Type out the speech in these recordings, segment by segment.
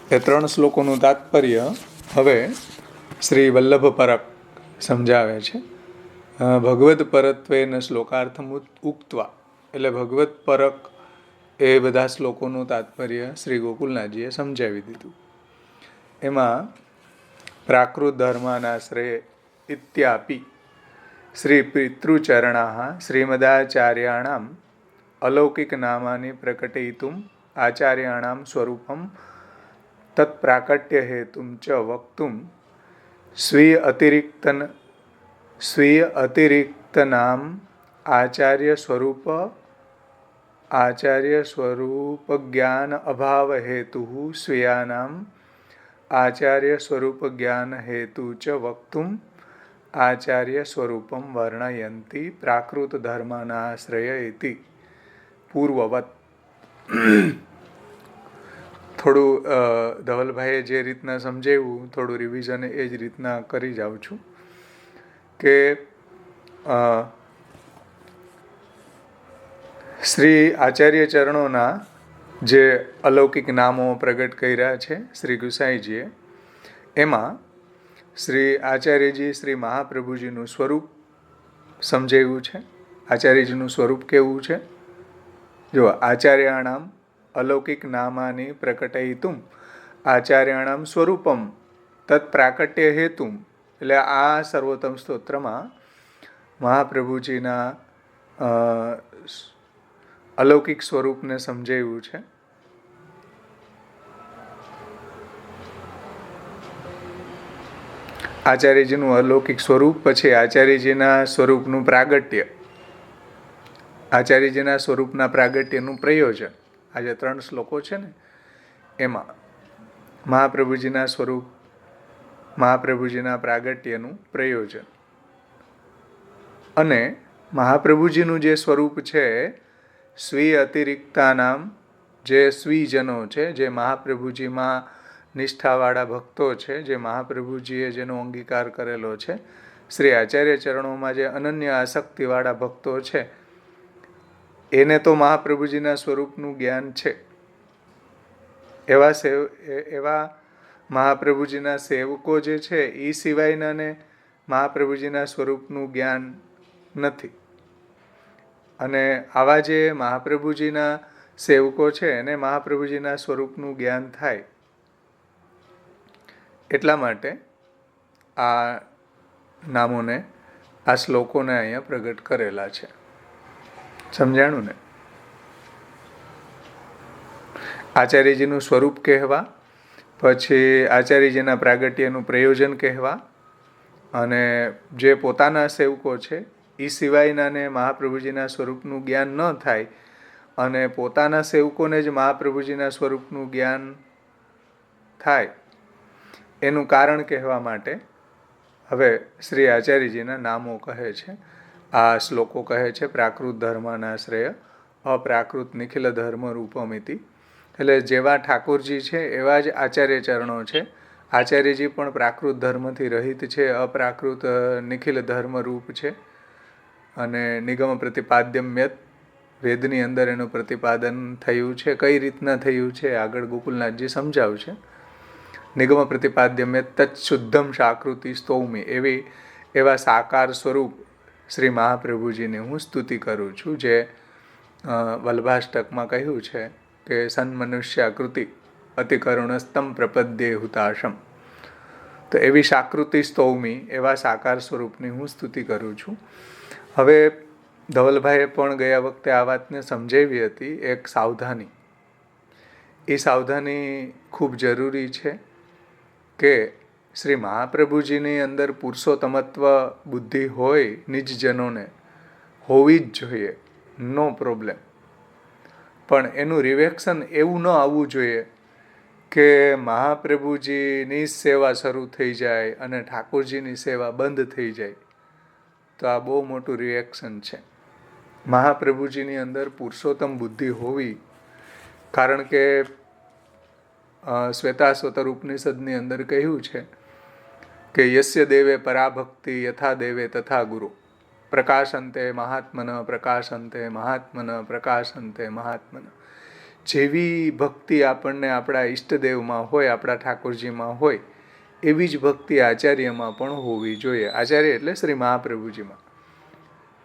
એ 3 શ્લોકોનું તાત્પર્ય હવે શ્રી વલ્લભ પરક સમજાવે છે. ભગવદ પરત્વેન શ્લોકાર્થમ ઉક્ત્વા, એટલે ભગવદ પરક એ બધા શ્લોકોનું તાત્પર્ય શ્રી ગોકુલનાથજીએ સમજાવી દીધું. એમાં પ્રાકૃત ધર્માનાશ્રય ઇત્યાપી શ્રી પિતૃચરણા શ્રીમદાચાર્યાણામ અલૌકિક નામાની પ્રકટયિતુમ આચાર્યાણામ સ્વરૂપમ તત્પ્રાકટ્ય હેતુમ ચ વક્તુમ સ્વીય અતિરિક્ત નામ આચાર્ય સ્વરૂપ જ્ઞાન અભાવ હેતુ સ્વીયાનામ આચાર્ય સ્વરૂપ જ્ઞાન હેતુ ચ વક્તુમ આચાર્ય સ્વરૂપમ વર્ણયંતિ પ્રાકૃત ધર્માનાશ્રય ઇતિ પૂર્વવત. થોડું ધવલભાઈએ જે રીતના સમજાવ્યું, થોડું રિવિઝન એ જ રીતના કરી જાઉં છું કે શ્રી આચાર્ય ચરણોના જે અલૌકિક નામો પ્રગટ કર્યા છે શ્રી ગુસાઈજીએ, એમાં શ્રી આચાર્યજી શ્રી મહાપ્રભુજીનું સ્વરૂપ સમજાવ્યું છે. આચાર્યજીનું સ્વરૂપ કેવું છે? જો આચાર્યાણામ અલૌકિક નામાની પ્રકટયિતુમ આચાર્યાણામ સ્વરૂપમ તત્ પ્રાકટ્ય હેતુમ, એટલે આ સર્વોત્તમ સ્તોત્રમાં મહાપ્રભુજીના અલૌકિક સ્વરૂપને સમજાવ્યું છે. આચાર્યજીનું અલૌકિક સ્વરૂપ, પછી આચાર્યજીના સ્વરૂપનું પ્રાગટ્ય, આચાર્યજીના સ્વરૂપના પ્રાગટ્યનું પ્રયોજન. આ જે 3 શ્લોકો છે ને, એમાં મહાપ્રભુજીના સ્વરૂપ, મહાપ્રભુજીના પ્રાગટ્યનું પ્રયોજન અને મહાપ્રભુજીનું જે સ્વરૂપ છે સ્વીય અતિરિક્તાનામ, જે સ્વીજનો છે, જે મહાપ્રભુજીમાં નિષ્ઠાવાળા ભક્તો છે, જે મહાપ્રભુજીએ જેનો અંગીકાર કરેલો છે, શ્રી આચાર્ય ચરણોમાં જે અનન્ય આસક્તિવાળા ભક્તો છે, એને તો મહાપ્રભુજીના સ્વરૂપનું જ્ઞાન છે. એવા મહાપ્રભુજીના સેવકો જે છે એ સિવાયનાને મહાપ્રભુજીના સ્વરૂપનું જ્ઞાન નથી. અને આવા જે મહાપ્રભુજીના સેવકો છે એને મહાપ્રભુજીના સ્વરૂપનું જ્ઞાન થાય, એટલા માટે આ નામોને, આ શ્લોકોને અહીંયા પ્રગટ કરેલા છે. સમજાણું ને? આચાર્યજીનું સ્વરૂપ કહેવા, પછી આચાર્યજીના પ્રાગટ્યનું પ્રયોજન કહેવા, અને જે પોતાના સેવકો છે એ સિવાયનાને મહાપ્રભુજીના સ્વરૂપનું જ્ઞાન ન થાય અને પોતાના સેવકોને જ મહાપ્રભુજીના સ્વરૂપનું જ્ઞાન થાય એનું કારણ કહેવા માટે હવે શ્રી આચાર્યજીના નામો કહે છે. આ શ્લોકો કહે છે પ્રાકૃત ધર્માનાશ્રય અપ્રાકૃત નિખિલ ધર્મ રૂપમિતિ. એટલે જેવા ઠાકોરજી છે એવા જ આચાર્ય ચરણો છે. આચાર્યજી પણ પ્રાકૃત ધર્મથી રહિત છે, અપ્રાકૃત નિખિલ ધર્મ રૂપ છે. અને નિગમ પ્રતિપાદ્યમ્યત, વેદની અંદર એનું પ્રતિપાદન થયું છે. કઈ રીતના થયું છે આગળ ગોકુલનાથજી સમજાવશે. નિગમ પ્રતિપાદ્યમ્યત તત્શુદ્ધમ શાકૃતિ સ્તૌમી, એવા સાકાર સ્વરૂપ શ્રી મહાપ્રભુજીની હું સ્તુતિ કરું છું. જે વલ્ભાષ્ટકમાં કહ્યું છે કે સન્મનુષ્યાકૃતિ અતિકરુણસ્તમ પ્રપદ્યે હુતાશમ. તો એવી શાકૃતિ સ્તૌમી, એવા સાકાર સ્વરૂપની હું સ્તુતિ કરું છું. હવે ધવલભાઈએ પણ ગયા વખતે આ વાતને સમજાવી હતી. એક સાવધાની, એ સાવધાની ખૂબ જરૂરી છે કે શ્રી મહાપ્રભુજીની અંદર પુરુષોત્તમત્વ બુદ્ધિ હોય નિજજનોને, હોવી જ જોઈએ, નો પ્રોબ્લેમ. પણ એનું રિએક્શન એવું ન આવવું જોઈએ કે મહાપ્રભુજીની સેવા શરૂ થઈ જાય અને ઠાકોરજીની સેવા બંધ થઈ જાય. તો આ બહુ મોટું રિએક્શન છે. મહાપ્રભુજીની અંદર પુરુષોત્તમ બુદ્ધિ હોવી, કારણ કે શ્વેતાશ્વતર ઉપનિષદની અંદર કહ્યું છે કે યસ્ય દેવે પરાભક્તિ યથા દેવે તથા ગુરુ પ્રકાશંતે મહાત્મન પ્રકાશંતે મહાત્મન પ્રકાશંતે મહાત્મન. જેવી ભક્તિ આપણને આપણા ઈષ્ટદેવમાં હોય, આપણા ઠાકોરજીમાં હોય, એવી જ ભક્તિ આચાર્યમાં પણ હોવી જોઈએ. આચાર્ય એટલે શ્રી મહાપ્રભુજીમાં.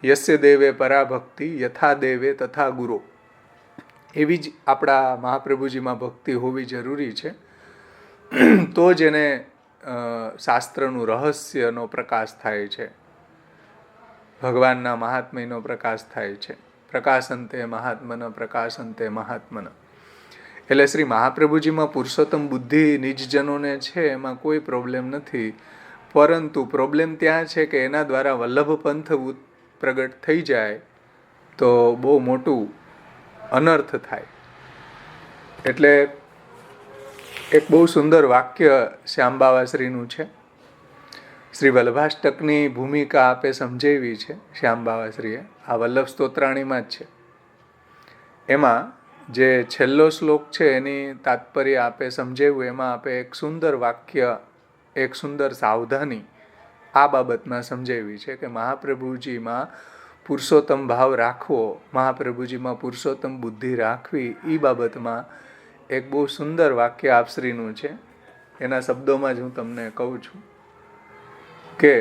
યસ્ય દેવે પરાભક્તિ યથા દેવે તથા ગુરો, એવી જ આપણા મહાપ્રભુજીમાં ભક્તિ હોવી જરૂરી છે. તો જ એને શાસ્ત્રનું રહસ્યનો પ્રકાશ થાય છે, ભગવાનના મહાત્મ્યનો પ્રકાશ થાય છે. પ્રકાશંતે મહાત્મન પ્રકાશંતે મહાત્મન. એટલે શ્રી મહાપ્રભુજીમાં પુરુષોત્તમ બુદ્ધિ નિજજનોને છે, એમાં કોઈ પ્રોબ્લેમ નથી. પરંતુ પ્રોબ્લેમ ત્યાં છે કે એના દ્વારા વલ્લભ પંથ પ્રગટ થઈ જાય તો બહુ મોટું અનર્થ થાય. એટલે એક બહુ સુંદર વાક્ય શ્યામબાવાશ્રીનું છે. શ્રી વલ્લભાષ્ટકની ભૂમિકા આપે સમજાવી છે શ્યામબાવાશ્રીએ, આ વલ્લભ સ્તોત્રાણીમાં જ છે. એમાં જે છેલ્લો શ્લોક છે એની તાત્પર્ય આપે સમજાવ્યું. એમાં આપે એક સુંદર વાક્ય, એક સુંદર સાવધાની આ બાબતમાં સમજાવી છે કે મહાપ્રભુજીમાં પુરુષોત્તમ ભાવ રાખવો, મહાપ્રભુજીમાં પુરુષોત્તમ બુદ્ધિ રાખવી, એ બાબતમાં એક બહુ સુંદર વાક્ય આપશ્રીનું છે. એના શબ્દોમાં જ હું તમને કહું છું કે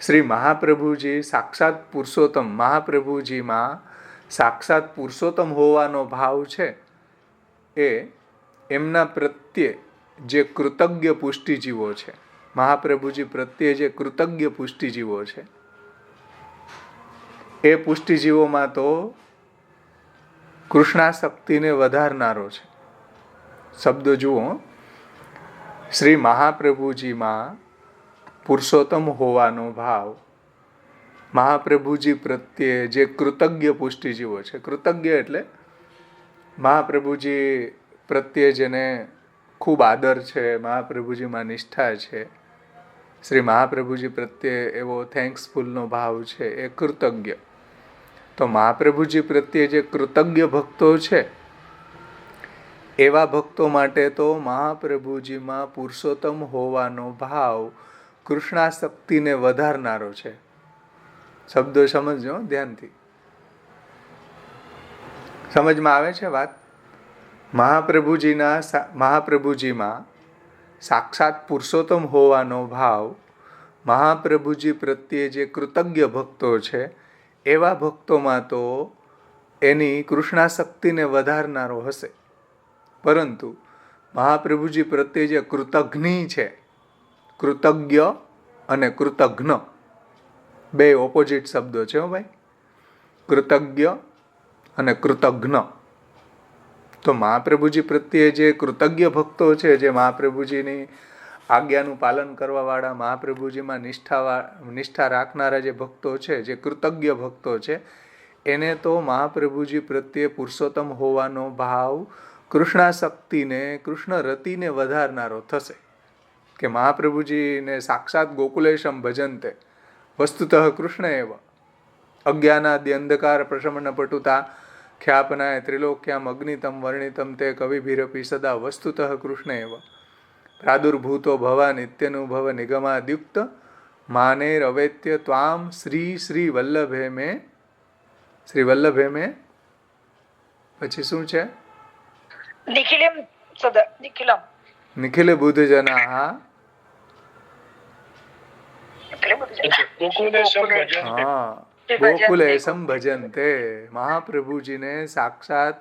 શ્રી મહાપ્રભુજી સાક્ષાત પુરુષોત્તમ, મહાપ્રભુજીમાં સાક્ષાત પુરુષોત્તમ હોવાનો ભાવ છે એ એમના પ્રત્યે જે કૃતજ્ઞ પુષ્ટિજીવો છે, મહાપ્રભુજી પ્રત્યે જે કૃતજ્ઞ પુષ્ટિજીવો છે, એ પુષ્ટિજીવોમાં તો કૃષ્ણાસક્તિને વધારનારો છે. શબ્દો જુઓ, શ્રી મહાપ્રભુજીમાં પુરુષોત્તમ હોવાનો ભાવ, મહાપ્રભુજી પ્રત્યે જે કૃતજ્ઞ પુષ્ટિજીવો છે, કૃતજ્ઞ એટલે મહાપ્રભુજી પ્રત્યે જેને ખૂબ આદર છે, મહાપ્રભુજીમાં નિષ્ઠા છે, શ્રી મહાપ્રભુજી પ્રત્યે એવો થેન્ક્સફુલનો ભાવ છે, એ કૃતજ્ઞ. તો મહાપ્રભુજી પ્રત્યે જે કૃતજ્ઞ ભક્તો છે એવા ભક્તો માટે તો મહાપ્રભુજીમાં પુરુષોત્તમ હોવાનો ભાવ કૃષ્ણાસક્તિને વધારનારો છે. શબ્દો સમજો ધ્યાનથી, સમજમાં આવે છે વાત? મહાપ્રભુજીમાં સાક્ષાત પુરુષોત્તમ હોવાનો ભાવ, મહાપ્રભુજી પ્રત્યે જે કૃતજ્ઞ ભક્તો છે એવા ભક્તોમાં તો એની કૃષ્ણાસક્તિને વધારનારો હશે. પરંતુ મહાપ્રભુજી પ્રત્યે જે કૃતજ્ઞ છે, કૃતજ્ઞ અને કૃતજ્ઞ બે ઓપોઝિટ શબ્દો છે હો ભાઈ, કૃતજ્ઞ અને કૃતજ્ઞ. તો મહાપ્રભુજી પ્રત્યે જે કૃતજ્ઞ ભક્તો છે, જે મહાપ્રભુજીની આજ્ઞાનું પાલન કરવાવાળા, મહાપ્રભુજીમાં નિષ્ઠા રાખનારા જે ભક્તો છે, જે કૃતજ્ઞ ભક્તો છે, એને તો મહાપ્રભુજી પ્રત્યે પુરુષોત્તમ હોવાનો ભાવ કૃષ્ણાસક્તિને, કૃષ્ણ રતિને વધારનારો થશે. કે મહાપ્રભુજીને સાક્ષાત ગોકુલેશમ ભજન્તે વસ્તુતઃ કૃષ્ણ એવ અજ્ઞાનાદિ અંધકાર પ્રશમન પટુતા ખ્યાપનાય ત્રિલોક્યામ અગ્નિતમ વર્ણિતમ તે કવિભિરપી સદા વસ્તુતઃ કૃષ્ણ એવ પ્રાદુર્ભૂતો ભવા નિત્યનુભવ નિગમાદ્યુક્ત માનેર અવૈત્ય ત્વામ શ્રી શ્રી વલ્લભે મેં, શ્રી વલ્લભે મેં પછી શું છે? નિખિલ બુદ્ધ જના ગોકુલેશમ ભજન્તે. મહાપ્રભુજીને સાક્ષાત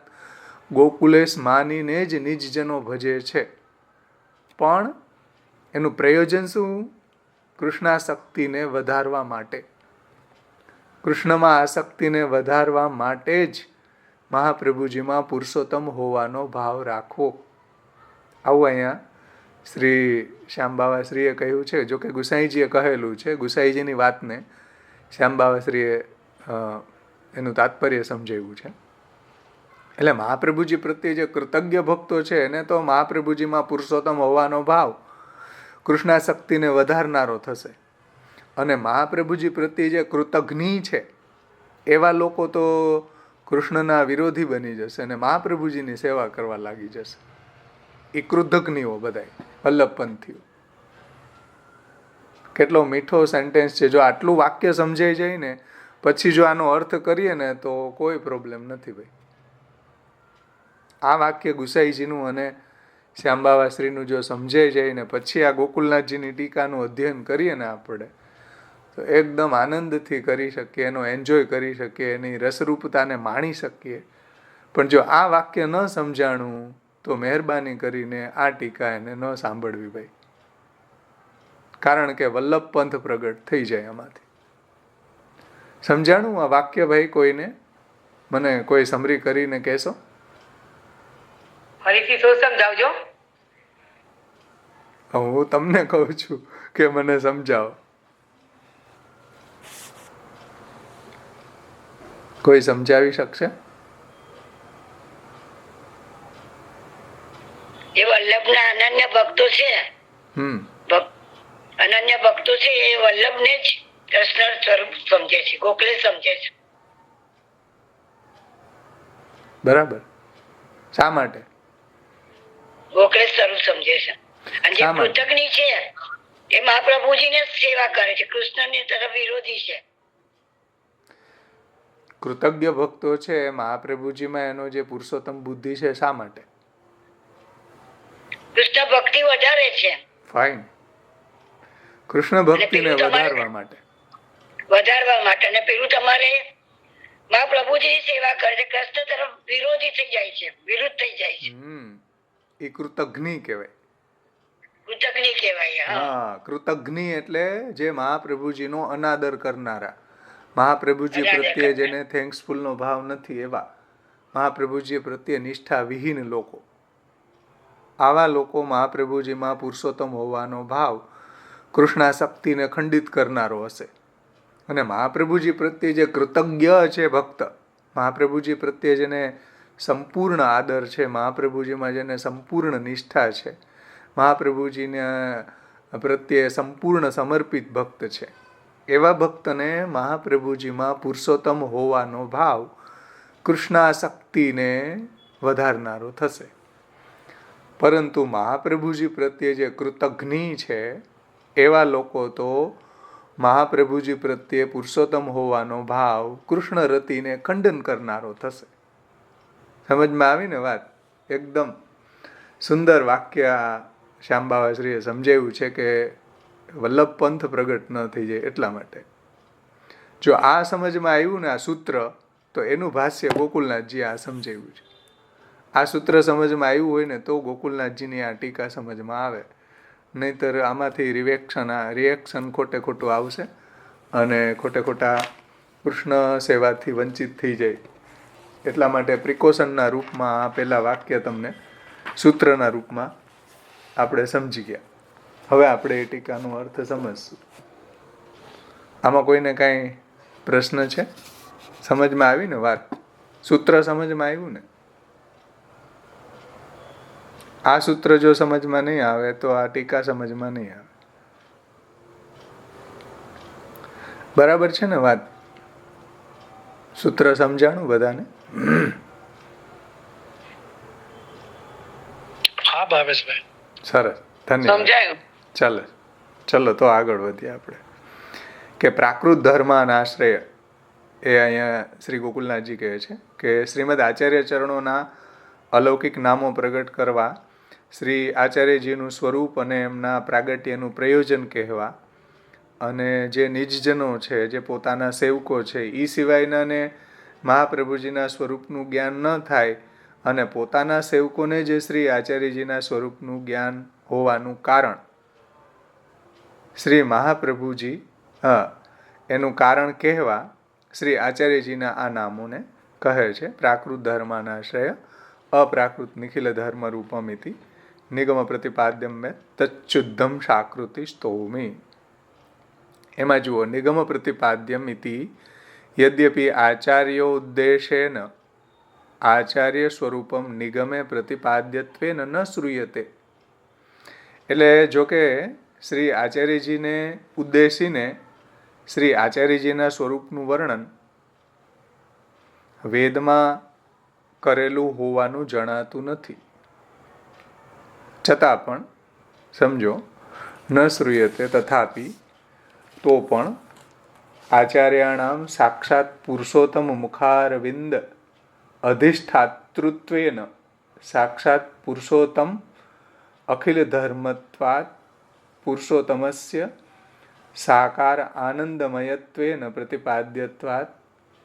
ગોકુલેશ માનીને જ નિજજનો ભજે છે. પણ એનું પ્રયોજન શું? કૃષ્ણાસક્તિને વધારવા માટે, કૃષ્ણમાં આસક્તિને વધારવા માટે જ મહાપ્રભુજીમાં પુરુષોત્તમ હોવાનો ભાવ રાખવો. આવું અહીંયા શ્રી શ્યામબાવાશ્રીએ કહ્યું છે. જો કે ગુસાઈજીએ કહેલું છે, ગુસાઈજીની વાતને શ્યામબાવાશ્રીએ એનું તાત્પર્ય સમજાવ્યું છે. એટલે મહાપ્રભુજી પ્રત્યે જે કૃતજ્ઞ ભક્તો છે એને તો મહાપ્રભુજીમાં પુરુષોત્તમ હોવાનો ભાવ કૃષ્ણાસક્તિને વધારનારો થશે. અને મહાપ્રભુજી પ્રત્યે જે કૃતજ્ઞ છે એવા લોકો તો કૃષ્ણના વિરોધી બની જશે અને મહાપ્રભુજીની સેવા કરવા લાગી જશે. એ કૃતજ્ઞો બધાય વલ્લભપંથીઓ. કેટલો મીઠો સેન્ટેન્સ છે. જો આટલું વાક્ય સમજાઈ જાય ને પછી જો આનો અર્થ કરીએ ને તો કોઈ પ્રોબ્લેમ નથી ભાઈ. આ વાક્ય ગુસાઈજીનું અને શ્યામબાવાશ્રીનું જો સમજાઈ જાય ને પછી આ ગોકુલનાથજીની ટીકાનું અધ્યયન કરીએ ને આપણે તો એકદમ આનંદથી કરી શકીએ, એનો એન્જોય કરી શકીએ, એની રસરૂપતાને માણી શકીએ. પણ જો આ વાક્ય ન સમજાણું તો મહેરબાની કરીને આ ટીકા એને ન સાંભળવી ભાઈ, કારણ કે વલ્લભ પંથ પ્રગટ થઈ જાય એમાંથી. સમજાણું આ વાક્ય ભાઈ? કોઈને મને કોઈ સમરી કરીને કહેશો? ફરીથી શું સમજાવજો? હું તમને કહું છું કે મને સમજાવો. કોઈ સમજાવી શકશે? એ વલ્લભના અનન્ય ભક્તો છે, અનન્ય ભક્તો છે, એ વલ્લભને જ કૃષ્ણ સ્વરૂપ સમજે છે, ગોખલે સમજે છે. બરાબર. શા માટે? ગોખલે સ્વરૂપ સમજે છે. અને જે કૃતજ્ઞ છે એ મહાપ્રભુજીને સેવા કરે છે, કૃષ્ણની તરફ વિરોધી છે. કૃતજ્ઞ ભક્તો છે એ મહાપ્રભુજીમાં એનો જે પુરુષોત્તમ બુદ્ધિ છે, શા માટે? કૃષ્ણ ભક્તિ વધારે છે. ફાઇન. કૃષ્ણ ભક્તિને વધારવા માટે. વધારવા માટે. અને પેલું તમારે મહાપ્રભુજી સેવા કરે છે, કૃષ્ણ તરફ વિરોધી થઈ જાય છે, વિરુદ્ધ થઈ જાય છે. એ કૃતજ્ઞ કહેવાય. કૃતજ્ઞ કહેવાય. હા, કૃતજ્ઞ એટલે જે મહાપ્રભુજીનો અનાદર કરનારા, મહાપ્રભુજી પ્રત્યે જેને થેન્ક્સફુલનો ભાવ નથી એવા, મહાપ્રભુજી પ્રત્યે નિષ્ઠા વિહીન લોકો, આવા લોકો મહાપ્રભુજીમાં પુરુષોત્તમ હોવાનો ભાવ કૃષ્ણાસક્તિને ખંડિત કરનારો હશે. અને મહાપ્રભુજી પ્રત્યે જે કૃતજ્ઞ છે ભક્ત, મહાપ્રભુજી પ્રત્યે જેને સંપૂર્ણ આદર છે, મહાપ્રભુજીમાં જેને સંપૂર્ણ નિષ્ઠા છે, મહાપ્રભુજીને પ્રત્યે સંપૂર્ણ સમર્પિત ભક્ત છે, એવા ભક્તને મહાપ્રભુજીમાં પુરુષોત્તમ હોવાનો ભાવ કૃષ્ણાસક્તિને વધારનારો થશે. પરંતુ મહાપ્રભુજી પ્રત્યે જે કૃતજ્ઞ છે એવા લોકો તો મહાપ્રભુજી પ્રત્યે પુરુષોત્તમ હોવાનો ભાવ કૃષ્ણ રતિને ખંડન કરનારો થશે. સમજમાં આવી ને વાત? એકદમ સુંદર વાક્ય શ્યામબાવાશ્રીએ સમજાવ્યું છે કે વલ્લભ પંથ પ્રગટ ન થઈ જાય એટલા માટે. જો આ સમજમાં આવ્યું ને આ સૂત્ર, તો એનું ભાષ્ય ગોકુલનાથજી આ સમજાવ્યું છે. આ સૂત્ર સમજમાં આવ્યું હોય ને તો ગોકુલનાથજીની આ ટીકા સમજમાં આવે, નહીંતર આમાંથી રિએક્શન ખોટે ખોટું આવશે અને ખોટે ખોટા કૃષ્ણ સેવાથી વંચિત થઈ જાય. એટલા માટે પ્રિકોશનના રૂપમાં આ પહેલાં વાક્ય તમને સૂત્રના રૂપમાં આપણે સમજી ગયા. હવે આપણે એ ટીકાનો અર્થ સમજશું. આમાં કોઈને કાંઈ પ્રશ્ન છે? સમજમાં આવી ને વાત? સૂત્ર સમજમાં આવ્યું ને? આ સૂત્ર જો સમજમાં નહીં આવે તો આ ટીકા સમજમાં નહીં આવે. બરાબર છે ને વાત? સૂત્ર સમજાણું બધાને? હા ભાવેશભાઈ. સરસ, ધન્યવાદ. ચલો તો આગળ વધીએ આપણે કે પ્રાકૃત ધર્માનાશ્રય એ અહીંયા શ્રી ગોકુલનાથજી કહે છે કે શ્રીમદ આચાર્ય ચરણોના અલૌકિક નામો પ્રગટ કરવા, શ્રી આચાર્યજીનું સ્વરૂપ અને એમના પ્રાગટ્યનું પ્રયોજન કહેવા, અને જે નિજજનો છે, જે પોતાના સેવકો છે, એ સિવાયનાને મહાપ્રભુજીના સ્વરૂપનું જ્ઞાન ન થાય અને પોતાના સેવકોને જે શ્રી આચાર્યજીના સ્વરૂપનું જ્ઞાન હોવાનું કારણ શ્રી મહાપ્રભુજી એનું કારણ કહેવા શ્રી આચાર્યજીના આ નામોને કહે છે. પ્રાકૃત ધર્માનાશ્રય અપ્રાકૃત નિખિલ ધર્મ રૂપમિતિ નિગમ પ્રતિપાદ્યમ મેં તચ્ચુદ્ધમ શાકૃતિ સ્તોમી. એમાં જુઓ, નિગમ પ્રતિપાદ્યમ ઇતિ યદ્યપિ આચાર્યોદ્દેશેન આચાર્ય સ્વરૂપમ નિગમે પ્રતિપાદ્યત્વેન ન શ્રૂયતે. એટલે જોકે શ્રી આચાર્યજીને ઉદ્દેશીને શ્રી આચાર્યજીના સ્વરૂપનું વર્ણન વેદમાં કરેલું હોવાનું જણાતું નથી, છતાં પણ સમજો ન શ્રૂયતે તથાપિ તો પણ આચાર્યાણામ સાક્ષાત પુરુષોત્તમ મુખારવિંદ અધિષ્ઠાતૃત્વેન સાક્ષાત પુરુષોત્તમ અખિલ ધર્મત્વાत् પુરુષોત્તમસ્ય સાકાર આનંદમયત્વેન પ્રતિપાદ્યત્વાत्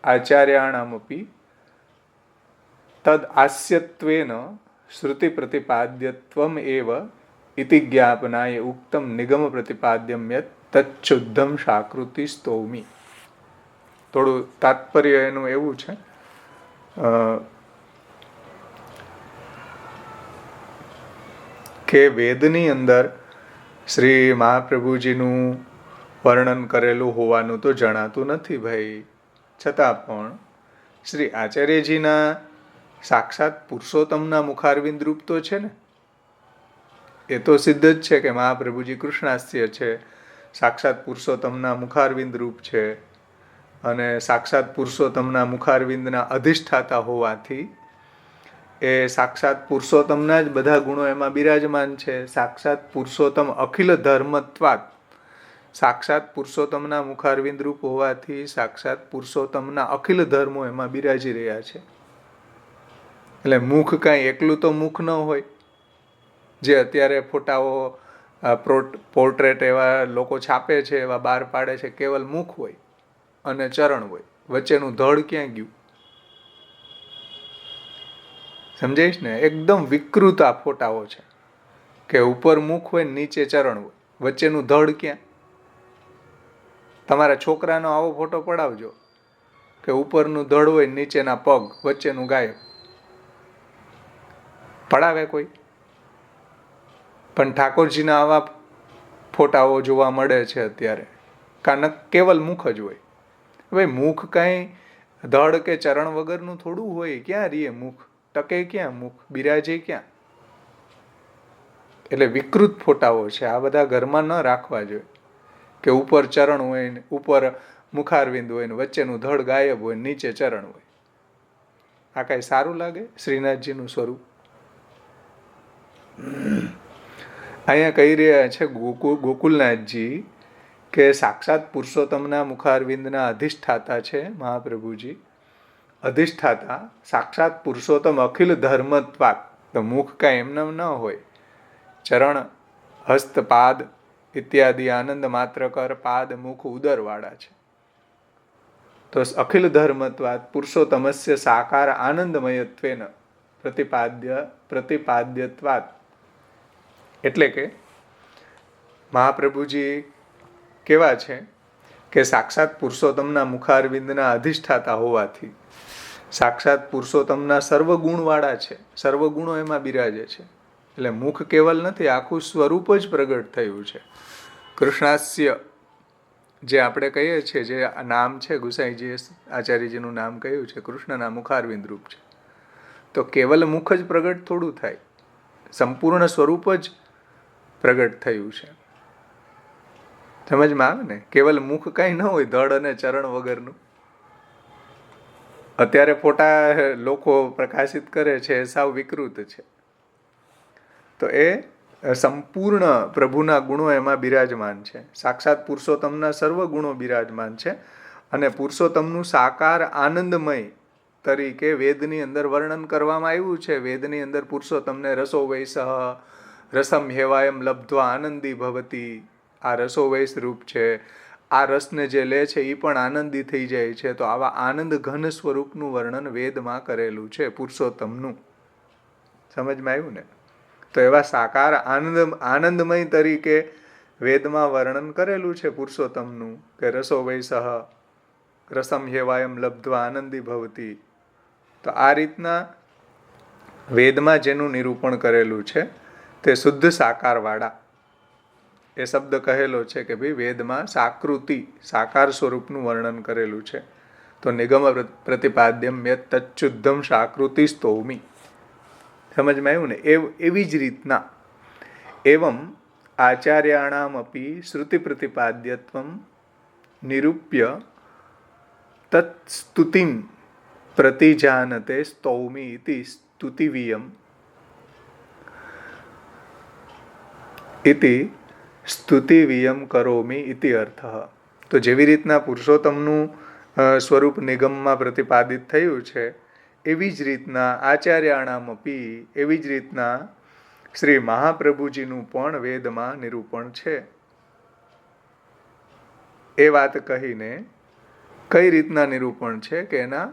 આચાર્યાણામપી તદ આસ્યત્વેન શ્રુતિ પ્રતિપાદ્યત્વમ એવ ઇતિ જ્ઞાપનાય ઉક્તમ નિગમ પ્રતિપાદ્યમ યત તચ્છુદ્ધમ શાકૃતિ સ્તૌમી. થોડું તાત્પર્ય એનું એવું છે કે વેદની અંદર શ્રી મહાપ્રભુજીનું વર્ણન કરેલું હોવાનું તો જણાતું નથી ભાઈ, છતાં પણ શ્રી આચાર્યજીના સાક્ષાત પુરુષોત્તમના મુખારવિંદ રૂપ તો છે ને. એ તો સિદ્ધ જ છે કે મહાપ્રભુજી કૃષ્ણાસ્ય છે, સાક્ષાત પુરુષોત્તમના મુખારવિંદ રૂપ છે, અને સાક્ષાત પુરુષોત્તમના મુખારવિંદના અધિષ્ઠાતા હોવાથી એ સાક્ષાત પુરુષોત્તમના જ બધા ગુણો એમાં બિરાજમાન છે. સાક્ષાત પુરુષોત્તમ અખિલ ધર્મત્વાत्, સાક્ષાત પુરુષોત્તમના મુખારવિંદ રૂપ હોવાથી સાક્ષાત પુરુષોત્તમના અખિલ ધર્મો એમાં બિરાજી રહ્યા છે. એટલે મુખ કાંઈ એકલું તો મુખ ન હોય, જે અત્યારે ફોટાઓ પોર્ટ્રેટ એવા લોકો છાપે છે, એવા બહાર પાડે છે, કેવલ મુખ હોય અને ચરણ હોય, વચ્ચેનું ધડ ક્યાં ગયું? સમજાઈશ ને? એકદમ વિકૃત આ ફોટાઓ છે કે ઉપર મુખ હોય, નીચે ચરણ હોય, વચ્ચેનું ધડ ક્યાં? તમારા છોકરાનો આવો ફોટો પડાવજો કે ઉપરનું ધડ હોય, નીચેના પગ, વચ્ચેનું ગાયબ. પડાવે કોઈ? પણ ઠાકોરજીના આવા ફોટાઓ જોવા મળે છે અત્યારે, કારણ કેવલ મુખ જ હોય. ભાઈ મુખ કાંઈ ધડ કે ચરણ વગરનું થોડું હોય. ક્યાં રીએ મુખ? ટકે ક્યાં મુખ? બિરાજે ક્યાં? એટલે વિકૃત ફોટાઓ છે આ બધા, ઘરમાં ન રાખવા જોઈએ. કે ઉપર ચરણ હોય ને ઉપર મુખારવિંદ હોય ને વચ્ચેનું ધડ ગાયબ હોય, નીચે ચરણ હોય. આ કાંઈ સારું લાગે શ્રીનાથજીનું સ્વરૂપ? અહીંયા કહી રહ્યા છે ગોકુલનાથજી કે સાક્ષાત પુરુષોત્તમના મુખારવિંદના અધિષ્ઠાતા છે મહાપ્રભુજી. અધિષ્ઠાતા સાક્ષાત પુરુષોત્તમ અખિલ ધર્મત્વાत्. તો મુખ કાંઈ એમને ન હોય. ચરણ, હસ્ત, પાદ ઇત્યાદિ આનંદ માત્ર કર પાદ મુખ ઉદરવાળા છે. તો અખિલ ધર્મત્વાत् પુરુષોત્તમસ્ય સાકાર આનંદમયત્વેન પ્રતિપાદ્યત્વાत्. એટલે કે મહાપ્રભુજી કેવા છે કે સાક્ષાત પુરુષોત્તમના મુખારવિંદના અધિષ્ઠાતા હોવાથી સાક્ષાત પુરુષોત્તમના સર્વગુણવાળા છે, સર્વગુણો એમાં બિરાજે છે. એટલે મુખ કેવલ નથી, આખું સ્વરૂપ જ પ્રગટ થયું છે. કૃષ્ણાસ્ય જે આપણે કહીએ છીએ, જે નામ છે, ગુસાઈજીએ આચાર્યજીનું નામ કહ્યું છે, કૃષ્ણના મુખારવિંદ રૂપ છે. તો કેવલ મુખ જ પ્રગટ થોડું થાય, સંપૂર્ણ સ્વરૂપ જ પ્રગટ થયું છે. સમજમાં આવે ને? કેવલ મુખ કાંઈ ન હોય, ધડ અને ચરણ વગરનું. અત્યારે ફોટા લોકો પ્રકાશિત કરે છે એ સાવ વિકૃત છે. તો એ સંપૂર્ણ પ્રભુના ગુણો એમાં બિરાજમાન છે. સાક્ષાત પુરુષોત્તમના સર્વ ગુણો બિરાજમાન છે. અને પુરુષોત્તમનું સાકાર આનંદમય તરીકે વેદની અંદર વર્ણન કરવામાં આવ્યું છે. વેદની અંદર પુરુષોત્તમને રસો વૈસહ રસમ હેવાયમ લબ્ધ્વા આનંદી ભવતી. આ રસો વૈસ રૂપ છે. આ રસને જે લે છે એ પણ આનંદી થઈ જાય છે. તો આવા આનંદ ઘન સ્વરૂપનું વર્ણન વેદમાં કરેલું છે પુરુષોત્તમનું. સમજમાં આવ્યું ને? તો એવા સાકાર આનંદમય તરીકે વેદમાં વર્ણન કરેલું છે પુરુષોત્તમનું કે રસો વૈસહ રસમ હેવાયમ લબ્ધ્વા આનંદી ભવતી. તો આ રીતના વેદમાં જેનું નિરૂપણ કરેલું છે તે શુદ્ધ સાકારવાળા. એ શબ્દ કહેલો છે કે ભાઈ વેદમાં સાકૃતિ, સાકાર સ્વરૂપનું વર્ણન કરેલું છે. તો નિગમ પ્રતિપાદ્યમ યત તચ્છુદ્ધમ સાકૃતિ સ્તૌમી. સમજમાં આવ્યું ને? એવી જ રીતના એવમ આચાર્યાણામપી શ્રુતિ પ્રતિપાદ્યત્વમ નિરૂપ્ય તત્સ્તુતિમ પ્રતિજાનતે સ્તૌમી ઇતિ સ્તુતિવિયમ ઇતિ સ્તુતિવિયમ કરોમી ઇતિ અર્થ. તો જેવી રીતના પુરુષોત્તમનું સ્વરૂપ નિગમમાં પ્રતિપાદિત થયું છે એવી જ રીતના આચાર્યાણામપી, એવી જ રીતના શ્રી મહાપ્રભુજીનું પણ વેદમાં નિરૂપણ છે. એ વાત કહીને કઈ રીતના નિરૂપણ છે કે એના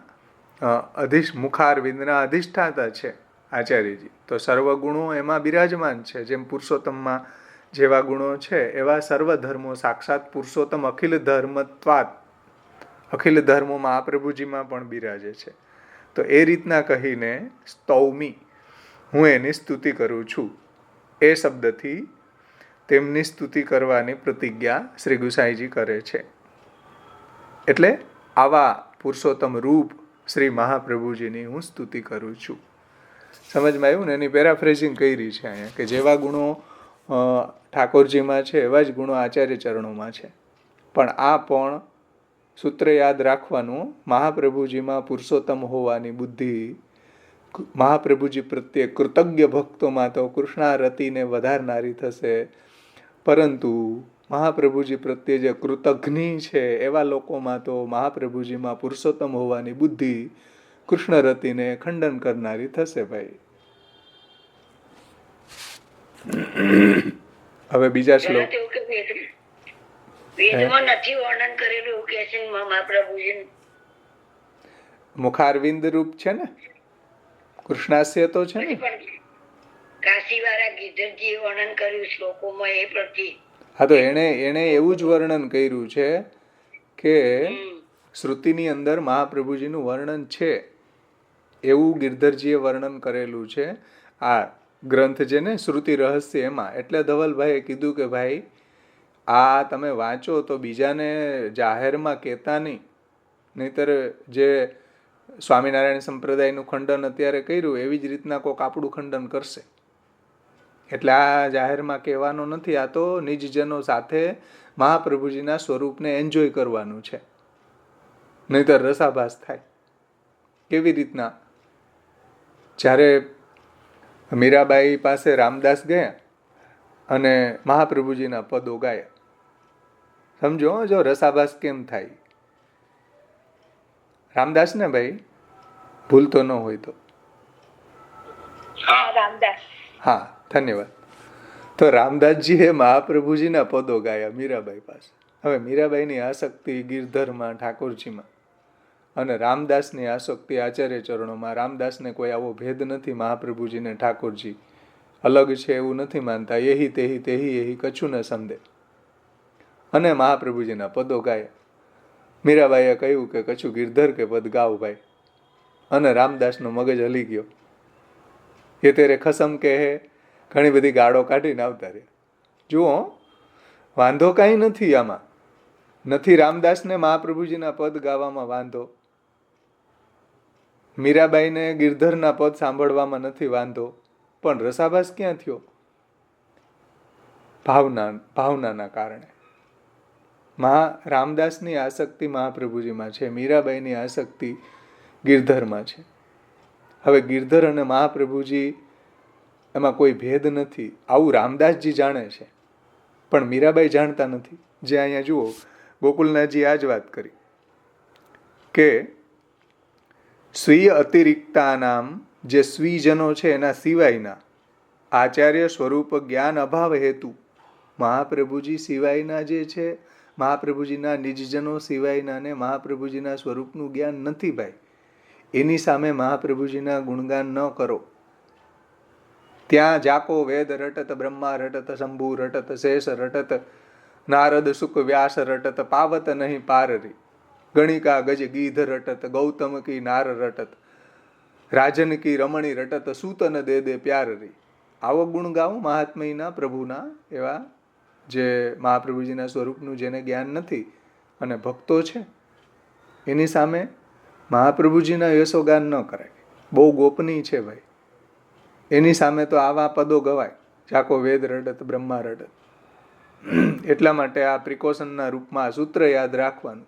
મુખારવિંદના અધિષ્ઠાતા છે આચાર્યજી. તો સર્વગુણો એમાં બિરાજમાન છે. જેમ પુરુષોત્તમમાં જેવા ગુણો છે એવા સર્વધર્મો સાક્ષાત પુરુષોત્તમ અખિલ ધર્મત્વાત, અખિલ ધર્મો મહાપ્રભુજીમાં પણ બિરાજે છે. તો એ રીતના કહીને સ્તૌમી, હું એની સ્તુતિ કરું છું. એ શબ્દથી તેમની સ્તુતિ કરવાની પ્રતિજ્ઞા શ્રી ગુસાઈજી કરે છે. એટલે આવા પુરુષોત્તમ રૂપ શ્રી મહાપ્રભુજીની હું સ્તુતિ કરું છું. સમજમાં આવ્યું ને? એની પેરાફ્રેઝિંગ કરી છે અહીંયા કે જેવા ગુણો ઠાકોરજીમાં છે એવા જ ગુણો આચાર્ય ચરણોમાં છે. પણ આ પણ સૂત્ર યાદ રાખવાનું, મહાપ્રભુજીમાં પુરુષોત્તમ હોવાની બુદ્ધિ મહાપ્રભુજી પ્રત્યે કૃતજ્ઞ ભક્તોમાં તો કૃષ્ણારતિને વધારનારી થશે, પરંતુ મહાપ્રભુજી પ્રત્યે જે કૃતજ્ઞ છે એવા લોકોમાં તો મહાપ્રભુજીમાં પુરુષોત્તમ હોવાની બુદ્ધિ કૃષ્ણરતિને ખંડન કરનારી થશે ભાઈ. હવે બીજા શ્લોક. વેદમાં નથી વર્ણન કરેલું એવું કે છે મહાપ્રભુજી. મુખારવિંદ રૂપ છે ને, કૃષ્ણાસ્ય તો છે ને. કાશીવાળા ગિરધરજીએ વર્ણન કર્યું શ્લોકોમાં એ પ્રત્યે. હા, તો એને એવું જ વર્ણન કર્યું છે કે શ્રુતિની અંદર મહાપ્રભુજીનું વર્ણન છે એવું ગિરધરજીએ વર્ણન કરેલું છે આ ગ્રંથ છે ને શ્રુતિ રહસ્ય એમાં. એટલે ધવલભાઈએ કીધું કે ભાઈ આ તમે વાંચો તો બીજાને જાહેરમાં કહેતા નહીં, નહીતર જે સ્વામિનારાયણ સંપ્રદાયનું ખંડન અત્યારે કર્યું એવી જ રીતના કોઈક આપણું ખંડન કરશે. એટલે આ જાહેરમાં કહેવાનો નથી, આ તો નિજજનો સાથે મહાપ્રભુજીના સ્વરૂપને એન્જોય કરવાનું છે, નહીતર રસાભાસ થાય. કેવી રીતના? જ્યારે મીરાબાઈ પાસે રામદાસ ગયા અને મહાપ્રભુજીના પદો ગાયા. સમજો જો રસાભાસ કેમ થાય. રામદાસ ને ભાઈ, ભૂલતો ન હોય તો. હા, ધન્યવાદ. તો રામદાસજીએ મહાપ્રભુજીના પદો ગાયા મીરાબાઈ પાસે. હવે મીરાબાઈની આસક્તિ ગિરધરમાં ઠાકોરજીમાં અને રામદાસની આસક્તિ આચાર્ય ચરણોમાં. રામદાસને કોઈ આવો ભેદ નથી, મહાપ્રભુજીને ઠાકોરજી અલગ છે એવું નથી માનતા. એહી તેહી તેહી એહી કછું ન સમદે. અને મહાપ્રભુજીના પદો ગાયા. મીરાબાઈએ કહ્યું કે કછું ગિરધર કે પદ ગાવ ભાઈ. અને રામદાસનો મગજ હલી ગયો. એ તેરે ખસમ કે હે, ઘણી બધી ગાળો કાઢીને આવતા રહ્યા. જુઓ, વાંધો કાંઈ નથી આમાં. નથી રામદાસને મહાપ્રભુજીના પદ ગાવામાં વાંધો, મીરાબાઈને ગિરધરના પદ સાંભળવામાં નથી વાંધો, પણ રસાભાસ ક્યાં થયો? ભાવનાના કારણે. રામદાસની આસક્તિ મહાપ્રભુજીમાં છે, મીરાબાઈની આસક્તિ ગિરધરમાં છે. હવે ગિરધર અને મહાપ્રભુજી એમાં કોઈ ભેદ નથી, આવું રામદાસજી જાણે છે, પણ મીરાબાઈ જાણતા નથી. જે અહીંયા જુઓ, ગોકુલનાથજી આ જ વાત કરી કે સ્વીય અતિરિક્તાનામ, જે સ્વીજનો છે એના સિવાયના આચાર્ય સ્વરૂપ જ્ઞાન અભાવ હેતુ, મહાપ્રભુજી સિવાયના જે છે, મહાપ્રભુજીના નિજજનો સિવાયનાને મહાપ્રભુજીના સ્વરૂપનું જ્ઞાન નથી ભાઈ. એની સામે મહાપ્રભુજીના ગુણગાન ન કરો. ત્યાં જાકો વેદ રટત, બ્રહ્મા રટત, શંભુ રટત, શેષ રટત, નારદ સુક વ્યાસ રટત, પાવત નહીં પારરી, ગણિકા ગજ ગીધ રટત, ગૌતમ કી નાર રટત, રાજન કી રમણી રટત, સૂતન દે દે પ્યારરી. આવો ગુણ ગાઓ મહાત્મયના પ્રભુના, એવા જે મહાપ્રભુજીના સ્વરૂપનું જેને જ્ઞાન નથી અને ભક્તો છે, એની સામે મહાપ્રભુજીના યશોગાન ન કરાય. બહુ ગોપનીય છે ભાઈ. એની સામે તો આવા પદો ગવાય, જાકો વેદ રટત, બ્રહ્મા રટત. એટલા માટે આ પ્રિકોશનના રૂપમાં આ સૂત્ર યાદ રાખવાનું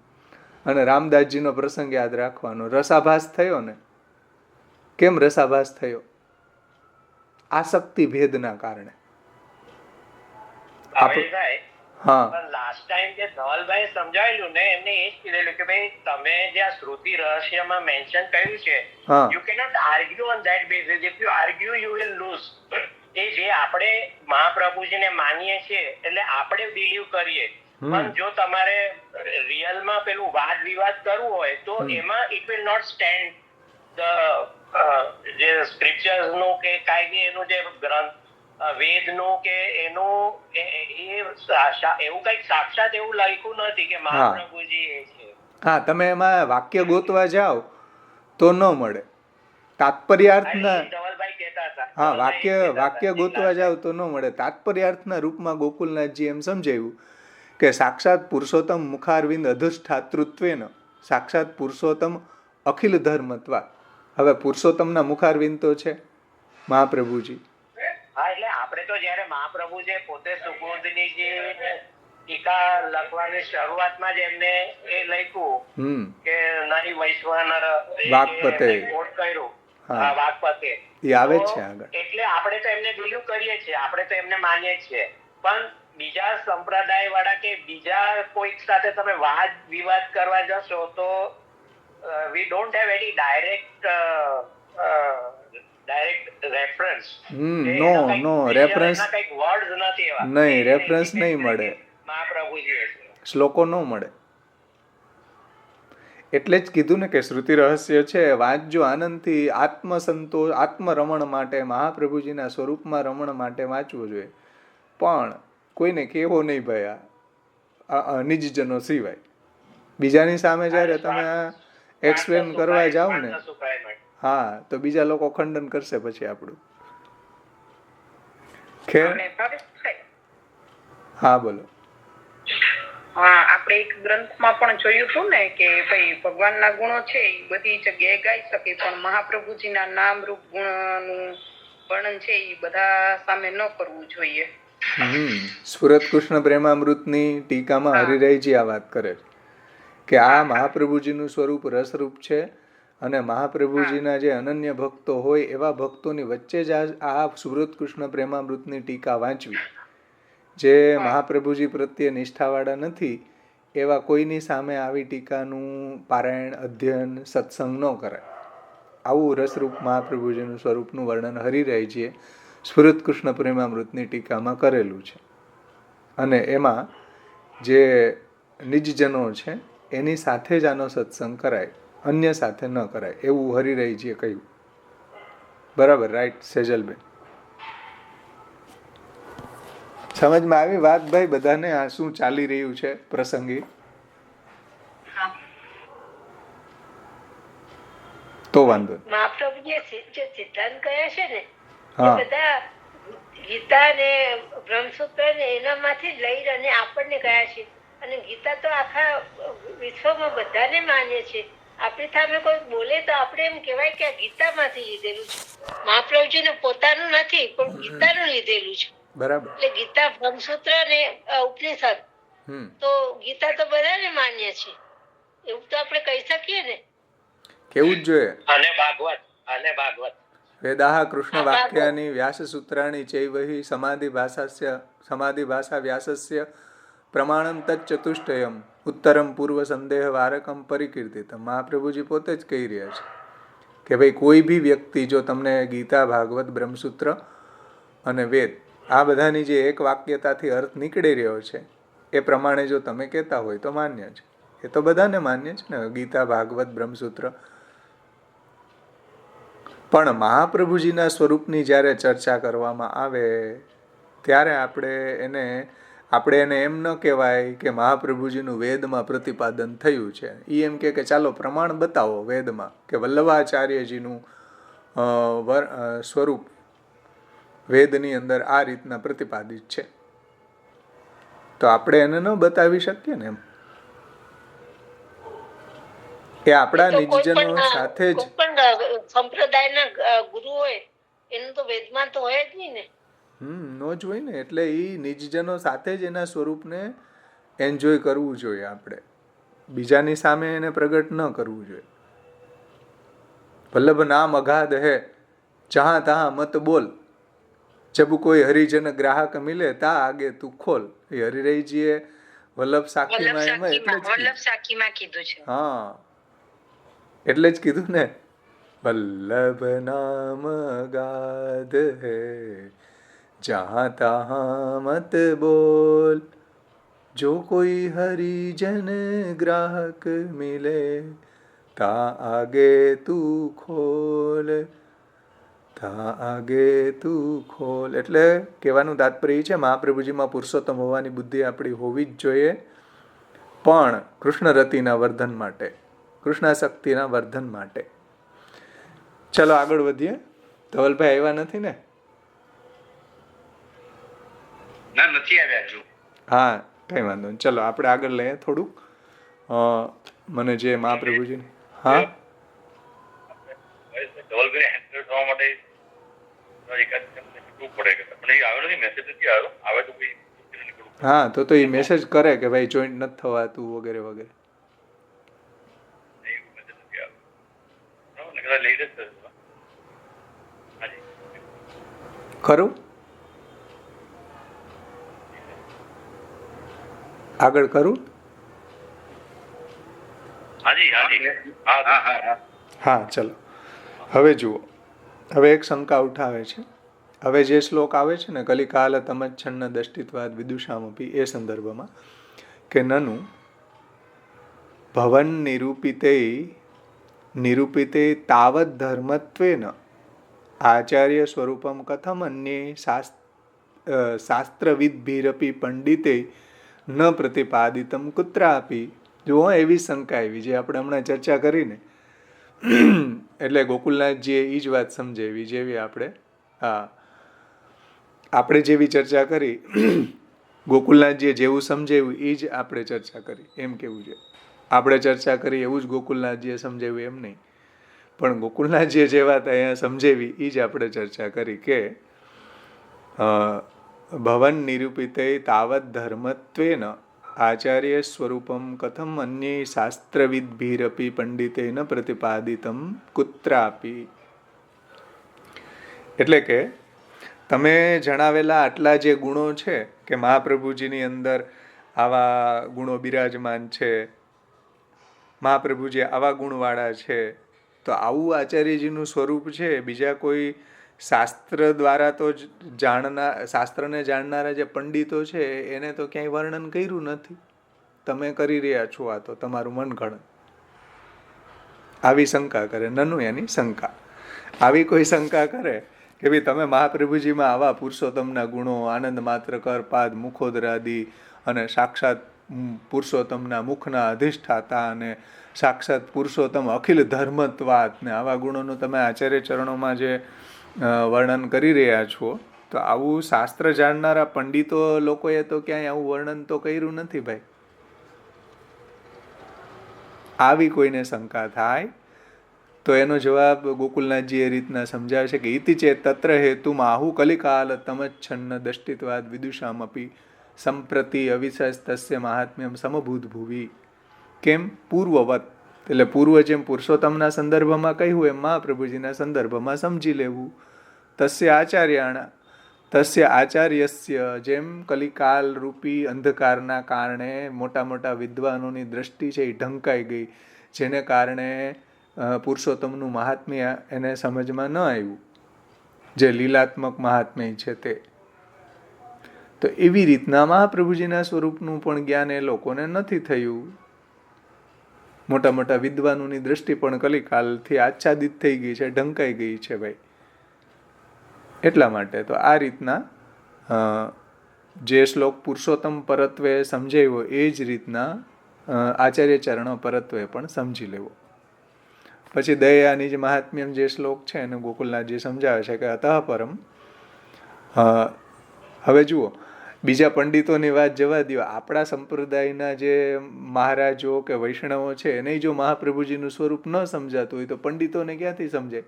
અને રામદાસજીનો પ્રસંગ યાદ રાખવાનો. રસાભાસ થયો ને, કેમ રસાભાસ થયો? આસક્તિ ભેદના કારણે. હા પણ લાસ્ટ ટાઈમ જે ધવલભાઈ સમજાવેલું ને એમને એ જ કીધેલું કે ભાઈ તમે જે આ શ્રુતિ રહસ્યમાં મેન્શન કર્યું છે હા you cannot argue on that basis. If you argue you will lose. એ જે આપણે મહાપ્રભુજીને માનીએ છીએ એટલે આપણે બિલીવ કરીએ, પણ જો તમારે રિયલમાં પેલું વાદ વિવાદ કરવું હોય તો એમાં it will not stand the જે સ્ક્રિપ્ચર્સ નું કે કાંઈ એનું જે ગ્રંથ વેદનું કે એનું એવું કઈક સાક્ષાત એવું લખ્યું નથી કે મહાપ્રભુજી એ છે. હા, તમે એમાં વાક્ય ગોતવા જાઓ તો ન મળે. તાત્પર્યાર્થના હા વાક્ય ગોતવા જાવ તો ન મળે. તાત્પર્યાર્થના રૂપમાં ગોકુલનાથજી એમ સમજાવ્યું કે સાક્ષાત પુરુષોત્તમ મુખારવિંદ અધિષ્ઠાતૃત્વેન સાક્ષાત પુરુષોત્તમ અખિલ ધર્મત્વા. હવે પુરુષોત્તમના મુખારવિંદ તો છે મહાપ્રભુજી. હા, એટલે આપણે તો જયારે મહાપ્રભુ જે પોતે સુબોધની જે ટીકા લખવાની શરૂઆતમાં જ એમને એ લખ્યું કે નહીં વૈશ્વાનર વાકપતે કોટ કર્યું વાકપતે એ આવે છે આગળ. એટલે આપણે તો એમને બિલીવ કરીએ છીએ, આપણે તો એમને માનીએ છીએ, પણ બીજા સંપ્રદાય વાળા કે બીજા કોઈક સાથે તમે વાદ વિવાદ કરવા જશો તો we don't have any direct reference. No reference કઈક વર્ડ્સ નથી એવા. નહીં, રેફરન્સ નહીં મળે. મહાપ્રભુજી શ્લોકો ન મળે. એટલે જ કીધું ને કે શ્રુતિ રહસ્ય છે વાંચજો આનંદથી. આત્મસંતોષ આત્મરમણ માટે મહાપ્રભુજીના સ્વરૂપમાં રમણ માટે વાંચવું જોઈએ, પણ કોઈને કેવો નહીં ભાઈ આ નિજજનો સિવાય. બીજાની સામે જ્યારે તમે આ એક્સપ્લેન કરવા જાવ ને, હા, તો બીજા લોકો ખંડન કરશે પછી આપણું. હા બોલો. આપણે એક ગ્રંથમાં પણ જોયું હતું ને કે ભાઈ ભગવાનના ગુણો છે એ બધી જગ્યાએ ગાઈ શકે, પણ મહાપ્રભુજીના નામ રૂપ ગુણનું વર્ણન છે એ બધા સામે ન કરવું જોઈએ. સ્ફુરત કૃષ્ણ પ્રેમામૃતની ટીકામાં હરિરાયજી આ વાત કરે કે આ મહાપ્રભુજીનું સ્વરૂપ રસરૂપ છે અને મહાપ્રભુજીના જે અનન્ય ભક્તો હોય એવા ભક્તોની વચ્ચે જ આ સ્ફુરત કૃષ્ણ પ્રેમામૃતની ટીકા વાંચવી. જે મહાપ્રભુજી પ્રત્યે નિષ્ઠાવાળા નથી એવા કોઈની સામે આવી ટીકાનું પારાયણ અધ્યયન સત્સંગ ન કરાય. આવું રસરૂપ મહાપ્રભુજીનું સ્વરૂપનું વર્ણન હરિરાયજીએ સ્ફુરત કૃષ્ણ પ્રેમામૃતની ટીકામાં કરેલું છે. અને એમાં જે નિજજનો છે એની સાથે જ આનો સત્સંગ કરાય, અન્ય સાથે ન કરાય એવું હરિરાયજીએ કહ્યું. બરાબર, રાઈટ સેજલબેન? સમજમાં આવી વાત ભાઈ બધાને? આ શું ચાલી રહ્યું છે પ્રસંગી? તો વાંધો નહીં. મહાપ્રભુ જે સિદ્ધાંત કયા છે ને એ બધા ગીતા ને બ્રહ્મસૂત્ર ને એનામાંથી લઈ અને આપણને કયા છે. અને ગીતા તો આખા વિશ્વમાં બધાને માન્ય છે. આપણી સામે કોઈ બોલે તો આપણે એમ કહેવાય કે આ ગીતામાંથી લીધેલું છે. મહાપ્રભુજીને પોતાનું નથી પણ ગીતાનું લીધેલું છે. બરાબર. એટલે ગીતા બ્રહ્મસૂત્ર ને ઉપનિષદ તો ગીતા તો બધાને માન્ય છે એવું તો આપણે કહી શકીએ ને. કેવું જ જોઈએ. અને ભાગવત વેદાહ કૃષ્ણ વાક્યાની વ્યાસ સૂત્રાણી ચૈવહી સમાધિ ભાષા વ્યાસસ્ય પ્રમાણમ તચ્ચતુષ્ટયમ ઉત્તરમ પૂર્વ સંદેહ વારકમ પરિકીર્તિતમ. મહાપ્રભુજી પોતે જ કહી રહ્યા છે કે ભાઈ કોઈ બી વ્યક્તિ જો તમને ગીતા, ભાગવત, બ્રહ્મસૂત્ર અને વેદ આ બધાની જે એક વાક્યતાથી અર્થ નીકળી રહ્યો છે એ પ્રમાણે જો તમે કહેતા હોય તો માન્ય છે. એ તો બધાને માન્ય છે ને, ગીતા, ભાગવત, બ્રહ્મસૂત્ર. પણ મહાપ્રભુજીના સ્વરૂપની જ્યારે ચર્ચા કરવામાં આવે ત્યારે આપણે એને એમ ન કહેવાય કે મહાપ્રભુજીનું વેદમાં પ્રતિપાદન થયું છે. એ એમ કે ચાલો પ્રમાણ બતાવો વેદમાં કે વલ્લભાચાર્યજીનું સ્વરૂપ વેદની અંદર આ રીતના પ્રતિપાદિત છે, તો આપણે એને ન બતાવી શકીએ ને. એમ એ આપણા નિજજનો સાથે જ સંપ્રદાયના ગુરુ હોય એનું તો વેદમાં તો હોય જ નહીં ને. નો જ હોય ને. એટલે એ નિજજનો સાથે જ એના સ્વરૂપને એન્જોય કરવું જોઈએ આપણે, બીજાની સામે એને પ્રગટ ન કરવું જોઈએ. વલ્લભ નામ અગાધ હે જહાં તહાં મત બોલ. जब कोई हरिजन ग्राहक मिले ता आगे તું ખોલ. એ હરિરાયજીએ વલ્લભ સાખીમાં એમાં એટલે જ વલ્લભ સાખીમાં કીધું છે. હા, એટલે જ કીધું ને, વલ્લભ નામ ગાદ હે જહાં તહાં મત બોલ, જો કોઈ હરિજન ગ્રાહક મિલે તા આગે તું ખોલ, તા આગે તું ખોલ. એટલે કહેવાનું તાત્પર્ય એ છે, મહાપ્રભુજીમાં પુરુષોત્તમ હોવાની બુદ્ધિ આપણી હોવી જ જોઈએ, પણ કૃષ્ણ રતિના વર્ધન માટે, કૃષ્ણાસક્તિના વર્ધન માટે. ચલો આગળ વધીએ. ધવલભાઈ આવ્યા નથી ને? ના, નથી આવ્યા હજુ. હા, કઈ વાંધો નહીં. ચલો આપણે આગળ લઈએ થોડુંક. મને જે મહાપ્રભુજીની હા ધવલભાઈ હેન્ડલ થવા માટે હા, તો એ મેસેજ કરે કે ભાઈ જોઈન્ટ નથી થવાતું વગેરે વગેરે. ખરું? આગળ કરું? હા, ચલો હવે જુઓ. હવે એક શંકા ઉઠાવે છે. હવે જે શ્લોક આવે છે ને, કલિકાલ તમચ્છન્ન દષ્ટિત્વાદ વિદુષામપી, એ સંદર્ભમાં કે નનુ ભવન નિરૂપિતે તાવત ધર્મત્વેન આચાર્ય સ્વરૂપમ કથમ અન્યે શાસ્ત્રવિદભીરપી પંડિતે ન પ્રતિપાદિતમ કુત્રાપી. જુઓ, એવી શંકા આવી જે આપણે હમણાં ચર્ચા કરીને, એટલે ગોકુલનાથજીએ એ જ વાત સમજાવી જેવી આપણે જેવી ચર્ચા કરી, ગોકુલનાથજીએ જેવું સમજાવ્યું એ જ આપણે ચર્ચા કરી, એમ કેવું છે. આપણે ચર્ચા કરી એવું જ ગોકુલનાથજીએ સમજાવ્યું એમ નહીં, પણ ગોકુલનાથજીએ જે વાત અહીંયા સમજાવી એ જ આપણે ચર્ચા કરી કે ભવન નિરૂપિતે તાવત ધર્મત્વેન આચાર્ય સ્વરૂપમ કથમ અન્ય શાસ્ત્રવિદભીરપી પંડિતેન પ્રતિપાદિતમ કુત્રાપી. એટલે કે તમે જણાવેલા આટલા જે ગુણો છે કે મહાપ્રભુજીની અંદર આવા ગુણો બિરાજમાન છે, મહાપ્રભુજી આવા ગુણવાળા છે, તો આવું આચાર્યજીનું સ્વરૂપ છે. બીજા કોઈ શાસ્ત્ર દ્વારા તો શાસ્ત્રને જાણનારા જે પંડિતો છે એને તો ક્યાંય વર્ણન કર્યું નથી. તમે કરી રહ્યા છો, આ તો તમારું મનગણત. આવી શંકા કરે નનુ, એની શંકા. આવી કોઈ શંકા કરે કે ભાઈ તમે મહાપ્રભુજીમાં આવા પુરુષોત્તમના ગુણો, આનંદ માત્ર કર પાદ મુખોદરાદી, અને સાક્ષાત પુરુષોત્તમના મુખના અધિષ્ઠાતા, અને સાક્ષાત પુરુષોત્તમ અખિલ ધર્મત્વાત, ને આવા ગુણોનું તમે આચાર્ય ચરણોમાં જે વર્ણન કરી રહ્યા છો, તો આવું શાસ્ત્ર જાણનારા પંડિતો લોકોએ તો ક્યાંય આવું વર્ણન તો કર્યું નથી ભાઈ. આવી કોઈને શંકા થાય તો એનો જવાબ ગોકુલનાથજી એ રીતના સમજાવે છે કે ઇતિ ચેત તત્ર હેતુ આહુ કલિકાલ તમચ્છન્ન દષ્ટિત્વાદ વિદુષામપી સંપ્રતિ અવિશસ્તસ્ય મહાત્મ્યમ સમભૂત ભુવિ. કેમ? પૂર્વવત, એટલે પૂર્વ જેમ પુરુષોત્તમના સંદર્ભમાં કહ્યું એમ મહાપ્રભુજીના સંદર્ભમાં સમજી લેવું. તસ્ય આચાર્યસ્ય, જેમ કલિકાલ રૂપી અંધકારના કારણે મોટા મોટા વિદ્વાનોની દ્રષ્ટિ છે એ ઢંકાઈ ગઈ, જેને કારણે પુરુષોત્તમનું મહાત્મ્ય એને સમજમાં ન આવ્યું, જે લીલાત્મક મહાત્મ્ય છે તે. તો એવી રીતના મહાપ્રભુજીના સ્વરૂપનું પણ જ્ઞાન એ લોકોને નથી થયું. મોટા મોટા વિદ્વાનોની દ્રષ્ટિ પણ કલિકાલથી આચ્છાદિત થઈ ગઈ છે, ઢંકાઈ ગઈ છે ભાઈ. એટલા માટે તો આ રીતના જે શ્લોક પુરુષોત્તમ પરત્વે સમજાવ્યો એ જ રીતના આચાર્ય ચરણ પરત્વે પણ સમજી લેવો. પછી દયાની જે મહાત્મ્યમ જે શ્લોક છે એને ગોકુલનાથજી સમજાવે છે કે અતઃ પરમ. હવે જુઓ, બીજા પંડિતોની વાત જવા દો, આપણા સંપ્રદાયના જે મહારાજો કે વૈષ્ણવો છે એને જો મહાપ્રભુજીનું સ્વરૂપ ન સમજાતું હોય તો પંડિતોને ક્યાંથી સમજાય?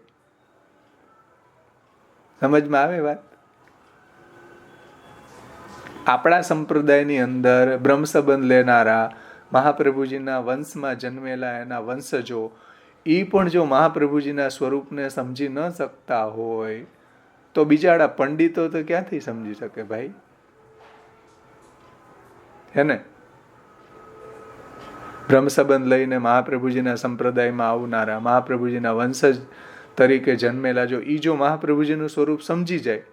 સમજમાં આવે વાત? આપણા સંપ્રદાયની અંદર બ્રહ્મ સંબંધ લેનારા મહાપ્રભુજીના વંશમાં જન્મેલા એના વંશજો, એ પણ જો મહાપ્રભુજીના સ્વરૂપને સમજી ન શકતા હોય તો બિચારા પંડિતો તો ક્યાંથી સમજી શકે ભાઈ? હે ને? બ્રહ્મ સંબંધ લઈને મહાપ્રભુજીના સંપ્રદાયમાં આવનારા, મહાપ્રભુજીના વંશજ તરીકે જન્મેલા, જો મહાપ્રભુજીનું સ્વરૂપ સમજી જાય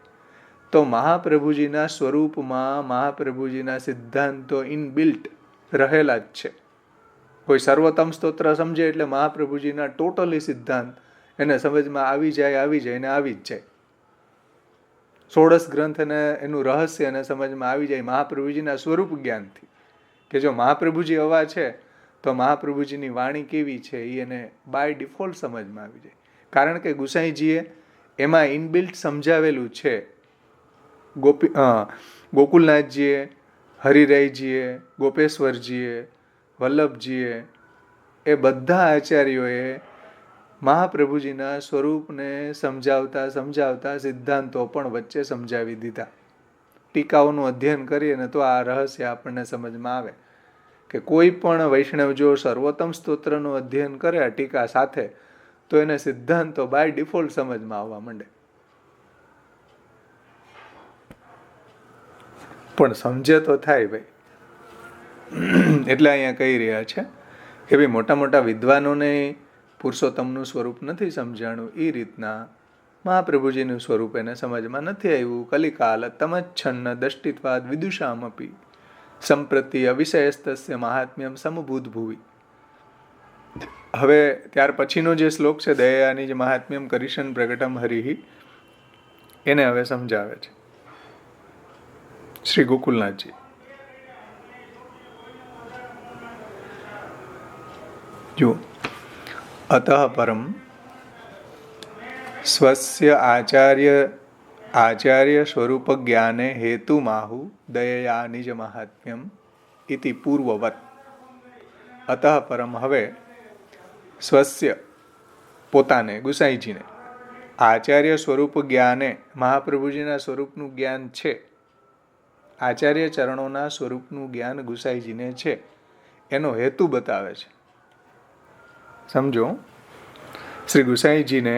તો મહાપ્રભુજીના સ્વરૂપમાં મહાપ્રભુજીના સિદ્ધાંતો ઇનબિલ્ટ રહેલા જ છે. કોઈ સર્વોત્તમ સ્તોત્ર સમજે એટલે મહાપ્રભુજીના ટોટલી સિદ્ધાંત એને સમજમાં આવી જાય ને આવી જ જાય. ષોડશ ગ્રંથ અને એનું રહસ્ય એને સમજમાં આવી જાય મહાપ્રભુજીના સ્વરૂપ જ્ઞાનથી, કે જો મહાપ્રભુજી આવા છે તો મહાપ્રભુજીની વાણી કેવી છે એ એને બાય ડિફોલ્ટ સમજમાં આવી જાય. કારણ કે ગુસાઈજીએ એમાં ઇનબિલ્ટ સમજાવેલું છે. ગોકુલનાથજીએ, હરિરાયજીએ, ગોપેશ્વરજીએ, વલ્લભજીએ, એ બધા આચાર્યોએ મહાપ્રભુજીના સ્વરૂપને સમજાવતા સિદ્ધાંતો પણ વચ્ચે સમજાવી દીધા. ટીકાઓનું અધ્યયન કરીએ ને તો આ રહસ્ય આપણને સમજમાં આવે કે કોઈ પણ વૈષ્ણવ જો સર્વોત્તમ સ્તોત્રનું અધ્યયન કરે આ ટીકા સાથે, તો એને સિદ્ધાંતો બાય ડિફોલ્ટ સમજમાં આવવા માંડે. પણ સમજે તો થાય ભાઈ. એટલે અહીંયા કહી રહ્યા છે કે ભાઈ મોટા મોટા વિદ્વાનોને પુરુષોત્તમનું સ્વરૂપ નથી સમજાણું, એ રીતના મહાપ્રભુજીનું સ્વરૂપ એને સમજમાં નથી આવ્યું. કલિકાલ તમચ્છન્ન દષ્ટિત્વાદ વિદુષામપી સંપ્રતિ અવિષયસ્તસ્ય મહાત્મ્યમ સમભૂત ભુવિ. હવે ત્યાર પછીનો જે શ્લોક છે, દયાની જે મહાત્મ્યમ કરીશન પ્રગટમ હરિ, એને હવે સમજાવે છે શ્રી ગોકુલનાથજી. જો અતઃ પરમ સ્વસ્ય આચાર્ય સ્વરૂપ જ્ઞાને હેતુ માહુ દયયા નિજ મહાત્મ્યમ ઇતિ પૂર્વવત. અતઃ પરમ, હવે સ્વસ્ય પોતાને, ગુસાઈજીને, આચાર્ય સ્વરૂપ જ્ઞાને, મહાપ્રભુજીના સ્વરૂપનું જ્ઞાન છે, આચાર્ય ચરણોના સ્વરૂપનું જ્ઞાન ગુસાઈજીને છે, એનો હેતુ બતાવે છે. સમજો, શ્રી ગુસાઈજીને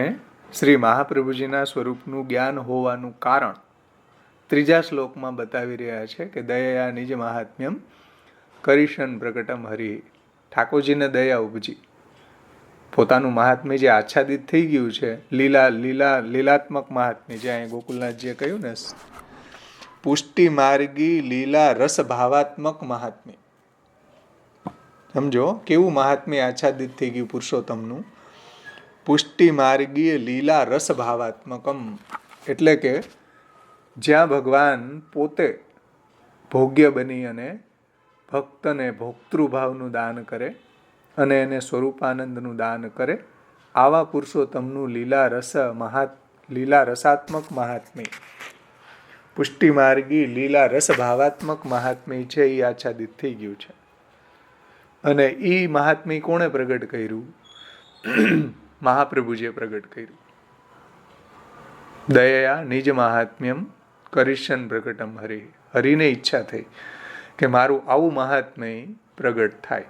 શ્રી મહાપ્રભુજીના સ્વરૂપનું જ્ઞાન હોવાનું કારણ ત્રીજા શ્લોકમાં બતાવી રહ્યા છે કે દયા નિજ મહાત્મ્યમ કરીશન પ્રગટમ હરિ. ઠાકોરજીને દયા ઉપજી, પોતાનું મહાત્મ્ય જે આચ્છાદિત થઈ ગયું છે, લીલાત્મક મહાત્મ્ય, જે અહીં ગોકુલનાથજીએ કહ્યું ને, પુષ્ટિ માર્ગી લીલા રસ ભાવાત્મક મહાત્મ્ય. સમજો કેવું મહાત્મ્ય આચ્છાદિત થઈ ગયું પુરુષોત્તમનું. પુષ્ટિ માર્ગીય લીલા રસ ભાવાત્મકમ, એટલે કે જ્યાં ભગવાન પોતે ભોગ્ય બની અને ભક્તને ભોક્તૃભાવનું દાન કરે અને એને સ્વરૂપાનંદનું દાન કરે, આવા પુરુષોત્તમનું લીલા રસાત્મક મહાત્મ્ય, પુષ્ટિ માર્ગી લીલા રસ ભાવાત્મક મહાત્મ્ય છે, એ આચ્છાદિત થઈ ગયું છે. અને એ મહાત્મ્ય કોણે પ્રગટ કર્યું? મહાપ્રભુજીએ પ્રગટ કર્યું. દયા નિજ મહાત્મ્યમ કરીશન પ્રગટમ હરિ. હરિને ઈચ્છા થઈ કે મારું આવું મહાત્મ્ય પ્રગટ થાય.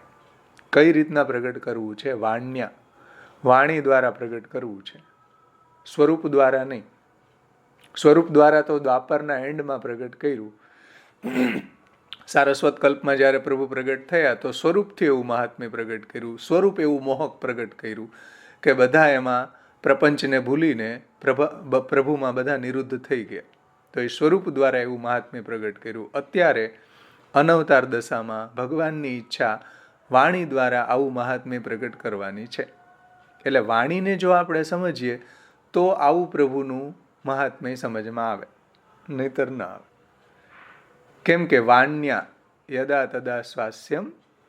કઈ રીતના પ્રગટ કરવું છે? વાણી દ્વારા પ્રગટ કરવું છે, સ્વરૂપ દ્વારા નહીં. સ્વરૂપ દ્વારા તો દ્વાપરના એન્ડમાં પ્રગટ કર્યું. સારસ્વત કલ્પમાં જ્યારે પ્રભુ પ્રગટ થયા તો સ્વરૂપથી એવું મહાત્મ્ય પ્રગટ કર્યું, સ્વરૂપ એવું મોહક પ્રગટ કર્યું કે બધા એમાં પ્રપંચને ભૂલીને પ્રભુમાં બધા નિરુદ્ધ થઈ ગયા. તો એ સ્વરૂપ દ્વારા એવું મહાત્મ્ય પ્રગટ કર્યું. અત્યારે અનવતાર દશામાં ભગવાનની ઈચ્છા વાણી દ્વારા આવું મહાત્મ્ય પ્રગટ કરવાની છે. એટલે વાણીને જો આપણે સમજીએ તો આવું પ્રભુનું મહાત્મ્ય સમજમાં આવે, નહીતર ના આવે. કેમ કે વાણ્યા યદા તદા સ્વાસ્યમ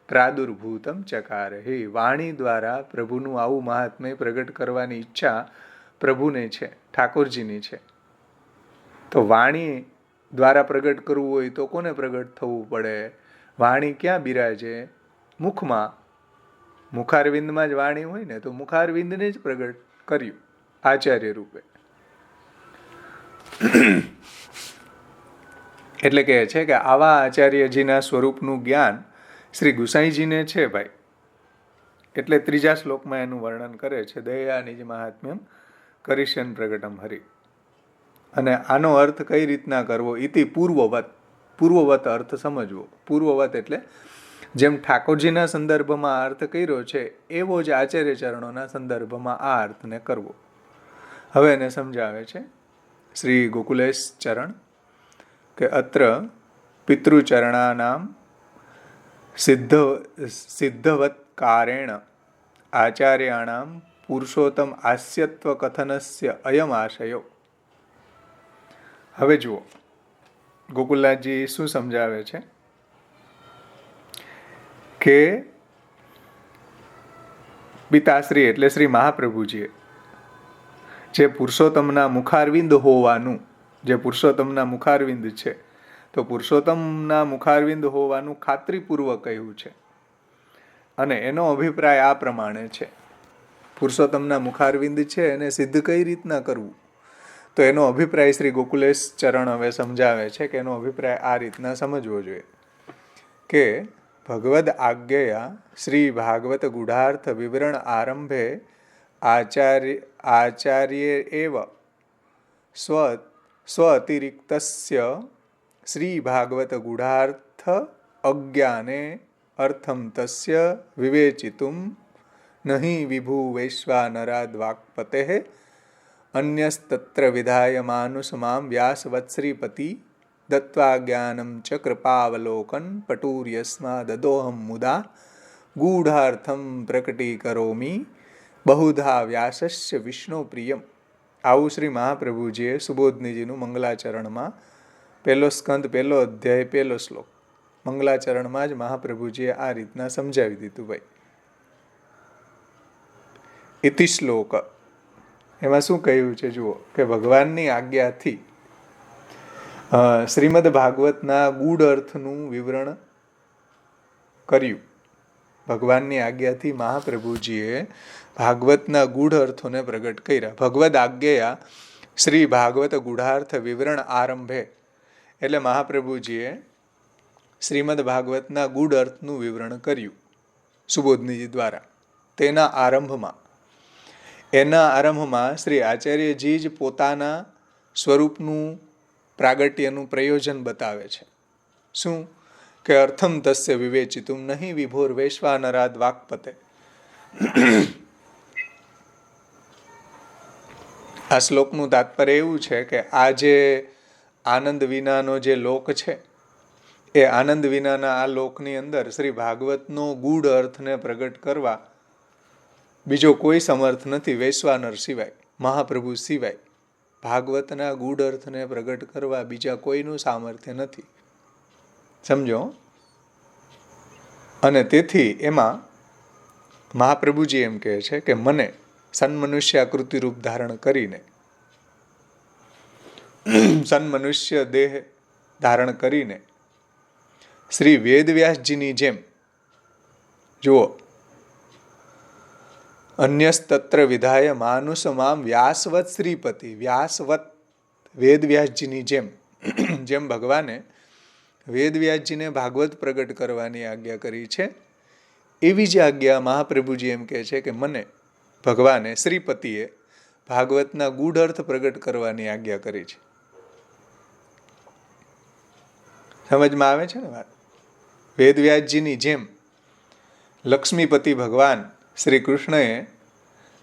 પ્રાદુર્ભૂતમ ચકારે. હે, વાણી દ્વારા પ્રભુનું આવું મહાત્મ્ય પ્રગટ કરવાની ઈચ્છા પ્રભુને છે, ઠાકોરજીની છે. તો વાણી દ્વારા પ્રગટ કરવું હોય તો કોને પ્રગટ થવું પડે? વાણી ક્યાં બિરાજે? મુખમાં. મુખારવિંદમાં જ વાણી હોય ને, તો મુખારવિંદને જ પ્રગટ કર્યું આચાર્ય રૂપે. એટલે કહે છે કે આવા આચાર્યજીના સ્વરૂપનું જ્ઞાન શ્રી ગુસાઈજીને છે ભાઈ. એટલે ત્રીજા શ્લોકમાં એનું વર્ણન કરે છે, દયા નિજ મહાત્મ્યમ કરીશન પ્રગટમ હરિ. અને આનો અર્થ કઈ રીતના કરવો, ઇતિ પૂર્વવત અર્થ સમજવો. પૂર્વવત એટલે જેમ ઠાકોરજીના સંદર્ભમાં અર્થ કર્યો છે એવો જ આચાર્ય ચરણોના સંદર્ભમાં આ અર્થને કરવો. હવે એને સમજાવે છે શ્રી ગોકુલેશ ચરણ કે અત્ર પિતૃચરણાનામ સિદ્ધવત્કારેણ આચાર્યાણામ પુરુષોત્તમ આસ્યત્વ કથનસ્ય અયમ આશયો. હવે જુઓ ગોકુલનાથજી શું સમજાવે છે કે પિતાશ્રી એટલે શ્રી મહાપ્રભુજીએ જે પુરુષોત્તમના મુખારવિંદ હોવાનું, જે પુરુષોત્તમના મુખારવિંદ છે, તો પુરુષોત્તમના મુખારવિંદ હોવાનું ખાતરીપૂર્વક કહ્યું છે. અને એનો અભિપ્રાય આ પ્રમાણે છે. પુરુષોત્તમના મુખારવિંદ છે એને સિદ્ધ કઈ રીતના કરવું, તો એનો અભિપ્રાય શ્રી ગોકુલેશ ચરણ હવે સમજાવે છે કે એનો અભિપ્રાય આ રીતના સમજવો જોઈએ કે ભગવદ આજ્ઞયા શ્રી ભાગવત ગૂઢાર્થ વિવરણ આરંભે આચાર્ય એવ સ્વ અતિરિક્તસ્ય શ્રી ભાગવત ગૂઢાર્થ અજ્ઞાને અર્થમ તસ્ય વિવેચિતુમ નહીં વિભુ વૈશ્વાનરાદ વાક્પતેઃ અન્યસ્તત્ર વિધાયમાનુસમામ વ્યાસવત્શ્રીપતિ દત્વા જ્ઞાનમ ચ કૃપાવલોકન પટુર્યસ્મા દદોહમ મુદા ગૂઢાર્થમ પ્રકટીકરોમિ બહુધા વ્યાસસ્ય વિષ્ણુ પ્રિયમ. આવું શ્રી મહાપ્રભુજીએ સુબોધનીજીનું મંગલાચરણમાં પહેલો સ્કંદ પહેલો અધ્યાય પહેલો શ્લોક મંગલાચરણમાં જ મહાપ્રભુજીએ આ રીતના સમજાવી દીધું. ભાઈ ઇતિ શ્લોક એમાં શું કહ્યું છે જુઓ કે ભગવાનની આજ્ઞાથી શ્રીમદ ભાગવતના ગૂઢ અર્થનું વિવરણ કર્યું. ભગવાનની આજ્ઞાથી મહાપ્રભુજીએ ભાગવતના ગૂઢ અર્થોને પ્રગટ કર્યા. ભગવદ આજ્ઞયા શ્રી ભાગવત ગૂઢાર્થ વિવરણ આરંભે એટલે મહાપ્રભુજીએ શ્રીમદ ભાગવતના ગૂઢ અર્થનું વિવરણ કર્યું સુબોધનીજી દ્વારા. એના આરંભમાં શ્રી આચાર્યજી જ પોતાના સ્વરૂપનું પ્રાગટ્યનું પ્રયોજન બતાવે છે. શું કે અર્થમ તસ્ય વિવેચિતુમ નહીં વિભોર વૈશ્વાનરાદ વાક્પતે. આ શ્લોકનું તાત્પર્ય એવું છે કે આ જે આનંદ વિનાનો જે લોક છે એ આનંદ વિનાના આ લોકની અંદર શ્રી ભાગવતનો ગૂઢ અર્થને પ્રગટ કરવા બીજો કોઈ સમર્થ નથી વૈશ્વાનર સિવાય, મહાપ્રભુ સિવાય. ભાગવતના ગૂઢ અર્થને પ્રગટ કરવા બીજા કોઈનું સામર્થ્ય નથી. સમજો. અને તેથી એમાં મહાપ્રભુજી એમ કહે છે કે મને સન્મનુષ્યાકૃતિ રૂપ ધારણ કરીને, સન્મનુષ્ય દેહ ધારણ કરીને શ્રી વેદવ્યાસજીની જેમ જુઓ અન્યસ્તત્ર વિધાય માનુષમામ વ્યાસવત શ્રીપતિ, વ્યાસવત વેદવ્યાસજીની જેમ ભગવાને વેદવ્યાસજીને ભાગવત પ્રગટ કરવાની આજ્ઞા કરી છે એવી જ આજ્ઞા મહાપ્રભુજી એમ કહે છે કે મને ભગવાને શ્રીપતિએ ભાગવતના ગૂઢ અર્થ પ્રગટ કરવાની આજ્ઞા કરી છે. સમજમાં આવે છે ને વાત? વેદવ્યાસજીની જેમ લક્ષ્મીપતિ ભગવાન શ્રી કૃષ્ણએ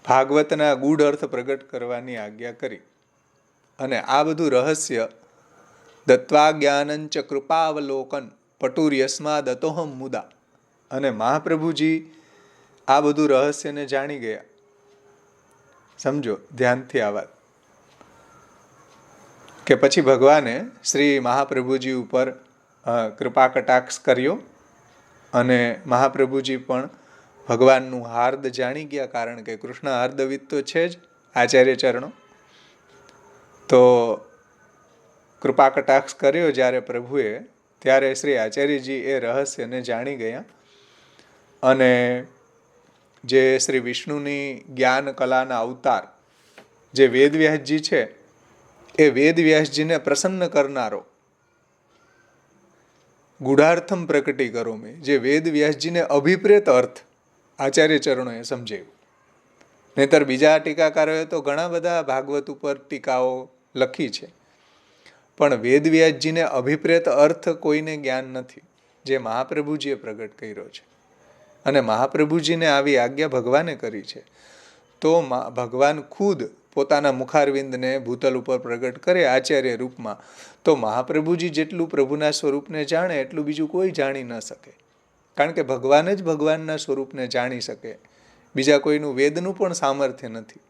ભાગવતના ગૂઢ અર્થ પ્રગટ કરવાની આજ્ઞા કરી. અને આ બધું રહસ્ય દત્વા જ્ઞાનંચ કૃપાવલોકન પટુર્યસ્મા દતોહમ મુદા. અને મહાપ્રભુજી આ બધું રહસ્યને જાણી ગયા. સમજો ધ્યાનથી આ વાત કે પછી ભગવાને શ્રી મહાપ્રભુજી ઉપર કૃપા કટાક્ષ કર્યો અને મહાપ્રભુજી પણ ભગવાનનું હાર્દ જાણી ગયા. કારણ કે કૃષ્ણ હાર્દવિદ તો છે જ આચાર્ય ચરણો. તો કૃપા કટાક્ષ કર્યો જ્યારે પ્રભુએ, ત્યારે શ્રી આચાર્યજી એ રહસ્યને જાણી ગયા અને જે શ્રી વિષ્ણુની જ્ઞાન કલાના અવતાર જે વેદવ્યાસજી છે એ વેદવ્યાસજીને પ્રસન્ન કરનારો ગૂઢાર્થમ પ્રકટી કરો મેં, જે વેદવ્યાસજીને અભિપ્રેત અર્થ આચાર્ય ચરણોએ સમજાવ્યું. નહીતર બીજા ટીકાકારોએ તો ઘણા બધા ભાગવત ઉપર ટીકાઓ લખી છે, પણ વેદવ્યાસજીને અભિપ્રેત અર્થ કોઈને જ્ઞાન નથી, જે મહાપ્રભુજીએ પ્રગટ કર્યો છે. અને મહાપ્રભુજીને આવી આજ્ઞા ભગવાને કરી છે, તો ભગવાન ખુદ પોતાના મુખારવિંદને ભૂતલ ઉપર પ્રગટ કરે આચાર્ય રૂપમાં, તો મહાપ્રભુજી જેટલું પ્રભુના સ્વરૂપને જાણે એટલું બીજું કોઈ જાણી ન શકે. કારણ કે ભગવાન જ ભગવાનના સ્વરૂપને જાણી શકે, બીજા કોઈનું વેદનું પણ સામર્થ્ય નથી.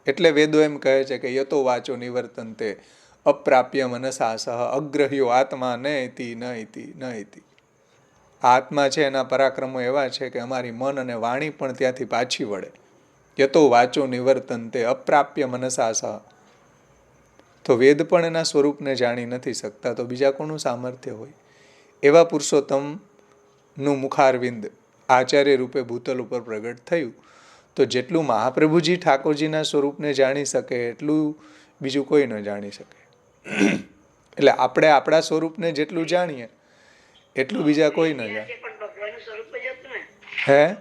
એટલે વેદો એમ કહે છે કે યતો વાચો નિવર્તન્તે અપ્રાપ્ય મનસા સહ અગ્રહ્યો આત્મા ન ઇતિ. આત્મા છે એના પરાક્રમો એવા છે કે અમારી મન અને વાણી પણ ત્યાંથી પાછી વળે. યતો વાચો નિવર્તન્તે અપ્રાપ્ય મનસા સહ. તો વેદ પણ એના સ્વરૂપને જાણી નથી શકતા, તો બીજા કોનું સામર્થ્ય હોય? એવા પુરુષોત્તમનું મુખારવિંદ આચાર્ય રૂપે ભૂતલ ઉપર પ્રગટ થયું, તો જેટલું મહાપ્રભુજી ઠાકોરજીના સ્વરૂપને જાણી શકે એટલું બીજું કોઈ ન જાણી શકે. એટલે આપણે આપણા સ્વરૂપને જેટલું જાણીએ એટલું બીજા કોઈ ન જાણે. હે?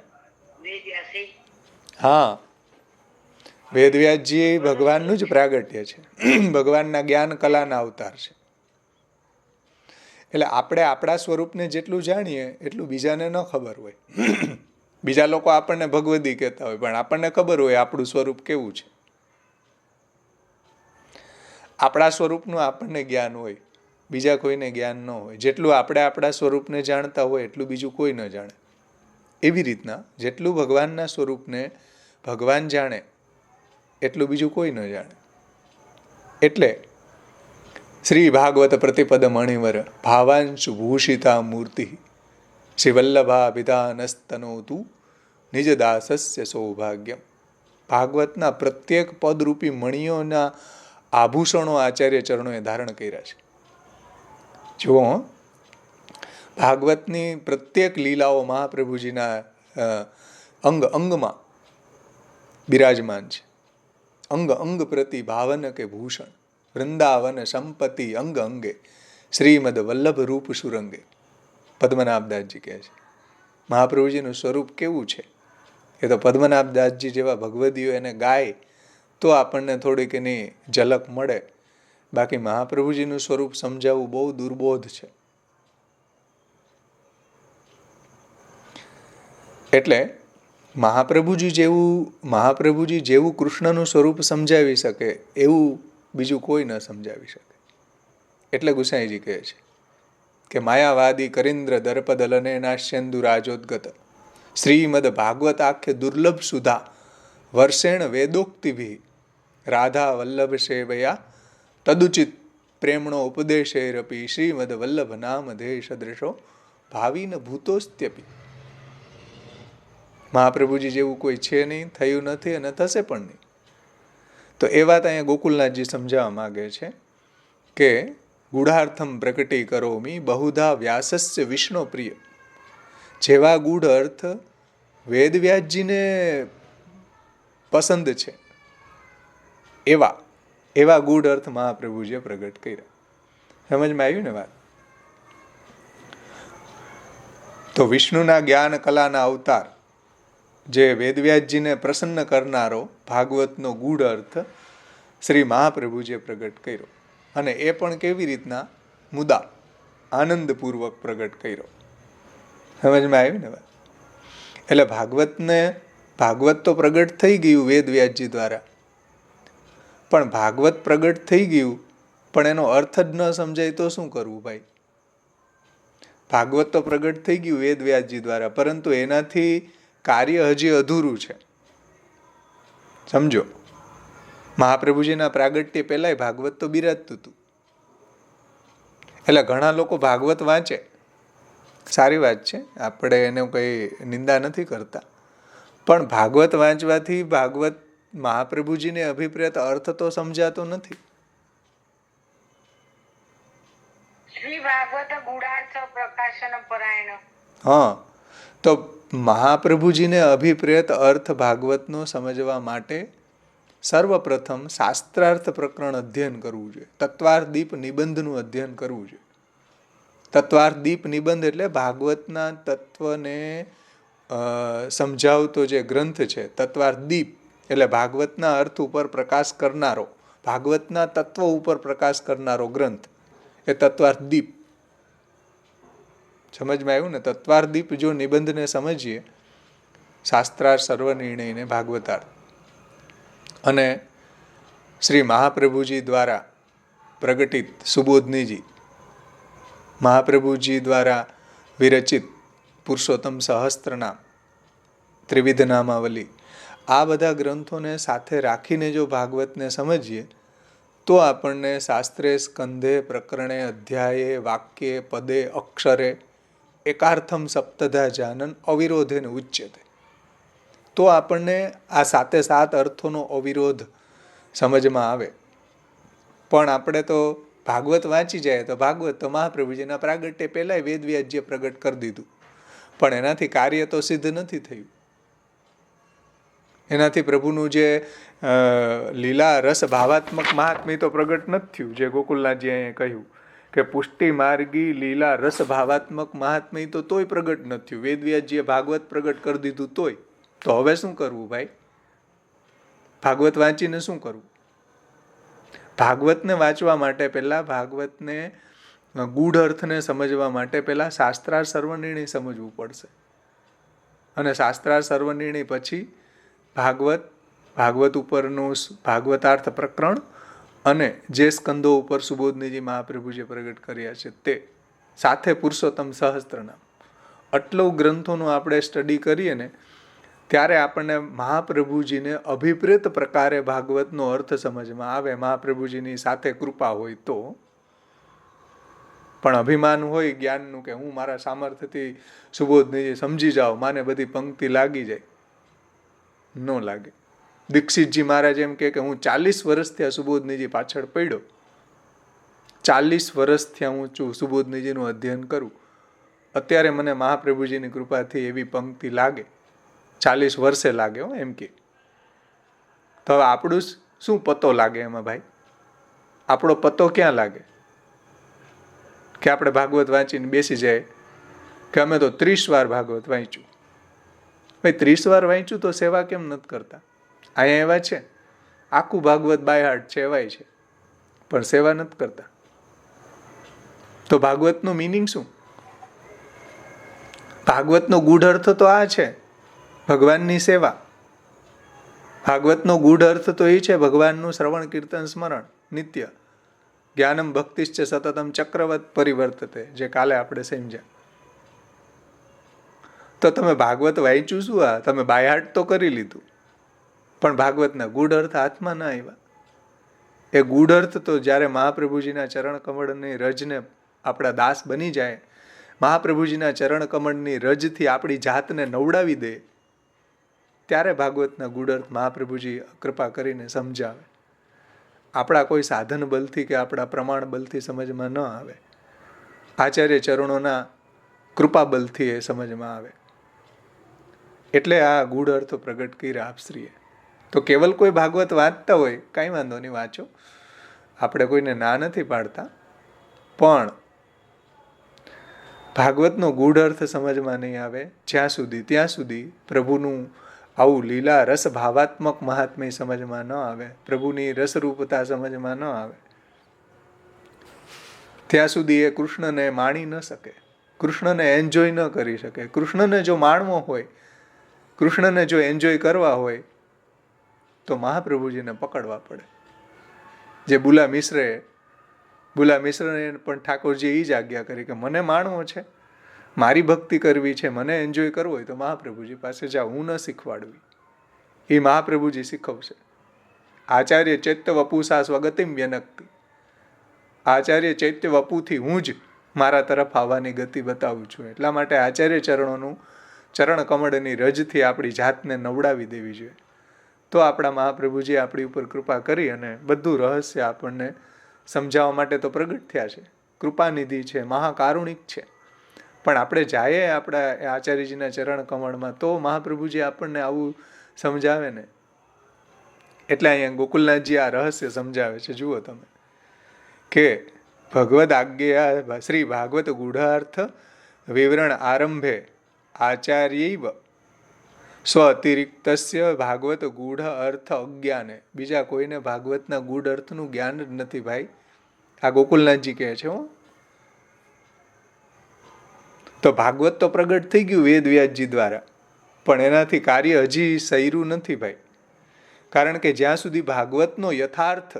હા, વેદવ્યાસજી ભગવાનનું જ પ્રાગટ્ય છે, ભગવાનના જ્ઞાન કલાના અવતાર છે. એટલે આપણે આપણા સ્વરૂપને જેટલું જાણીએ એટલું બીજાને ન ખબર હોય. બીજા લોકો આપણને ભગવદી કહેતા હોય, પણ આપણને ખબર હોય આપણું સ્વરૂપ કેવું છે. આપણા સ્વરૂપનું આપણને જ્ઞાન હોય, બીજા કોઈને જ્ઞાન ન હોય. જેટલું આપણે આપણા સ્વરૂપને જાણતા હોય એટલું બીજું કોઈ ન જાણે. એવી રીતના જેટલું ભગવાનના સ્વરૂપને ભગવાન જાણે એટલું બીજું કોઈ ન જાણે. એટલે શ્રી ભાગવત પ્રતિપદ મણિવર ભાવાંશુ ભૂષિતા મૂર્તિ શ્રી વલ્લભાભિધાનસ્તનોતુ નિજ દાસસ્ય સૌભાગ્યમ. ભાગવતના પ્રત્યેક પદરૂપી મણિઓના આભૂષણો આચાર્ય ચરણોએ ધારણ કર્યા છે. જુઓ, ભાગવતની પ્રત્યેક લીલાઓ મહાપ્રભુજીના અંગમાં બિરાજમાન છે. અંગ પ્રતિ ભાવન કે ભૂષણ વૃંદાવન સંપત્તિ અંગ અંગે શ્રીમદ વલ્લભ રૂપ સુરંગે. પદ્મનાભદાસજી કહે છે મહાપ્રભુજીનું સ્વરૂપ કેવું છે એ તો પદ્મનાભદાસજી જેવા ભગવદીઓ એને ગાય તો આપણને થોડીક એની ઝલક મળે. બાકી મહાપ્રભુજીનું સ્વરૂપ સમજાવવું બહુ દુર્બોધ છે. એટલે મહાપ્રભુજી જેવું કૃષ્ણનું સ્વરૂપ સમજાવી શકે એવું બીજું કોઈ ન સમજાવી શકે. એટલે ગુસાઈજી કહે છે કે માયાવાદી કરીન્દ્ર દર્પદલને નાશ્યંદુ રાજોદગત શ્રીમદ ભાગવત આખ્ય દુર્લભ સુધા વર્ષેણ વેદોક્તિભિ રાધા વલ્લભ સેવયા તદુચિત પ્રેમણો ઉપદેશેરપી શ્રીમદ વલ્લભ નામ ધે સદૃશો ભાવિન ભૂતોસ્ત્યપી. મહાપ્રભુજી જેવું કોઈ છે નહીં, થયું નથી અને થશે પણ નહીં. તો એ વાત અહીંયા ગોકુલનાથજી સમજાવવા માગે છે કે ગૂઢાર્થમ પ્રકટી કરોમી બહુધા વ્યાસસ્ય વિષ્ણુ પ્રિય. જેવા ગૂઢ અર્થ વેદવ્યાસજીને પસંદ છે એવા ગૂઢ અર્થ મહાપ્રભુજીએ પ્રગટ કર્યા. સમજમાં આવ્યું ને વાત? તો વિષ્ણુના જ્ઞાન કલાના અવતાર જે વેદવ્યાસજીને પ્રસન્ન કરનારો ભાગવતનો ગૂઢ અર્થ શ્રી મહાપ્રભુજીએ પ્રગટ કર્યો. અને એ પણ કેવી રીતના? મુદા આનંદપૂર્વક પ્રગટ કર્યો. સમજમાં આવ્યું ને વાત? એટલે ભાગવત તો પ્રગટ થઈ ગયું વેદવ્યાસજી દ્વારા, પણ ભાગવત પ્રગટ થઈ ગયું પણ એનો અર્થ જ ન સમજાય તો શું કરવું ભાઈ? ભાગવત તો પ્રગટ થઈ ગયું વેદવ્યાસજી દ્વારા, પરંતુ એનાથી કાર્ય હજી અધૂરું છે. સમજો, મહાપ્રભુજીના પ્રાગટ્ય પહેલાય ભાગવત તો બિરાજતું હતું. એટલે ઘણા લોકો ભાગવત વાંચે, સારી વાત છે, આપણે એને કંઈ નિંદા નથી કરતા, પણ ભાગવત વાંચવાથી ભાગવત મહાપ્રભુજીને અભિપ્રેત અર્થ તો સમજાતો નથી. શ્રી ભાગવત ગુણાર્થ પ્રકાશન પરાયણ. હા, તો મહાપ્રભુજીને અભિપ્રેત અર્થ ભાગવતનો સમજવા માટે સર્વપ્રથમ શાસ્ત્રાર્થ પ્રકરણ અધ્યયન કરવું જોઈએ. તત્વાર્થ દીપ નિબંધનું અધ્યયન કરવું જોઈએ. તત્વાર્થ દીપ નિબંધ એટલે ભાગવતના તત્વને સમજાવતો જે ગ્રંથ છે. તત્વાર્થ દીપ એટલે ભાગવતના અર્થ ઉપર પ્રકાશ કરનારો ભાગવતના તત્વ ઉપર પ્રકાશ કરનારો ગ્રંથ એ તત્વાર્થ દીપ. સમજમાં આવ્યું ને? તત્વાર્થ દીપ જો નિબંધને સમજીએ, શાસ્ત્રાર્થ સર્વનિર્ણયને ભાગવતાર્થ, અને શ્રી મહાપ્રભુજી દ્વારા પ્રગટિત સુબોધનીજી, મહાપ્રભુજી દ્વારા વિરચિત પુરુષોત્તમ સહસ્ત્રનામ, ત્રિવિધ નામાવલી, આ બધા ગ્રંથોને સાથે રાખીને જો ભાગવતને સમજીએ તો આપણને શાસ્ત્રે, સ્કંધે, પ્રકરણે, અધ્યાયે, વાક્યે, પદે, અક્ષરે એકાર્થમ સપ્તધા જાનન અવિરોધેન ઉચ્યતે. તો આપણને આ 7 અર્થોનો અવિરોધ સમજમાં આવે. પણ આપણે તો ભાગવત વાંચી જાય તો ભાગવત તો મહાપ્રભુજીના પ્રાગટ્ય પહેલાંય વેદવ્યાજ્ય પ્રગટ કરી દીધું, પણ એનાથી કાર્ય તો સિદ્ધ નથી થયું. એનાથી પ્રભુનું જે લીલા રસ ભાવાત્મક મહાત્મ્ય તો પ્રગટ નથી થયું. જે ગોકુલનાથજી અહીંયા કહ્યું કે પુષ્ટિ માર્ગી લીલા રસ ભાવાત્મક મહાત્મ્ય તો તોય પ્રગટ નથી થયું. વેદવ્યાજ્ય ભાગવત પ્રગટ કરી દીધું તોય. તો હવે શું કરવું ભાઈ? ભાગવત વાંચીને શું કરવું? ભાગવતને વાંચવા માટે પહેલાં, ભાગવતને ગૂઢ અર્થને સમજવા માટે પહેલાં શાસ્ત્રાર્થ સર્વનિર્ણય સમજવું પડશે. અને શાસ્ત્રાર્થ સર્વનિર્ણય પછી ભાગવત ઉપરનું ભાગવતાર્થ પ્રકરણ અને જે સ્કંદો ઉપર સુબોધનીજી મહાપ્રભુજીએ પ્રગટ કર્યા છે તે, સાથે પુરુષોત્તમ સહસ્ત્રનામ, આટલું ગ્રંથોનું આપણે સ્ટડી કરીએ ને ત્યારે આપણને મહાપ્રભુજીને અભિપ્રેત પ્રકારે ભાગવતનો અર્થ સમજમાં આવે. મહાપ્રભુજીની સાથે કૃપા હોય તો. પણ અભિમાન હોય જ્ઞાનનું કે હું મારા સામર્થ્યથી સુબોધનીજી સમજી જાઉં, માને બધી પંક્તિ લાગી જાય, ન લાગે. દીક્ષિતજી મહારાજ એમ કે હું 40 વર્ષથી આ સુબોધનીજી પાછળ પડ્યો, 40 વર્ષથી હું સુબોધનીજીનું અધ્યયન કરું, અત્યારે મને મહાપ્રભુજીની કૃપાથી એવી પંક્તિ લાગે, 40 વર્ષે લાગે એમ કે. તો હવે આપણું શું પતો લાગે એમાં ભાઈ? આપણો પતો ક્યાં લાગે? કે આપણે ભાગવત વાંચીને બેસી જાય કે અમે તો 30 વાર ભાગવત વાંચ્યું. ભાઈ 30 વાર વાંચ્યું તો સેવા કેમ નથી કરતા? અહીંયા એવા છે આખું ભાગવત બાય હાર્ટ છે, એવાય છે, પણ સેવા નથી કરતા. તો ભાગવતનો મિનિંગ શું? ભાગવતનો ગૂઢ અર્થ તો આ છે, ભગવાનની સેવા. ભાગવતનો ગૂઢ અર્થ તો એ છે ભગવાનનું શ્રવણ, કીર્તન, સ્મરણ નિત્ય. જ્ઞાનમ ભક્તિશ્ચ સતતમ ચક્રવત પરિવર્તતે, જે કાલે આપણે સમજ્યા. તો તમે ભાગવત વાંચ્યું શું? આ તમે બાયહાટ તો કરી લીધું, પણ ભાગવતના ગૂઢ અર્થ હાથમાં ના આવ્યા. એ ગૂઢ અર્થ તો જ્યારે મહાપ્રભુજીના ચરણ કમળની રજને આપણા દાસ બની જાય, મહાપ્રભુજીના ચરણ કમળની રજથી આપણી જાતને નવડાવી દે, ત્યારે ભાગવતના ગૂઢ અર્થ મહાપ્રભુજી કૃપા કરીને સમજાવે. આપણા કોઈ સાધન બલથી કે આપણા પ્રમાણ બલથી સમજમાં ન આવે, આચાર્ય ચરણોના કૃપા બલથી એ સમજમાં આવે. એટલે આ ગૂઢ અર્થો પ્રગટ કર્યા આપશ્રીએ. તો કેવલ કોઈ ભાગવત વાંચતા હોય કાંઈ વાંધો નહીં, વાંચો, આપણે કોઈને ના નથી પાડતા, પણ ભાગવતનો ગૂઢ અર્થ સમજમાં નહીં આવે જ્યાં સુધી, ત્યાં સુધી પ્રભુનું આવું લીલા રસ ભાવાત્મક મહાત્મ્ય સમજમાં ન આવે, પ્રભુની રસરૂપતા સમજમાં ન આવે, ત્યાં સુધી એ કૃષ્ણને માણી ન શકે, કૃષ્ણને એન્જોય ન કરી શકે. કૃષ્ણને જો માણવો હોય, કૃષ્ણને જો એન્જોય કરવા હોય તો મહાપ્રભુજીને પકડવા પડે. જે બુલા મિશ્રને પણ ઠાકોરજીએ એ જ આજ્ઞા કરી કે મને માણવો છે, મારી ભક્તિ કરવી છે, મને એન્જોય કરવો હોય તો મહાપ્રભુજી પાસે જાઓ, હું ન શીખવાડવી, એ મહાપ્રભુજી શીખવશે. આચાર્ય ચૈત્ય વપુસા સ્વગતિમ વ્યનક્તિ, આચાર્ય ચૈત્ય વપુથી હું જ મારા તરફ આવવાની ગતિ બતાવું છું. એટલા માટે આચાર્ય ચરણોનું ચરણ કમળની રજથી આપણી જાતને નવડાવી દેવી જોઈએ. તો આપણા મહાપ્રભુજી આપણી ઉપર કૃપા કરી અને બધું રહસ્ય આપણને સમજાવવા માટે તો પ્રગટ થયા છે. કૃપાનિધિ છે, મહાકારુણિક છે. પણ આપણે જઈએ આપણા આચાર્યજીના ચરણ કમળમાં તો મહાપ્રભુજી આપણને આવું સમજાવે ને. એટલે અહીંયા ગોકુલનાથજી આ રહસ્ય સમજાવે છે. જુઓ તમે કે ભગવદ આજ્ઞા શ્રી ભાગવત ગૂઢાર્થ વિવરણ આરંભે આચાર્યૈવ સ્વ અતિરિક્તસ્ય ભાગવત ગૂઢ અર્થ અજ્ઞાને. બીજા કોઈને ભાગવતના ગૂઢ અર્થનું જ્ઞાન જ નથી ભાઈ. આ ગોકુલનાથજી કહે છે. તો ભાગવત તો પ્રગટ થઈ ગયું વેદ વ્યાસજી દ્વારા, પણ એનાથી કાર્ય હજી સર્યું નથી ભાઈ. કારણ કે જ્યાં સુધી ભાગવતનો યથાર્થ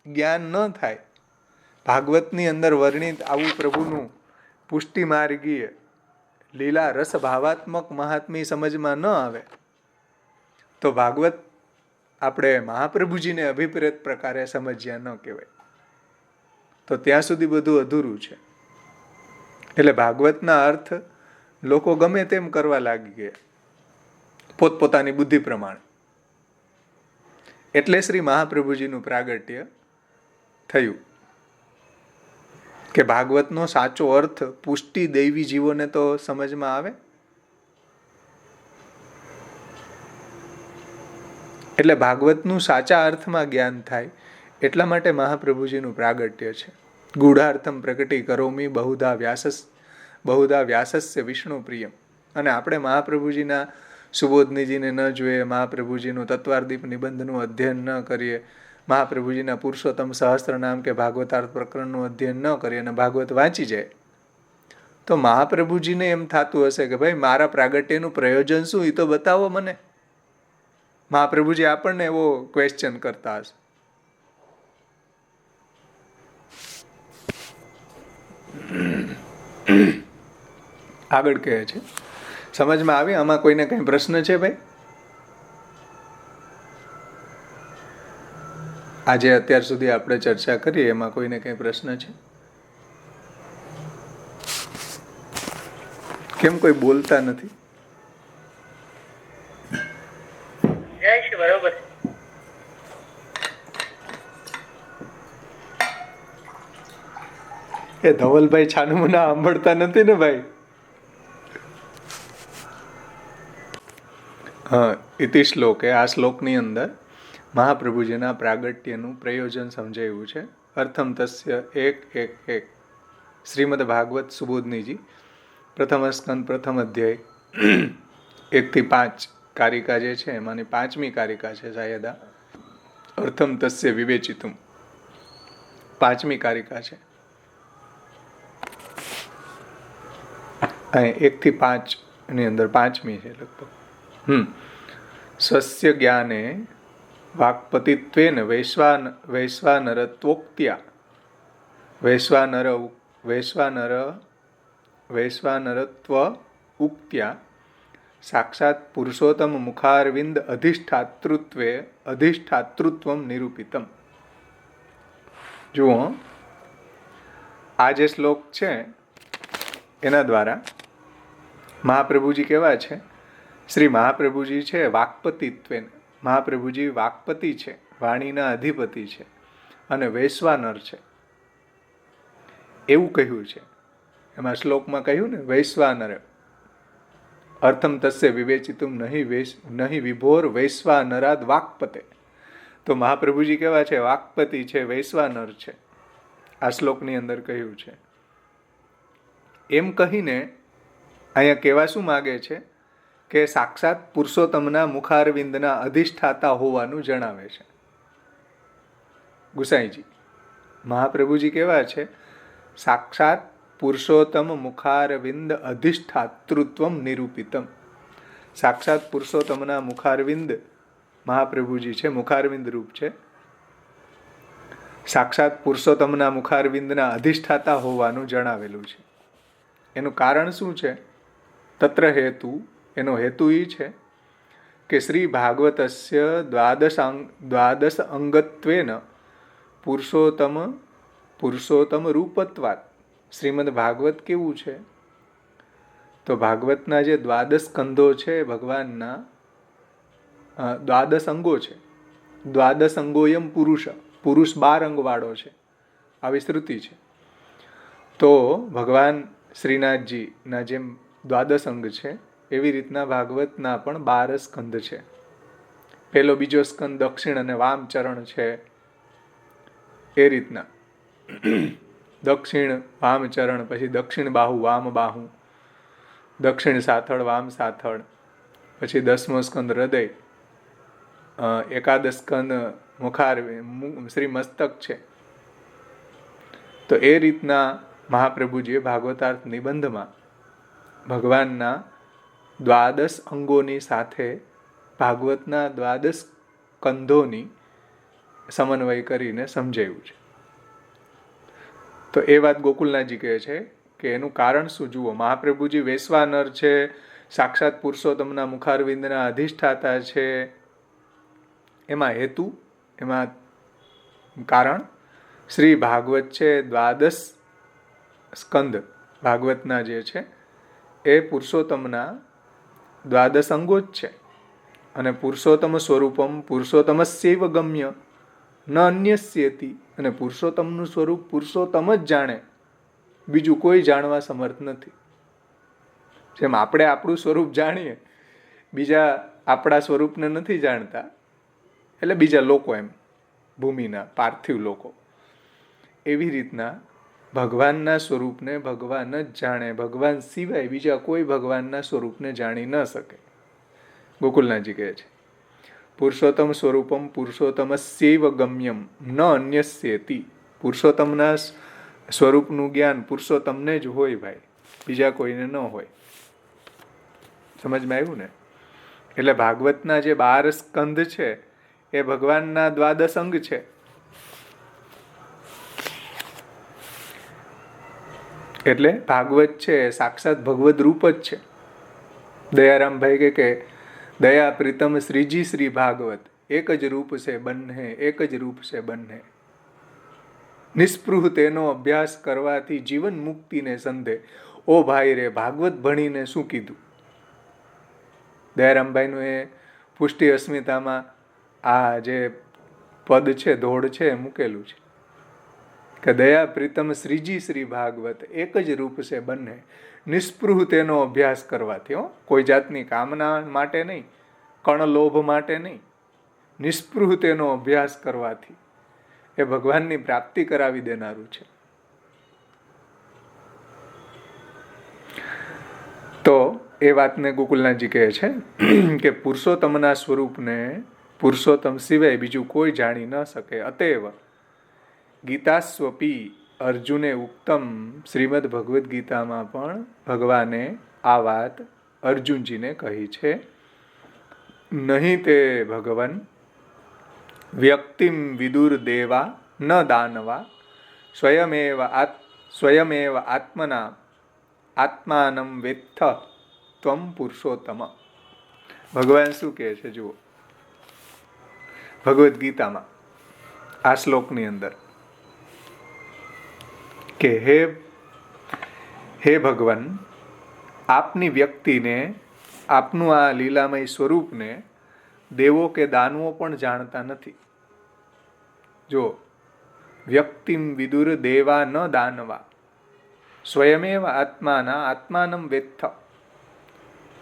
જ્ઞાન ન થાય, ભાગવતની અંદર વર્ણિત આવું પ્રભુનું પુષ્ટિ માર્ગીય લીલા રસ ભાવાત્મક મહાત્મ્ય સમજમાં ન આવે, તો ભાગવત આપણે મહાપ્રભુજીને અભિપ્રેત પ્રકારે સમજ્યા ન કહેવાય. તો ત્યાં સુધી બધું અધૂરું છે. એટલે ભાગવતના અર્થ લોકો ગમે તેમ કરવા લાગી ગયા પોતપોતાની બુદ્ધિ પ્રમાણે. એટલે શ્રી મહાપ્રભુજીનું પ્રાગટ્ય થયું કે ભાગવતનો સાચો અર્થ પુષ્ટિ દૈવી જીવોને તો સમજમાં આવે. એટલે ભાગવતનું સાચા અર્થમાં જ્ઞાન થાય એટલા માટે મહાપ્રભુજીનું પ્રાગટ્ય છે. ગૂઢાર્થમ પ્રકટી કરોમી બહુધા વ્યાસસ્ય વિષ્ણુ પ્રિયમ. અને આપણે મહાપ્રભુજીના સુબોધનીજીને ન જોઈએ, મહાપ્રભુજીનું તત્વાર્દીપ નિબંધનું અધ્યયન ન કરીએ, મહાપ્રભુજીના પુરુષોત્તમ સહસ્ત્ર નામ કે ભાગવતાર્થ પ્રકરણનું અધ્યયન ન કરીએ અને ભાગવત વાંચી જાય, તો મહાપ્રભુજીને એમ થતું હશે કે ભાઈ મારા પ્રાગટ્યનું પ્રયોજન શું, એ તો બતાવો મને. મહાપ્રભુજી આપણને એવો ક્વેશ્ચન કરતા હશે. આગળ કહે છે, સમજમાં આવી? આમાં કોઈને કઈ પ્રશ્ન છે ભાઈ? આજે અત્યાર સુધી આપણે ચર્ચા કરી એમાં કોઈને કઈ પ્રશ્ન છે? કેમ કોઈ બોલતા નથી? બરોબર. એ ધવલભાઈ છાનુમુના સાંભળતા નથી ને ભાઈ? હા, ઇતિ શ્લોકે, આ શ્લોકની અંદર મહાપ્રભુજીના પ્રાગટ્યનું પ્રયોજન સમજાયું છે. અર્થમ તસ્ય એક શ્રીમદ ભાગવત સુબોધનીજી પ્રથમ સ્કંદ પ્રથમ અધ્યાય 1 થી 5 કારિકા જે છે એમાંની 5મી કારિકા છે શાયદા. અર્થમ તસ્ય વિવેચિતુમ 5મી કારિકા છે. અહીં 1 થી 5 ની અંદર 5મી છે લગભગ. સ્વસ્ય જ્ઞાને વાક્પતિત્વેન વૈશ્વાનરત્વોક્ત્યા વૈશ્વાનરત્વ ઉક્ત્યા સાક્ષાત પુરુષોત્તમ મુખારવિંદ અધિષ્ઠાતૃત્વમ નિરૂપિતમ. જુઓ, આ જે શ્લોક છે એના દ્વારા મહાપ્રભુજી કેવા છે? શ્રી મહાપ્રભુજી છે વાક્પતિત્વેન, મહાપ્રભુજી વાક્પતિ છે, વાણીના અધિપતિ છે અને વૈશ્વાનર છે એવું કહ્યું છે. એમાં શ્લોકમાં કહ્યું ને વૈશ્વાનર. અર્થમ તસ્ય વિવેચિતુમ નહીં વિભોર વૈશ્વાનરાદ વાક્પતે. તો મહાપ્રભુજી કેવા છે? વાક્પતિ છે, વૈશ્વાનર છે. આ શ્લોકની અંદર કહ્યું છે. એમ કહીને અહીંયા કહેવા શું માગે છે કે સાક્ષાત પુરુષોત્તમના મુખારવિંદના અધિષ્ઠાતા હોવાનું જણાવે છે. ગુસાઈજી મહાપ્રભુજી કેવા છે? સાક્ષાત પુરુષોત્તમ મુખારવિંદ અધિષ્ઠાતૃત્વમ નિરૂપિતમ. સાક્ષાત પુરુષોત્તમના મુખારવિંદ મહાપ્રભુજી છે, મુખારવિંદ રૂપ છે. સાક્ષાત પુરુષોત્તમના મુખારવિંદના અધિષ્ઠાતા હોવાનું જણાવેલું છે. એનું કારણ શું છે? તત્ર હેતુ, એનો હેતુ એ છે કે શ્રી ભાગવતસ્ય દ્વાદશ અંગત્વેન પુરુષોત્તમ રૂપત્વાત. શ્રીમદ ભાગવત કેવું છે? તો ભાગવતના જે દ્વાદશ સ્કંધો છે ભગવાનના, દ્વાદશ અંગો છે. દ્વાદશ અંગોયમ પુરુષ 12 અંગવાળો છે, આવી શ્રુતિ છે. તો ભગવાન શ્રીનાથજીના જેમ દ્વાદશ અંગ છે એવી રીતના ભાગવતના પણ 12 સ્કંદ છે. પહેલો બીજો સ્કંદ દક્ષિણ અને વામ ચરણ છે. એ રીતના દક્ષિણ વામ ચરણ, પછી દક્ષિણ બાહુ વામ બાહુ, દક્ષિણ સાથળ વામ સાથળ, પછી 10મો સ્કંદ હૃદય, એકાદશ સ્કંદ શ્રી મસ્તક છે. તો એ રીતના મહાપ્રભુજીએ ભાગવતાર્થ નિબંધમાં ભગવાનના 12 અંગોની સાથે ભાગવતના 12 સ્કંધોની સમન્વય કરીને સમજાવ્યું છે. તો એ વાત ગોકુલનાથજી કહે છે કે એનું કારણ શું જુઓ. મહાપ્રભુજી વૈશ્વાનર છે, સાક્ષાત પુરુષોત્તમના મુખારવિંદના અધિષ્ઠાતા છે. એમાં હેતુ, એમાં કારણ શ્રી ભાગવત છે. 12 સ્કંદ ભાગવતના જે છે એ પુરુષોત્તમના 12 અંગો જ છે. અને પુરુષોત્તમ સ્વરૂપમ પુરુષોત્તમસ્યૈવ ગમ્ય ન અન્યસ્યેતિ. અને પુરુષોત્તમનું સ્વરૂપ પુરુષોત્તમ જ જાણે, બીજું કોઈ જાણવા સમર્થ નથી. જેમ આપણે આપણું સ્વરૂપ જાણીએ, બીજા આપણા સ્વરૂપને નથી જાણતા, એટલે બીજા લોકો એમ ભૂમિના પાર્થિવ લોકો, એવી રીતના ભગવાનના સ્વરૂપને ભગવાન જ જાણે. ભગવાન સિવાય બીજા કોઈ ભગવાનના સ્વરૂપને જાણી ન શકે. ગોકુલનાથજી કહે છે પુરુષોત્તમ સ્વરૂપમ પુરુષોત્તમસ્યૈવ ગમ્યમ ન અન્યસ્યેતિ. પુરુષોત્તમના સ્વરૂપનું જ્ઞાન પુરુષોત્તમને જ હોય ભાઈ, બીજા કોઈને ન હોય. સમજમાં આવ્યું ને? એટલે ભાગવતના જે 12 સ્કંદ છે એ ભગવાનના 12 અંગ છે. એટલે ભાગવત છે સાક્ષાત ભગવદ રૂપ જ છે. દયારામભાઈ કે દયા પ્રીતમ શ્રીજી શ્રી ભાગવત એક જ રૂપ છે બંને, એક જ રૂપ છે બંને. નિસ્પૃહ તેનો અભ્યાસ કરવાથી જીવન મુક્તિને સંધે. ઓ ભાઈ રે, ભાગવત ભણીને શું કીધું? દયારામભાઈનું એ પુષ્ટિ અસ્મિતામાં આ જે પદ છે, ધોડ છે, મૂકેલું છે કે દયા પ્રીતમ શ્રીજી શ્રી ભાગવત એક જ રૂપ છે બંને, નિસ્પૃહ તેનો અભ્યાસ કરવાથી. કોઈ જાતની કામના માટે નહીં, કણલોભ માટે નહીં, નિસ્પૃહ તેનો અભ્યાસ કરવાથી એ ભગવાનની પ્રાપ્તિ કરાવી દેનારું છે. તો એ વાતને ગોકુલનાથજી કહે છે કે પુરુષોત્તમના સ્વરૂપને પુરુષોત્તમ સિવાય બીજું કોઈ જાણી ન શકે. અતએવ ગીતાસ્વપી અર્જુને ઉક્તમ. શ્રીમદ ભગવદ્ ગીતામાં પણ ભગવાને આ વાત અર્જુનજીને કહી છે. નહીં તે ભગવન વ્યક્તિમ વિદુર દેવા ન દાનવા સ્વયમેવ આત્મના આત્માનમ વેત્થ ત્વમ પુરુષોત્તમ. ભગવાન શું કહે છે જુઓ ભગવદ્ ગીતામાં આ શ્લોકની અંદર કે હે ભગવાન, આપની વ્યક્તિને, આપનું આ લીલામય સ્વરૂપને દેવો કે દાનવો પણ જાણતા નથી. જો વ્યક્તિમ વિદુર દેવા ન દાનવા સ્વયમેવ આત્માના આત્માનમ વેત્થ.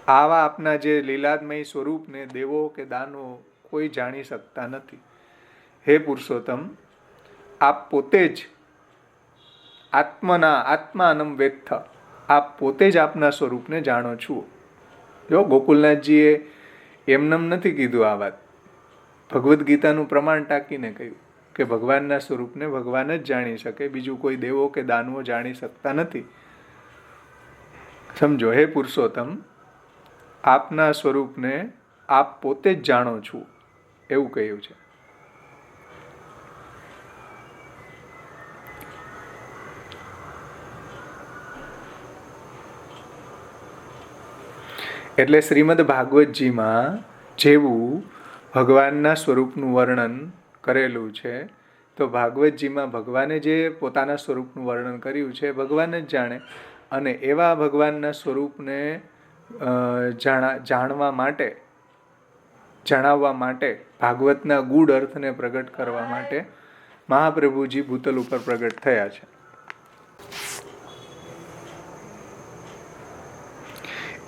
આવા આપના જે લીલામય સ્વરૂપને દેવો કે દાનવો કોઈ જાણી શકતા નથી. હે પુરુષોત્તમ, આપ પોતે જ આત્માનમ વેત્થ, આપ પોતે જ આપના સ્વરૂપને જાણો છો. જો ગોકુલનાથજીએ એમનેમ નથી કીધું આ વાત, ભગવદ્ ગીતાનું પ્રમાણ ટાંકીને કહ્યું કે ભગવાનના સ્વરૂપને ભગવાન જ જાણી શકે, બીજું કોઈ દેવો કે દાનવો જાણી શકતા નથી. સમજો, હે પુરુષોત્તમ, આપના સ્વરૂપને આપ પોતે જ જાણો છો, એવું કહ્યું છે. એટલે શ્રીમદ ભાગવતજીમાં જેવું ભગવાનના સ્વરૂપનું વર્ણન કરેલું છે, તો ભાગવતજીમાં ભગવાને જે પોતાના સ્વરૂપનું વર્ણન કર્યું છે ભગવાન જ જાણે. અને એવા ભગવાનના સ્વરૂપને જાણવા માટે, જણાવવા માટે, ભાગવતના ગૂઢ અર્થને પ્રગટ કરવા માટે મહાપ્રભુજી ભૂતલ ઉપર પ્રગટ થયા છે.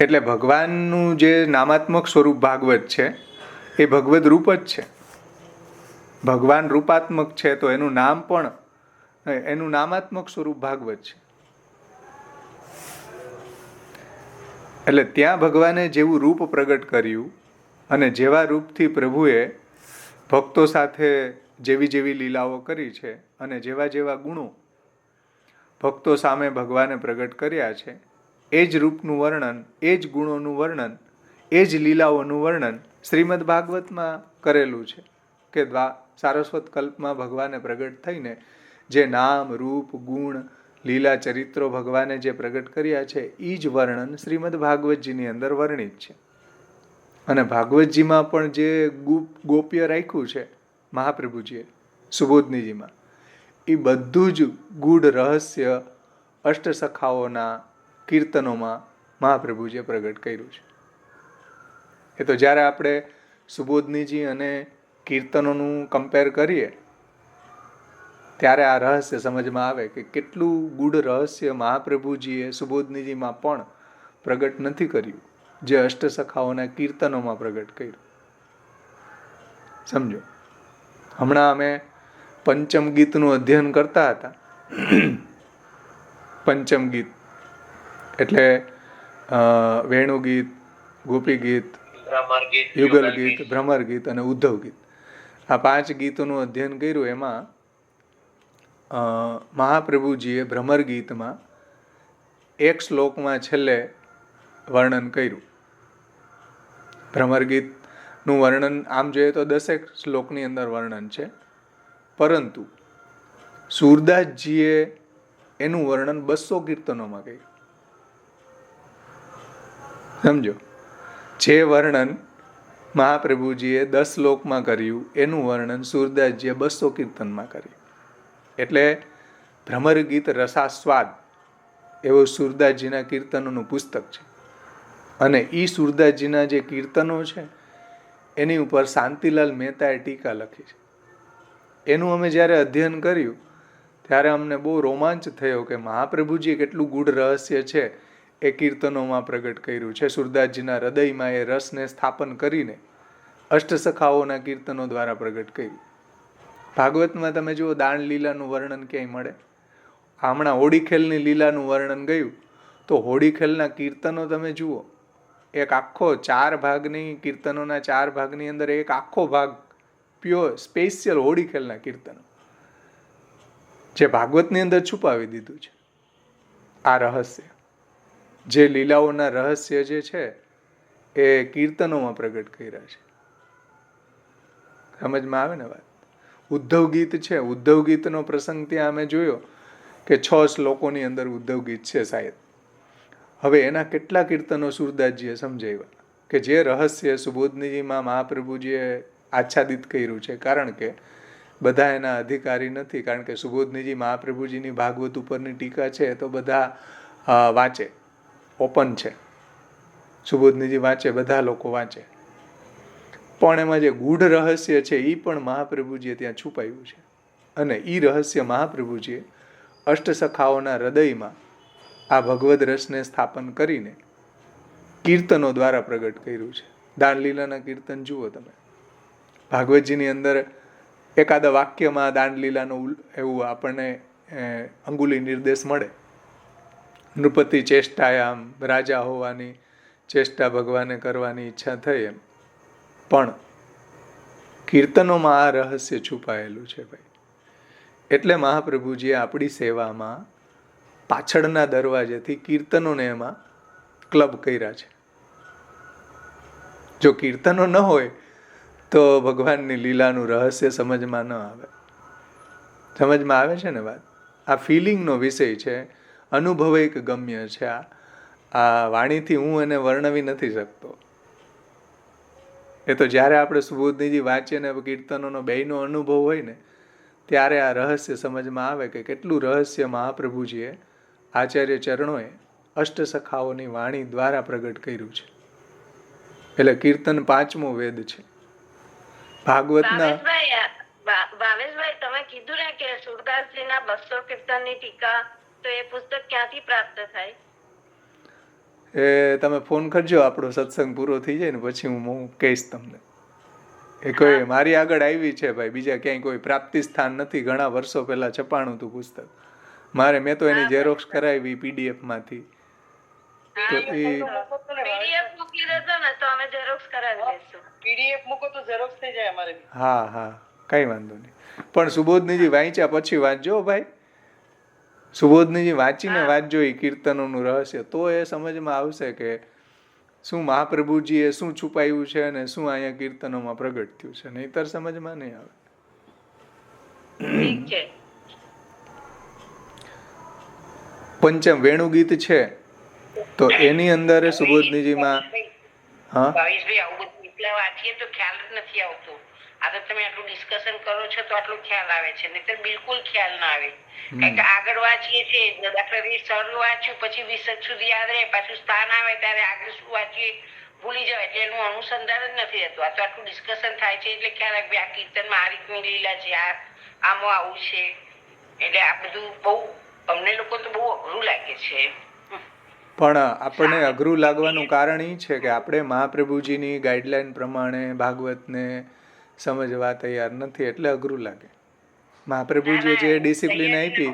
એટલે ભગવાનનું જે નામાત્મક સ્વરૂપ ભાગવત છે એ ભગવદ રૂપ જ છે. ભગવાન રૂપાત્મક છે તો એનું નામ પણ, એનું નામાત્મક સ્વરૂપ ભાગવત છે. એટલે ત્યાં ભગવાને જેવું રૂપ પ્રગટ કર્યું અને જેવા રૂપથી પ્રભુએ ભક્તો સાથે જેવી જેવી લીલાઓ કરી છે અને જેવા જેવા ગુણો ભક્તો સામે ભગવાને પ્રગટ કર્યા છે, એ જ રૂપનું વર્ણન, એ જ ગુણોનું વર્ણન, એ જ લીલાઓનું વર્ણન શ્રીમદ ભાગવતમાં કરેલું છે કે સારસ્વત કલ્પમાં ભગવાને પ્રગટ થઈને જે નામ, રૂપ, ગુણ, લીલા, ચરિત્રો ભગવાને જે પ્રગટ કર્યા છે એ જ વર્ણન શ્રીમદ ભાગવતજીની અંદર વર્ણિત છે. અને ભાગવતજીમાં પણ જે ગોપ્ય રાખ્યું છે મહાપ્રભુજીએ સુબોધનીજીમાં, એ બધું જ ગૂઢ રહસ્ય અષ્ટસખાઓના કીર્તનોમાં મહાપ્રભુજીએ પ્રગટ કર્યું છે. એ તો જ્યારે આપણે સુબોધનીજી અને કીર્તનોનું કમ્પેર કરીએ ત્યારે આ રહસ્ય સમજમાં આવે કે કેટલું ગૂઢ રહસ્ય મહાપ્રભુજીએ સુબોધનીજીમાં પણ પ્રગટ નથી કર્યું જે અષ્ટસખાઓના કીર્તનોમાં પ્રગટ કર્યું. સમજો, હમણાં અમે પંચમ ગીતનું અધ્યયન કરતા હતા. પંચમ ગીત એટલે વેણુગીત, ગોપી ગીત, યુગલ ગીત, ભ્રમર ગીત અને ઉદ્ધવ ગીત. આ 5 ગીતોનું અધ્યયન કર્યું. એમાં મહાપ્રભુજીએ ભ્રમર ગીતમાં એક શ્લોકમાં છેલ્લે વર્ણન કર્યું. ભ્રમર ગીતનું વર્ણન આમ જોઈએ તો 10 શ્લોકની અંદર વર્ણન છે, પરંતુ સુરદાસજીએ એનું વર્ણન 200 કીર્તનોમાં કર્યું. સમજો, જે વર્ણન મહાપ્રભુજીએ 10 શ્લોકમાં કર્યું એનું વર્ણન સુરદાસજીએ 200 કીર્તનમાં કર્યું. એટલે ભ્રમર ગીત રસાસ્વાદ એવું સુરદાસજીના કીર્તનોનું પુસ્તક છે. અને એ સુરદાસજીના જે કીર્તનો છે એની ઉપર શાંતિલાલ મહેતાએ ટીકા લખી છે. એનું અમે જ્યારે અધ્યયન કર્યું ત્યારે અમને બહુ રોમાંચ થયો કે મહાપ્રભુજીએ કેટલું ગૂઢ રહસ્ય છે એ કીર્તનોમાં પ્રગટ કર્યું છે. સુરદાસજીના હૃદયમાં એ રસને સ્થાપન કરીને અષ્ટસખાઓના કીર્તનો દ્વારા પ્રગટ કર્યું. ભાગવતમાં તમે જુઓ દાણ લીલાનું વર્ણન ક્યાંય મળે? હમણાં હોડીખેલની લીલાનું વર્ણન ગયું તો હોડીખેલના કીર્તનો તમે જુઓ, એક આખો 4 ભાગની કીર્તનોના 4 ભાગની અંદર એક આખો ભાગ પ્યોર સ્પેશિયલ હોડીખેલના કીર્તનો જે ભાગવતની અંદર છુપાવી દીધું છે. આ રહસ્ય, જે લીલાઓના રહસ્ય જે છે એ કીર્તનોમાં પ્રગટ કર્યા છે. સમજમાં આવે ને વાત? ઉદ્ધવ ગીત છે, ઉદ્ધવ ગીતનો પ્રસંગ ત્યાં અમે જોયો કે 6 શ્લોકોની અંદર ઉદ્ધવ ગીત છે શાયદ. હવે એના કેટલા કીર્તનો સુરદાસજીએ સમજાવ્યા કે જે રહસ્ય સુબોધનીજીમાં મહાપ્રભુજીએ આચ્છાદિત કર્યું છે. કારણ કે બધા એના અધિકારી નથી, કારણ કે સુબોધનીજી મહાપ્રભુજીની ભાગવત ઉપરની ટીકા છે તો બધા વાંચે, ઓપન છે. સુબોધનીજી વાંચે, બધા લોકો વાંચે, પણ એમાં જે ગૂઢ રહસ્ય છે એ પણ મહાપ્રભુજીએ ત્યાં છુપાયું છે. અને એ રહસ્ય મહાપ્રભુજીએ અષ્ટસખાઓના હૃદયમાં આ ભગવદ રસને સ્થાપન કરીને કીર્તનો દ્વારા પ્રગટ કર્યું છે. દાનલીલાના કીર્તન જુઓ તમે, ભાગવતજીની અંદર એકાદા વાક્યમાં દાનલીલાનું એવું આપણને અંગુલી નિર્દેશ મળે. નૃપતિ ચેષ્ટાયામ, રાજા હોવાની ચેષ્ટા ભગવાને કરવાની ઈચ્છા થઈ એમ. પણ કીર્તનોમાં આ રહસ્ય છુપાયેલું છે ભાઈ. એટલે મહાપ્રભુજીએ આપણી સેવામાં પાછળના દરવાજેથી કીર્તનોને એમાં ક્લબ કર્યા છે. જો કીર્તનો ન હોય તો ભગવાનની લીલાનું રહસ્ય સમજમાં ન આવે. સમજમાં આવે છે ને વાત? આ ફિલિંગનો વિષય છે, અનુભવૈક ગમ્ય છે. આ વાણીથી હું એને વર્ણવી નથી શકતો. એ તો જ્યારે આપણે સુબોધનીજી વાંચીએ ને કીર્તનોનો બેયનો અનુભવ હોય ને ત્યારે આ રહસ્ય સમજમાં આવે કે કેટલું રહસ્ય મહાપ્રભુજીએ આચાર્ય ચરણોએ અષ્ટસખાઓની વાણી દ્વારા પ્રગટ કર્યું છે. એટલે કીર્તન 5મો વેદ છે ભાગવતના. ભાવેશભાઈ, તમે કીધું ને કે સુરદાસજીના 200 કીર્તનની ટીકા, તો એ પુસ્તક ક્યાંથી પ્રાપ્ત થાય? એ તમે ફોન કરજો, આપણો સત્સંગ પૂરો થઈ જાય ને પછી હું કહીશ તમને. એ કોઈ મારી આગળ આવી છે ભાઈ, બીજા ક્યાંય કોઈ પ્રાપ્તિ સ્થાન નથી. ઘણા વર્ષો પહેલા છપાણું હતું પુસ્તક. મેં તો એની ઝેરોક્સ કરાવી PDF માંથી. તો એ PDF મૂકી દેજો ને તો અમે ઝેરોક્સ કરાવી દઈશું. PDF મૂકો તો ઝેરોક્સ થઈ જાય અમારે. હા કઈ વાંધો નહીં. પણ સુબોધનીજી વાંચ્યા પછી વાંચજો ભાઈ. સુબોધનીજી વાંચીને વાંચજો એ કીર્તનોનું રહસ્ય, તો એ સમજમાં આવશે કે શું મહાપ્રભુજીએ શું છુપાયું છે અને શું અહીંયા કીર્તનોમાં પ્રગટ થયું છે. નહીતર સમજમાં નહીં આવે. ઠીક છે. પંચમ વેણુગીત છે તો એની અંદર સુબોધનીજીમાં ભાવેશભાઈ આવું બધું એટલા વાંચીએ તો ખ્યાલ જ નથી આવતો. આ તો તમે આટલું ડિસ્કશન કરો છો તો આટલું ખ્યાલ આવે છે, નહીતર બિલકુલ ખ્યાલ ના આવે. કારણ કે આગળ વાંચીએ છીએ, દાખલા તરીકે સર્ગ વાંચ્યું પછી વિસર્ગ સુધી યાદ રહે, પાછું સ્થાન આવે ત્યારે આગળ શું વાંચીએ ભૂલી જવાય, એટલે એનું અનુસંધાન જ નથી રહેતું. આ તો આટલું ડિસ્કશન થાય છે એટલે ખ્યાલ આવે આ કીર્તનમાં આ રીતની લીલા છે, આમાં આવું છે. એટલે આ બધું બહુ અમને લોકો તો બહુ અઘરું લાગે છે. પણ આપણને અઘરું લાગવાનું કારણ એ છે કે આપણે મહાપ્રભુજીની ગાઈડલાઈન પ્રમાણે ભાગવતને સમજવા તૈયાર નથી, એટલે અઘરું લાગે. મહાપ્રભુજીએ જે ડિસિપ્લિન આપી,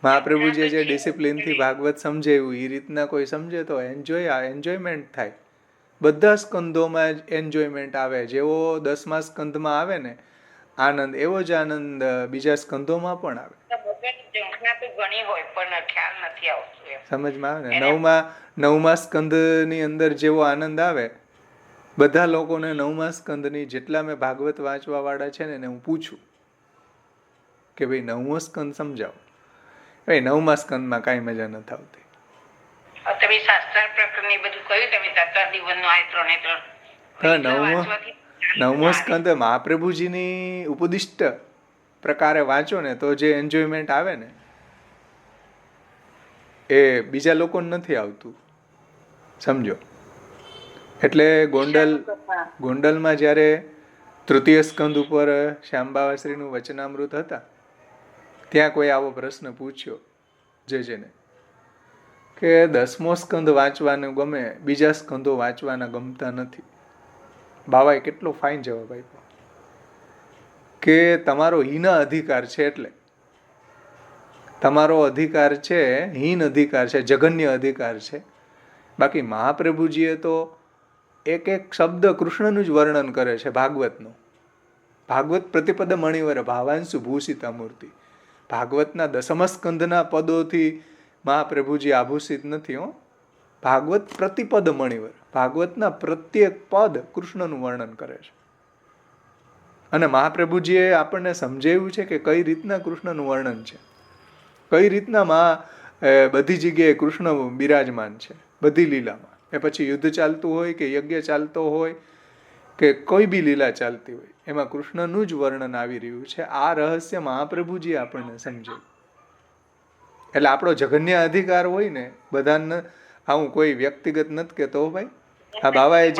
મહાપ્રભુજીએ જે ડિસિપ્લિનથી ભાગવત સમજાવ્યું એ રીતના કોઈ સમજે તો એન્જોયમેન્ટ થાય. બધા સ્કંદોમાં જ એન્જોયમેન્ટ આવે. જેવો 10મા સ્કંદમાં આવે ને આનંદ, એવો જ આનંદ બીજા સ્કંદોમાં પણ આવે. સમજમાં આવે ને? 9મા સ્કંદની અંદર જેવો આનંદ આવે, બધા લોકોને 9મા સ્કંદની જેટલા મેં ભાગવત વાંચવા વાળા છે ને હું પૂછું કે ભાઈ 9મો સ્કંદ સમજાવો. ભાઈ 9મા સ્કંદમાં કાંઈ મજા નથી આવતી. તમે શાસ્ત્રાર્થ પ્રકરણને બધું કહ્યું, તમે તત્વ જીવનનો આ 3 9મો સ્કંદ મહાપ્રભુજીની ઉપદિષ્ટ પ્રકારે વાંચો ને તો જે એન્જોયમેન્ટ આવે ને એ બીજા લોકોને નથી આવતું. સમજો. એટલે ગોંડલમાં જ્યારે તૃતીય સ્કંદ ઉપર શ્યામબાવાશ્રીનું વચનામૃત હતા, ત્યાં કોઈ આવો પ્રશ્ન પૂછ્યો જેને કે 10મો સ્કંદ વાંચવાનું ગમે, બીજા સ્કંદો વાંચવાના ગમતા નથી. બાવાએ કેટલો ફાઇન જવાબ આપ્યો કે તમારો હીન અધિકાર છે, એટલે તમારો અધિકાર છે, હીન અધિકાર છે, જઘન્ય અધિકાર છે. બાકી મહાપ્રભુજીએ તો એક શબ્દ કૃષ્ણનું જ વર્ણન કરે છે ભાગવતનું. ભાગવત પ્રતિપદ મણિવર ભાવાંશુ ભૂષિતા મૂર્તિ. ભાગવતના 10મા સ્કંદના પદોથી મહાપ્રભુજી આભૂષિત નથી. ભાગવત પ્રતિપદ મણિવર, ભાગવતના પ્રત્યેક પદ કૃષ્ણનું વર્ણન કરે છે. અને મહાપ્રભુજીએ આપણને સમજાવ્યું છે કે કઈ રીતના કૃષ્ણનું વર્ણન છે, કઈ રીતના બધી જગ્યાએ કૃષ્ણ બિરાજમાન છે, બધી લીલામાં. એ પછી યુદ્ધ ચાલતું હોય કે યજ્ઞ ચાલતો હોય કે કોઈ બી લીલા ચાલતી હોય, એમાં કૃષ્ણનું જ વર્ણન આવી રહ્યું છે. આ રહસ્ય મહાપ્રભુજી આપણને સમજાવ્યું. એટલે આપણો જઘન્ય અધિકાર હોય ને બધાને. હું કોઈ વ્યક્તિગત નથી કહેતો ભાઈ, આ બાવાએ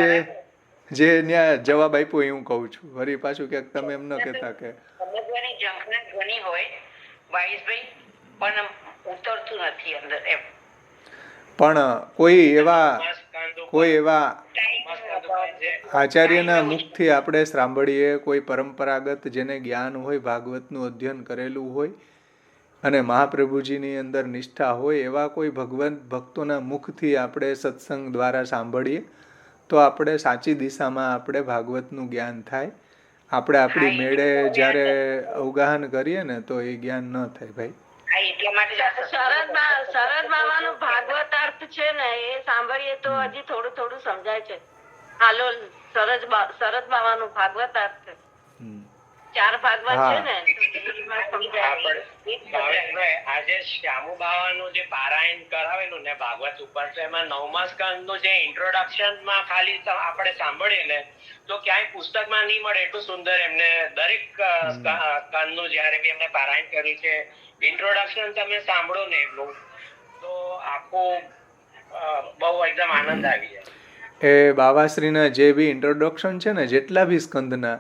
જે ન્યા જવાબ આપ્યો એ હું કહું છું. વળી પાછું ક્યાંક તમે એમ ન કહેતા કે સમજવાની ઝંખના ઘણી હોય ભાઈ, પણ ઉતરતું નથી અંદર એમ. પણ કોઈ એવા આચાર્યના મુખથી આપણે સાંભળીએ, કોઈ પરંપરાગત જેને જ્ઞાન હોય, ભાગવતનું અધ્યયન કરેલું હોય અને મહાપ્રભુજીની અંદર નિષ્ઠા હોય, એવા કોઈ ભગવંત ભક્તોના મુખથી આપણે સત્સંગ દ્વારા સાંભળીએ તો આપણે સાચી દિશામાં આપણે ભાગવતનું જ્ઞાન થાય. આપણે આપણી મેળે જ્યારે અવગાહન કરીએ ને તો એ જ્ઞાન ન થાય ભાઈ. શરદ બાવાનું ભાગવત અર્થ છે ને એ સાંભળીએ તો હજી થોડું થોડું સમજાય છે. હાલો, શરદ બાવાનું ભાગવત અર્થ 4 ભાગવત છે ને. આજે શ્યામુ બાવાનું જે પારાયણ કરાવેલું ને ભાગવત ઉપર, તો એમાં 9મા સ્કંદ નું જે ઇન્ટ્રોડક્શન માં ખાલી આપણે સાંભળીએ ને તો ક્યાંય પુસ્તકમાં નહીં મળે એટલું સુંદર એમને દરેક સ્કંદ નું જયારે બી એમને પારાયણ કર્યું છે, ઇન્ટ્રોડક્શન તમે સાંભળો ને એમનું તો આખું બહુ એકદમ આનંદ આવી જાય. એ બાવાશ્રીના જે બી ઇન્ટ્રોડક્શન છે ને, જેટલા બી સ્કંદના,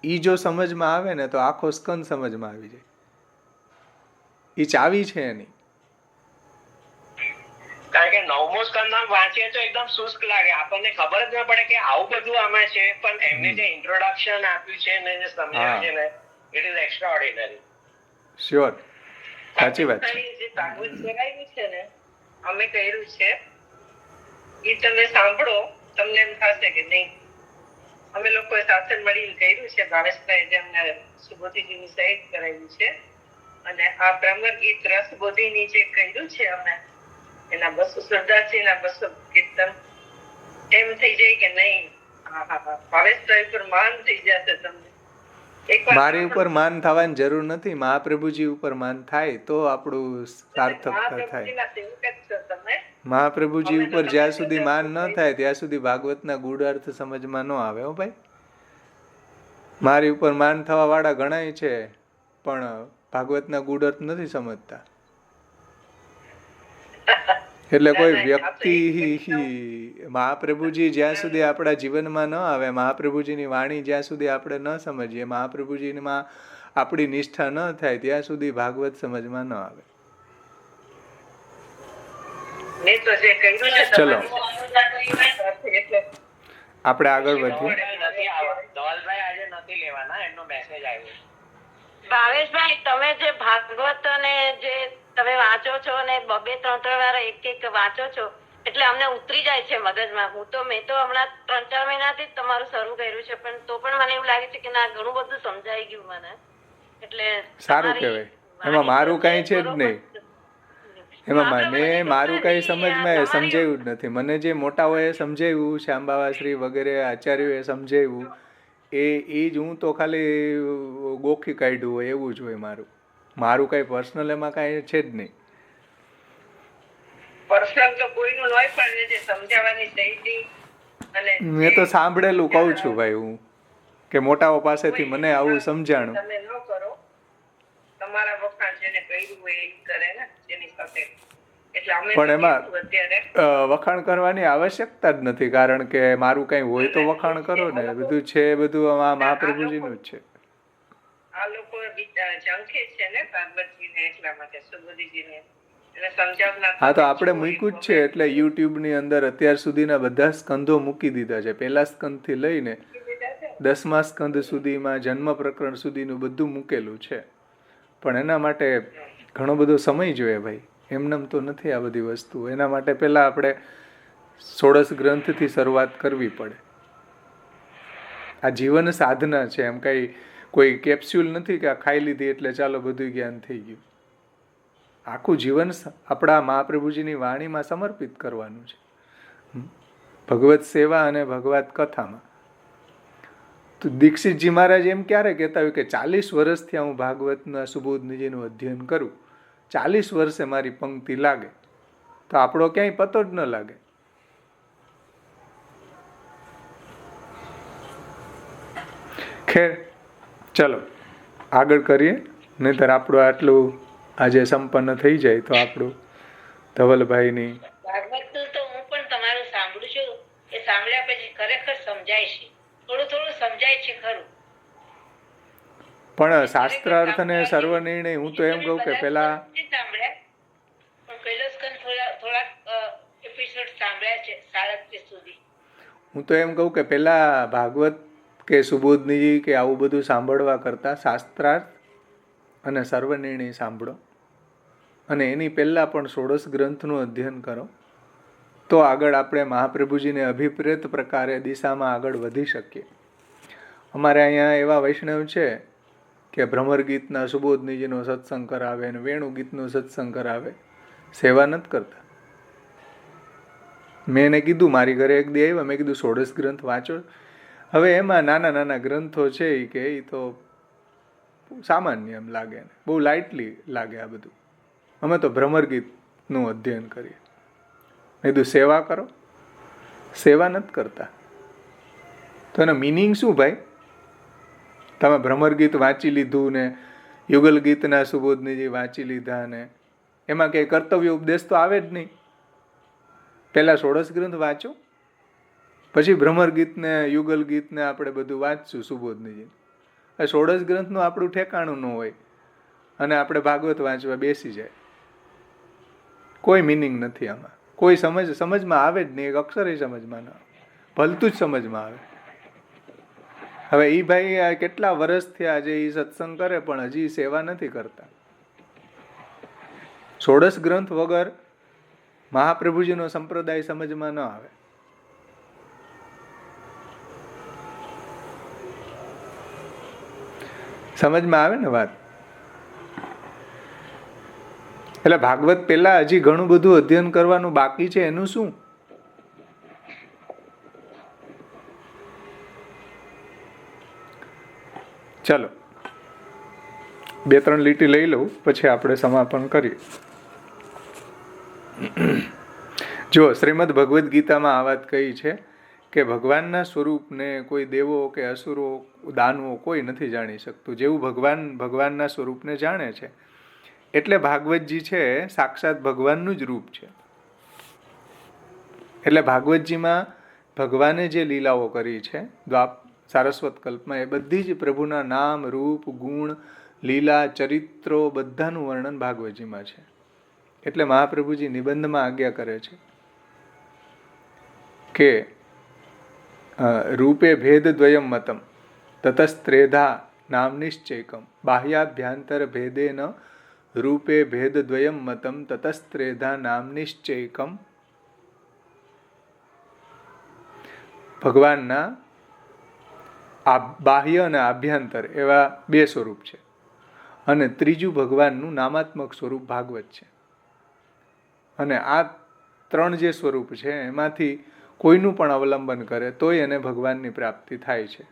ઈ જો સમજમાં આવે ને તો આખો સ્કંદ સમજમાં આવી જાય. ઈ ચાવી છે એની. કારણ કે 9મો સ્કંદ વાંચીએ તો એકદમ શુષ્ક લાગે, આપણને ખબર જ ન પડે કે આવું બધું આમાં છે. પણ એમને જે ઇન્ટ્રોડક્શન આપ્યું છે ને, જે સમજાવ્યું છે ને, ઇટ ઇઝ એક્સ્ટ્રાઓર્ડિનરી. શ્યોર, સાચી વાત છે. જે ભાગવત કરાવ્યું છે ને, અમે કર્યું છે એ તમે સાંભળો, તમને એમ થશે કે નહીં, અમે લોકોએ સાથે મળીને કર્યું છે. ભાવેશભાઈ જેમને સુબોધીજીની સહિત કરાવ્યું છે, અને આ બ્રહ્મ ગીત રસબોધીની જે કર્યું છે અમે, એના 200 શ્રદ્ધાજીના 200 કીર્તન, એમ થઈ જાય કે નહીં, ભાવેશભાઈ પર માન થઈ જશે તમને. મારી ઉપર માન થવાની જરૂર નથી, મહાપ્રભુજી ઉપર માન થાય તો આપણું સાર્થકતા થાય. મહાપ્રભુજી ઉપર જ્યાં સુધી માન ન થાય ત્યાં સુધી ભાગવતના ગૂઢાર્થ સમજમાં ન આવે. હો ભાઈ, મારી ઉપર માન થવા વાળા ઘણાય છે પણ ભાગવતના ગૂઢાર્થ નથી સમજતા. એટલે કોઈ વ્યક્તિ, મહાપ્રભુજી જ્યાં સુધી આપણા જીવનમાં ન આવે, મહાપ્રભુજીની વાણી જ્યાં સુધી આપણે ન સમજીએ, મહાપ્રભુજીમાં આપણી નિષ્ઠા ન થાય ત્યાં સુધી ભાગવત સમજમાં ન આવે. ચલો આપણે આગળ વધીએ. ભાવેશભાઈ, તમે જે ભાગવત અને જે તમે વાંચો છો ને 2-3 વાર એક વાંચો છો એટલે અમને ઉતરી જાય છે મગજમાં. મેં તો હમણાં 3-4 મહિનાથી જ તમારું શરૂ કર્યું છે, પણ તો પણ મને એવું લાગે છે કે ના, ઘણું બધું સમજાઈ ગયું મને. એટલે સારું કહેવાય. એમાં મારું કઈ છે જ નહીં. એમાં મેં મારું કઈ સમજમાં સમજાયું જ નથી. મને જે મોટાઓએ સમજાવ્યું, શ્યામબાવા શ્રી વગેરે આચાર્યોએ સમજાવ્યું, એ જ હું તો ખાલી ગોખી કાઢ્યું હોય એવું જ હોય. મારું કઈ પર્સનલ એમાં કઈ છે જ નહીં. પર્સનલ તો કોઈનું ન હોય, પણ જે સમજાવવાની શૈલી અને મેં તો સાંભળેલું કહું છું ભાઈ હું, કે મોટાઓ પાસેથી મને આવું સમજાણું. તમે ન કરો, તમારા વખાણ જેને કર્યું હોય એ કરે ને જેની સાથે. એટલે અમે પણ એમાં અત્યારે વખાણ કરવાની આવશ્યકતા જ નથી, કારણ કે મારું કઈ હોય તો વખાણ કરો ને. બધું છે, બધું મહાપ્રભુજીનું જ છે. આ લોકો ઝંખે છે ને પાર્વતીજીને, એટલા માટે સુબોધીજીને એને સમજાવના. હા, તો આપણે મૂક્યું જ છે. એટલે યુટ્યુબ ની અંદર અત્યાર સુધીના બધા સ્કંધો મૂકી દીધા છે. પહેલા સ્કંદ થી લઈને 10મા સ્કંદ સુધીમાં, જન્મ પ્રકરણ સુધીનું બધું મૂકેલું છે. પણ એના માટે ઘણો બધો સમય જોઈએ ભાઈ, એમનેમ તો નથી આ બધી વસ્તુ. એના માટે પહેલા આપણે 16 ગ્રંથથી શરૂઆત કરવી પડે. આ જીવન સાધના છે, એમ કઈ કોઈ કેપ્સ્યુલ નથી કે આ ખાઈ લીધી એટલે ચાલો બધું જ્ઞાન થઈ ગયું. આખું જીવન આપણા મહાપ્રભુજીની વાણીમાં સમર્પિત કરવાનું છે, ભગવત સેવા અને ભગવત કથામાં. તો દીક્ષિતજી મહારાજ એમ ક્યારે કહેતા હોય કે 40 વર્ષથી હું ભાગવતના સુબોધનીજીનું અધ્યયન કરું, 40 વર્ષે મારી પંક્તિ લાગે, તો આપણો ક્યાંય પતો જ ન લાગે. ખેર, ચલો આગળ કરીએ, નહીતર આપણું આટલું આજે સંપન્ન થઈ જાય તો આપણું ધવલભાઈની ભાગવતનું તો હું પણ તમારું સાંભળું છું. એ સાંભળ્યા પછી ખરેખર સમજાય છે, થોડું થોડું સમજાય છે ખરું. પણ શાસ્ત્રાર્થ અને સર્વ નિર્ણય હું તો એમ કહું કે પેલા સાંભળ્યા, પણ પહેલો સ્કંદ થોડાક એપિસોડ સાંભળ્યા છે 37 સુધી. હું તો એમ કહું કે પેલા ભાગવત કે સુબોધનીજી કે આવું બધું સાંભળવા કરતા શાસ્ત્રાર્થ અને સર્વ નિર્ણય સાંભળો, અને એની પહેલાં પણ 16 ગ્રંથનું અધ્યયન કરો, તો આગળ આપણે મહાપ્રભુજીને અભિપ્રેત પ્રકારે દિશામાં આગળ વધી શકીએ. અમારે અહીંયા એવા વૈષ્ણવ છે કે ભ્રમર ગીતના સુબોધનીજીનો સત્સંગ કરાવે અને વેણુ ગીતનો સત્સંગ કરાવે, સેવા નથી કરતા. મેં એને કીધું, મારી ઘરે એક દી આવ્યા, મેં કીધું 16 ગ્રંથ વાંચો. હવે એમાં નાના નાના ગ્રંથો છે એ કે એ તો સામાન્ય એમ લાગે, બહુ લાઇટલી લાગે આ બધું. અમે તો ભ્રમર ગીતનું અધ્યયન કરીએ. મેં કીધું સેવા કરો, સેવા નથી કરતા તો એનો મિનિંગ શું ભાઈ? તમે ભ્રમર ગીત વાંચી લીધું ને યુગલ ગીતના સુબોધનીજી વાંચી લીધા ને એમાં કંઈ કર્તવ્ય ઉપદેશ તો આવે જ નહીં. પહેલાં 16 ગ્રંથ વાંચો, પછી ભ્રમર ગીતને યુગલ ગીતને આપણે બધું વાંચશું સુબોધનીજી. 16 ગ્રંથનું આપણું ઠેકાણું ન હોય અને આપણે ભાગવત વાંચવા બેસી જાય, કોઈ મિનિંગ નથી આમાં, કોઈ સમજમાં આવે જ નહીં, એક અક્ષરે સમજમાં ના આવે, ભલતું જ સમજમાં આવે. હવે એ ભાઈ કેટલા વર્ષથી આજે એ સત્સંગ કરે પણ હજી સેવા નથી કરતા. 16 ગ્રંથ વગર મહાપ્રભુજીનો સંપ્રદાય સમજમાં ન આવે. સમજમાં આવે ને વાત? એટલે ભાગવત પહેલા હજી ઘણું બધું અધ્યયન કરવાનું બાકી છે. એનું શું? ચલો 2-3 લીટી લઈ લઉં, પછી આપણે સમાપન કરીએ. જો શ્રીમદ ભગવદ્ ગીતામાં આ વાત કહી છે કે ભગવાનના સ્વરૂપને કોઈ દેવો કે અસુરો, દાનવો કોઈ નથી જાણી શકતું. જેવું ભગવાન ભગવાનના સ્વરૂપને જાણે છે. એટલે ભાગવતજી છે સાક્ષાત ભગવાનનું જ રૂપ છે. એટલે ભાગવતજીમાં ભગવાને જે લીલાઓ કરી છે સારસ્વત કલ્પમાં, એ બધી જ પ્રભુના નામ, રૂપ, ગુણ, લીલા, ચરિત્રો બધાનું વર્ણન ભાગવતજીમાં છે. એટલે મહાપ્રભુજી નિબંધમાં આજ્ઞા કરે છે કે રૂપે ભેદ દ્વયમ મતમ તતસ્ત્રેધા નામ નિશ્ચૈકમ બાહ્યાભ્યાંતર ભેદેન રૂપે ભેદ દ્વયમ મતમ તતસ્ત્રેધા નામ નિશ્ચૈકમ. ભગવાનના બાહ્ય અને આભ્યંતર એવા 2 સ્વરૂપ છે, અને ત્રીજું ભગવાનનું નામાત્મક સ્વરૂપ ભાગવત છે. અને આ 3 જે સ્વરૂપ છે એમાંથી કોઈનું પણ અવલંબન કરે તોય એને ભગવાનની પ્રાપ્તિ થાય છે.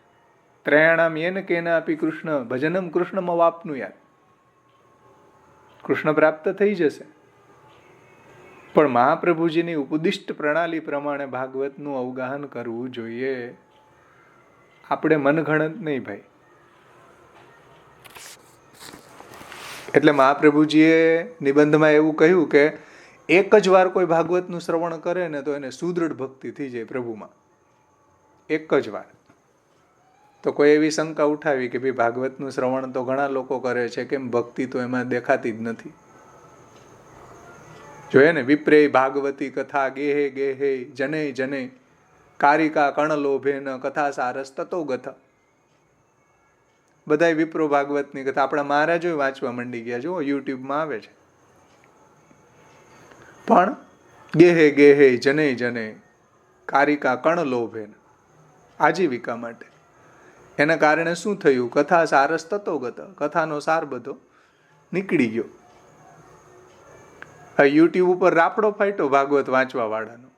ત્રયાણામ યેન કેનાપી કૃષ્ણ ભજનમ કૃષ્ણમાં વાપનું યાદ. કૃષ્ણ પ્રાપ્ત થઈ જશે, પણ મહાપ્રભુજીની ઉપદિષ્ટ પ્રણાલી પ્રમાણે ભાગવતનું અવગાહન કરવું જોઈએ. આપણે મનગણત નહીં ભાઈ. એટલે મહાપ્રભુજીએ નિબંધમાં એવું કહ્યું કે એક જ વાર કોઈ ભાગવતનું શ્રવણ કરે ને તો એને સુદૃઢ ભક્તિ થઈ જાય પ્રભુમાં. એક જ વાર. તો કોઈ એવી શંકા ઉઠાવી કે ભાઈ ભાગવતનું શ્રવણ તો ઘણા લોકો કરે છે, કેમ ભક્તિ તો એમાં દેખાતી જ નથી? જોઈએ ને, વિપ્રેય ભાગવતી કથા ગેહે ગેહે જને જને કારિકા કણલોભેન કથા સારસ તતો ગથ. બધાય વિપ્રો ભાગવતની કથા આપણા મહારાજો વાંચવા માંડી ગયા. જો યુટ્યુબમાં આવે છે. પણ ગેહે ગેહે જને જને કારિકા કણલોભેન આજીવિકા માટે. એના કારણે શું થયું? કથા સારસ તતો ગત. કથાનો સાર બધો નીકળી ગયો. યુટ્યુબ ઉપર રાફડો ફાટ્યો ભાગવત વાંચવા વાળાનો,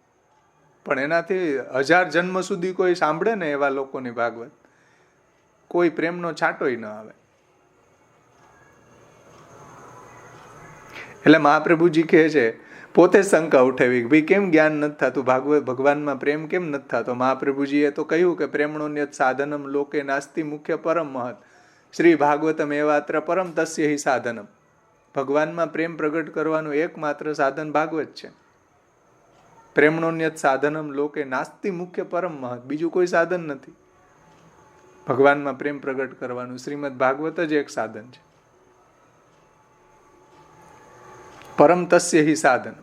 પણ એનાથી 1000 જન્મ સુધી કોઈ સાંભળે ને એવા લોકોની ભાગવત, કોઈ પ્રેમનો છાંટોય ન આવે. એટલે મહાપ્રભુજી કહે છે, પોતે શંકા ઉઠાવી કે ભાઈ કેમ જ્ઞાન નથી થતું, ભગવાનમાં પ્રેમ કેમ નથી થતો? મહાપ્રભુજીએ તો કહ્યું કે પ્રેમણોન્યત સાધનમ લોકે નાસ્તિ મુખ્ય પરમ મહત શ્રી ભાગવતમ એવાત્ર પરમ તસ્ય હિ સાધનમ. ભગવાનમાં પ્રેમ પ્રગટ કરવાનું એકમાત્ર સાધન ભાગવત છે. પ્રેમણોન્યત સાધનમ લોકે નાસ્તિ મુખ્ય પરમ મહત. બીજું કોઈ સાધન નથી ભગવાનમાં પ્રેમ પ્રગટ કરવાનું. શ્રીમદ ભાગવત જ એક સાધન છે. પરમ તસ્ય હિ સાધન.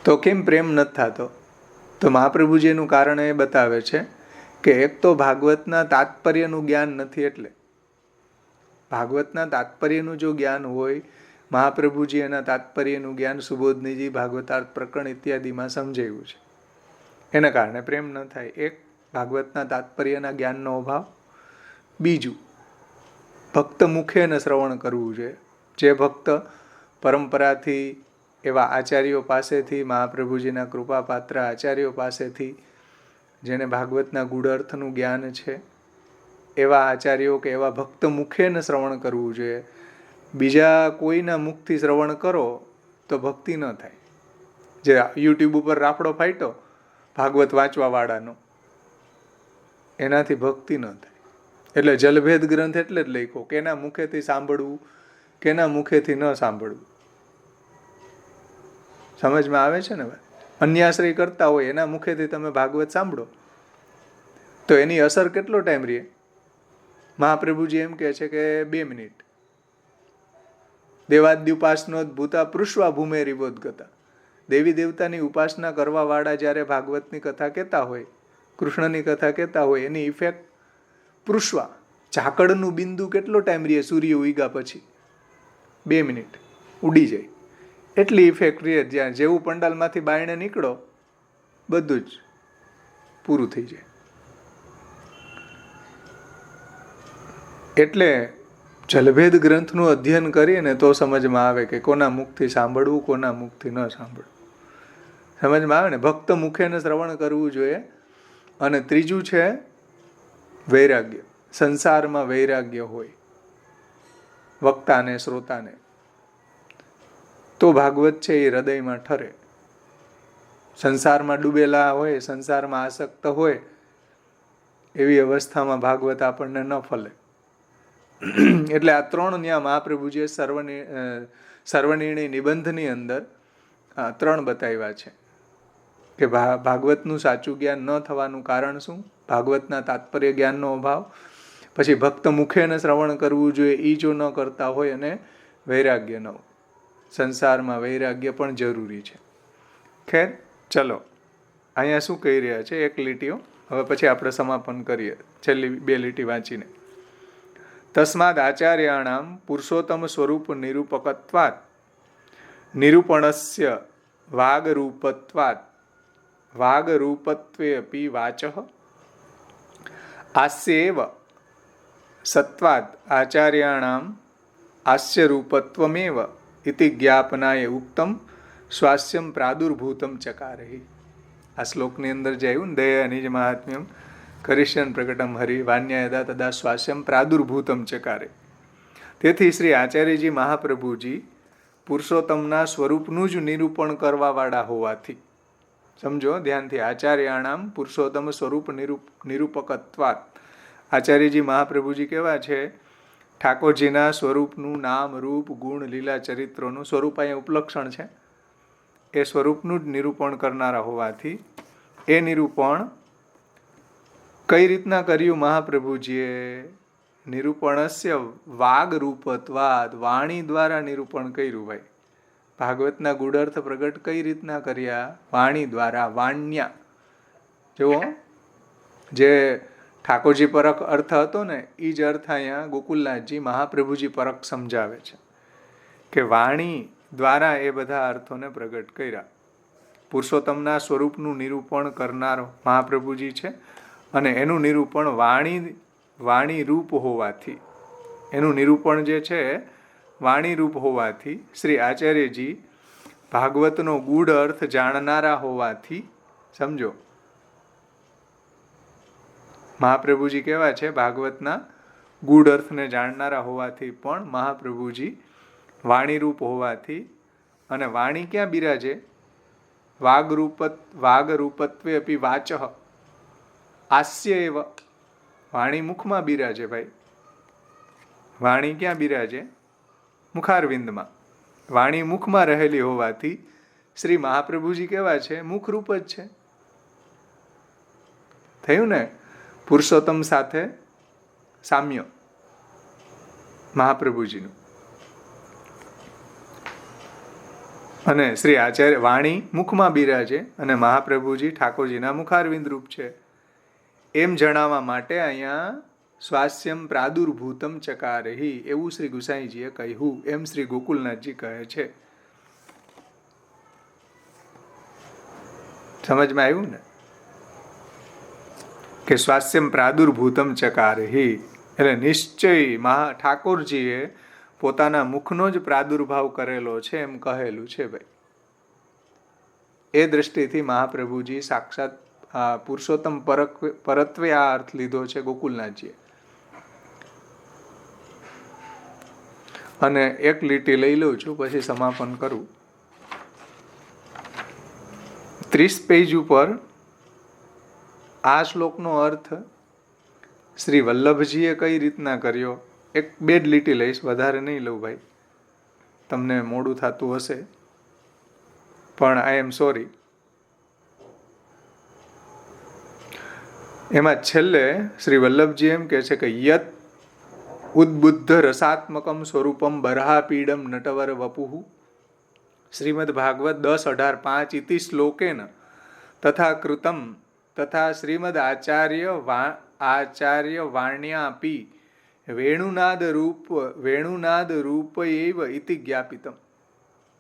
તો કેમ પ્રેમ નથી થતો? તો મહાપ્રભુજી એનું કારણ એ બતાવે છે કે એક તો ભાગવતના તાત્પર્યનું જ્ઞાન નથી. એટલે ભાગવતના તાત્પર્યનું જો જ્ઞાન હોય, મહાપ્રભુજી એના તાત્પર્યનું જ્ઞાન સુબોધનીજી ભાગવતાર્થ પ્રકરણ ઇત્યાદિમાં સમજાવ્યું છે. એના કારણે પ્રેમ ન થાય. એક, ભાગવતના તાત્પર્યના જ્ઞાનનો અભાવ. બીજું, ભક્ત મુખે એને શ્રવણ કરવું જોઈએ. જે ભક્ત પરંપરાથી એવા આચાર્યો પાસેથી, મહાપ્રભુજીના કૃપાપાત્ર આચાર્યો પાસેથી, જેને ભાગવતના ગૂઢ અર્થનું જ્ઞાન છે, એવા આચાર્યો કે એવા ભક્ત મુખે એને શ્રવણ કરવું જોઈએ. બીજા કોઈના મુખથી શ્રવણ કરો તો ભક્તિ ન થાય. જે યુટ્યુબ ઉપર રાફડો ફાટ્યો ભાગવત વાંચવા વાળાનો, એનાથી ભક્તિ ન થાય. એટલે જલભેદ ગ્રંથ એટલે જ લખ્યો, કેના મુખેથી સાંભળવું, કેના મુખેથી ન સાંભળવું. સમજમાં આવે છે ને? અન્યાશ્રય કરતા હોય એના મુખેથી તમે ભાગવત સાંભળો તો એની અસર કેટલો ટાઈમ રહે? મહાપ્રભુજી એમ કહે છે કે 2 મિનિટ. દેવાદ્યુપાસનો ભૂતા પૃષ્વા ભૂમે રિવોદગતા. દેવી દેવતાની ઉપાસના કરવા વાળા જ્યારે ભાગવતની કથા કહેતા હોય, કૃષ્ણની કથા કહેતા હોય, એની ઇફેક્ટ પૃષ્વા, ઝાકળનું બિંદુ કેટલો ટાઈમ રહે? સૂર્ય ઉગ્યા પછી 2 મિનિટ ઉડી જાય. એટલી ઇફેક્ટ રહે. જ્યાં જેવું પંડાલમાંથી બાયણે નીકળો બધું જ પૂરું થઈ જાય. એટલે જલભેદ ગ્રંથનું અધ્યયન કરીએ ને તો સમજમાં આવે કે કોના મુખથી સાંભળવું, કોના મુખથી ન સાંભળવું. સમજમાં આવે ને. ભક્ત મુખેને શ્રવણ કરવું જોઈએ. અને ત્રીજું છે વૈરાગ્ય. સંસારમાં વૈરાગ્ય હોય વક્તાને, શ્રોતાને, તો ભાગવત છે એ હૃદયમાં ઠરે. સંસારમાં ડૂબેલા હોય, સંસારમાં આસક્ત હોય, એવી અવસ્થામાં ભાગવત આપણને ન ફલે. એટલે આ 3 ન્યા મહાપ્રભુજીએ સર્વનિર્ણય નિબંધની અંદર 3 બતાવ્યા છે કે ભાગવતનું સાચું જ્ઞાન ન થવાનું કારણ શું, ભાગવતના તાત્પર્ય જ્ઞાનનો અભાવ, પછી ભક્ત મુખેને શ્રવણ કરવું જોઈએ એ જો ન કરતા હોય, અને વૈરાગ્ય ન હોય. સંસારમાં વૈરાગ્ય પણ જરૂરી છે. ખેર, ચલો અહીંયા શું કહી રહ્યા છે, એક લીટીઓ હવે પછી આપણે સમાપન કરીએ છેલ્લી 2 લીટી વાંચીને. તસ્માદ આચાર્યાણામ પુરુષોત્તમ સ્વરૂપ નિરૂપકત્વાત નિરૂપણસ્ય વાગરૂપત્વાત વાગરૂપત્વે અપી વાચઃ આસ્યેવ સત્વાદ આચાર્યાણામ આસ્યરૂપત્વમેવ ઇતિ જ્ઞાપનાય ઉક્તમ સ્વાસ્યમ પ્રાદુર્ભૂતમ ચકારહિ. આ શ્લોકની અંદર જે આવ્યું ને, દયા નિજ મહાત્મ્યમ કરિષ્યન પ્રકટમ હરિ વાન્યાયદા તદા સ્વાસ્યમ પ્રાદુર્ભૂતમ ચકારે. તેથી શ્રી આચાર્યજી મહાપ્રભુજી પુરુષોત્તમના સ્વરૂપનું જ નિરૂપણ કરવાવાળા હોવાથી, સમજો ધ્યાનથી, આચાર્યાણામ પુરુષોત્તમ સ્વરૂપ નિરૂપકત્વાત. આચાર્યજી મહાપ્રભુજી કેવા છે? ઠાકોરજીના સ્વરૂપનું નામ, રૂપ, ગુણ, લીલા, ચરિત્રોનું સ્વરૂપ અહીંયા ઉપલક્ષણ છે. એ સ્વરૂપનું જ નિરૂપણ કરનારા હોવાથી એ નિરૂપણ કઈ રીતના કર્યું મહાપ્રભુજીએ? નિરૂપણસ્ય વાગરૂપત્વાદ, વાણી દ્વારા નિરૂપણ કર્યું. ભાઈ, ભાગવતના ગૂઢ પ્રગટ કઈ રીતના કર્યા? વાણી દ્વારા, વાણ્યા. જુઓ, જે ઠાકોરજી પરખ અર્થ હતો ને, એ જ અર્થ અહીંયા ગોકુલનાથજી મહાપ્રભુજી પરખ સમજાવે છે કે વાણી દ્વારા એ બધા અર્થોને પ્રગટ કર્યા. પુરુષોત્તમના સ્વરૂપનું નિરૂપણ કરનાર મહાપ્રભુજી છે, અને એનું નિરૂપણ વાણી રૂપ હોવાથી, એનું નિરૂપણ જે છે વાણી રૂપ હોવાથી, શ્રી આચાર્યજી ભાગવતનો ગૂઢ અર્થ જાણનારા હોવાથી, સમજો, મહાપ્રભુજી કેવા છે? ભાગવતના ગૂઢ અર્થને જાણનારા હોવાથી પણ મહાપ્રભુજી વાણીરૂપ હોવાથી, અને વાણી ક્યાં બિરાજે? વાગરૂપત્વે અપી વાચઃ આસ્ય એવ. વાણી મુખમાં બિરાજે. ભાઈ, વાણી ક્યાં બિરાજે? મુખારવિંદમાં. વાણી મુખમાં રહેલી હોવાથી શ્રી મહાપ્રભુજી કેવા છે? મુખરૂપ જ છે. થયું ને? પુરુષોત્તમ સાથે સામ્ય મહાપ્રભુજીનું. અને શ્રી આચાર્ય વાણી મુખમાં બિરાજે અને મહાપ્રભુજી ઠાકોરજીના મુખારવિંદ રૂપ છે. એમ જણાવવા માટે અહીંયા સ્વાસ્યમ પ્રાદુર્ભૂતમ ચકારહિ એવું શ્રી ગુસાઈજીએ કહ્યું, એમ શ્રી ગોકુલનાથજી કહે છે. સમજમાં આવ્યું ને? કે સ્વાસ્યમ પ્રાદુર્ભૂતમ ચકારહિ એટલે નિશ્ચય ઠાકોરજીએ પોતાના મુખનો જ પ્રાદુર્ભાવ કરેલો છે એમ કહેલું છે. ભાઈ, એ દ્રષ્ટિથી મહાપ્રભુજી સાક્ષાત પુરુષોત્તમ પરત્વે આ અર્થ લીધો છે ગોકુલનાથજીએ. અને એક લીટી લઈ લઉં છું, પછી સમાપન કરું. 30 પેજ ઉપર આ શ્લોકનો અર્થ શ્રી વલ્લભજીએ કઈ રીતના કર્યો, 1-2 જ લીટી લઈશ, વધારે નહીં લઉં ભાઈ, તમને મોડું થતું હશે, પણ આઈ એમ સોરી. એમાં છેલ્લે શ્રી વલ્લભજી એમ કહે છે કે યત ઉદ્બુદ્ધ રસાત્મકમ સ્વરૂપમ બરહાપીડમ નટવર વપુઃ શ્રીમદ ભાગવત 10.18.5 ઇતિ શ્લોકેન તથા કૃતમ તથા શ્રીમદ આચાર્ય વાણ્યાપી વેણુનાદ રૂપ એવ ઇતિ જ્ઞાપિતમ.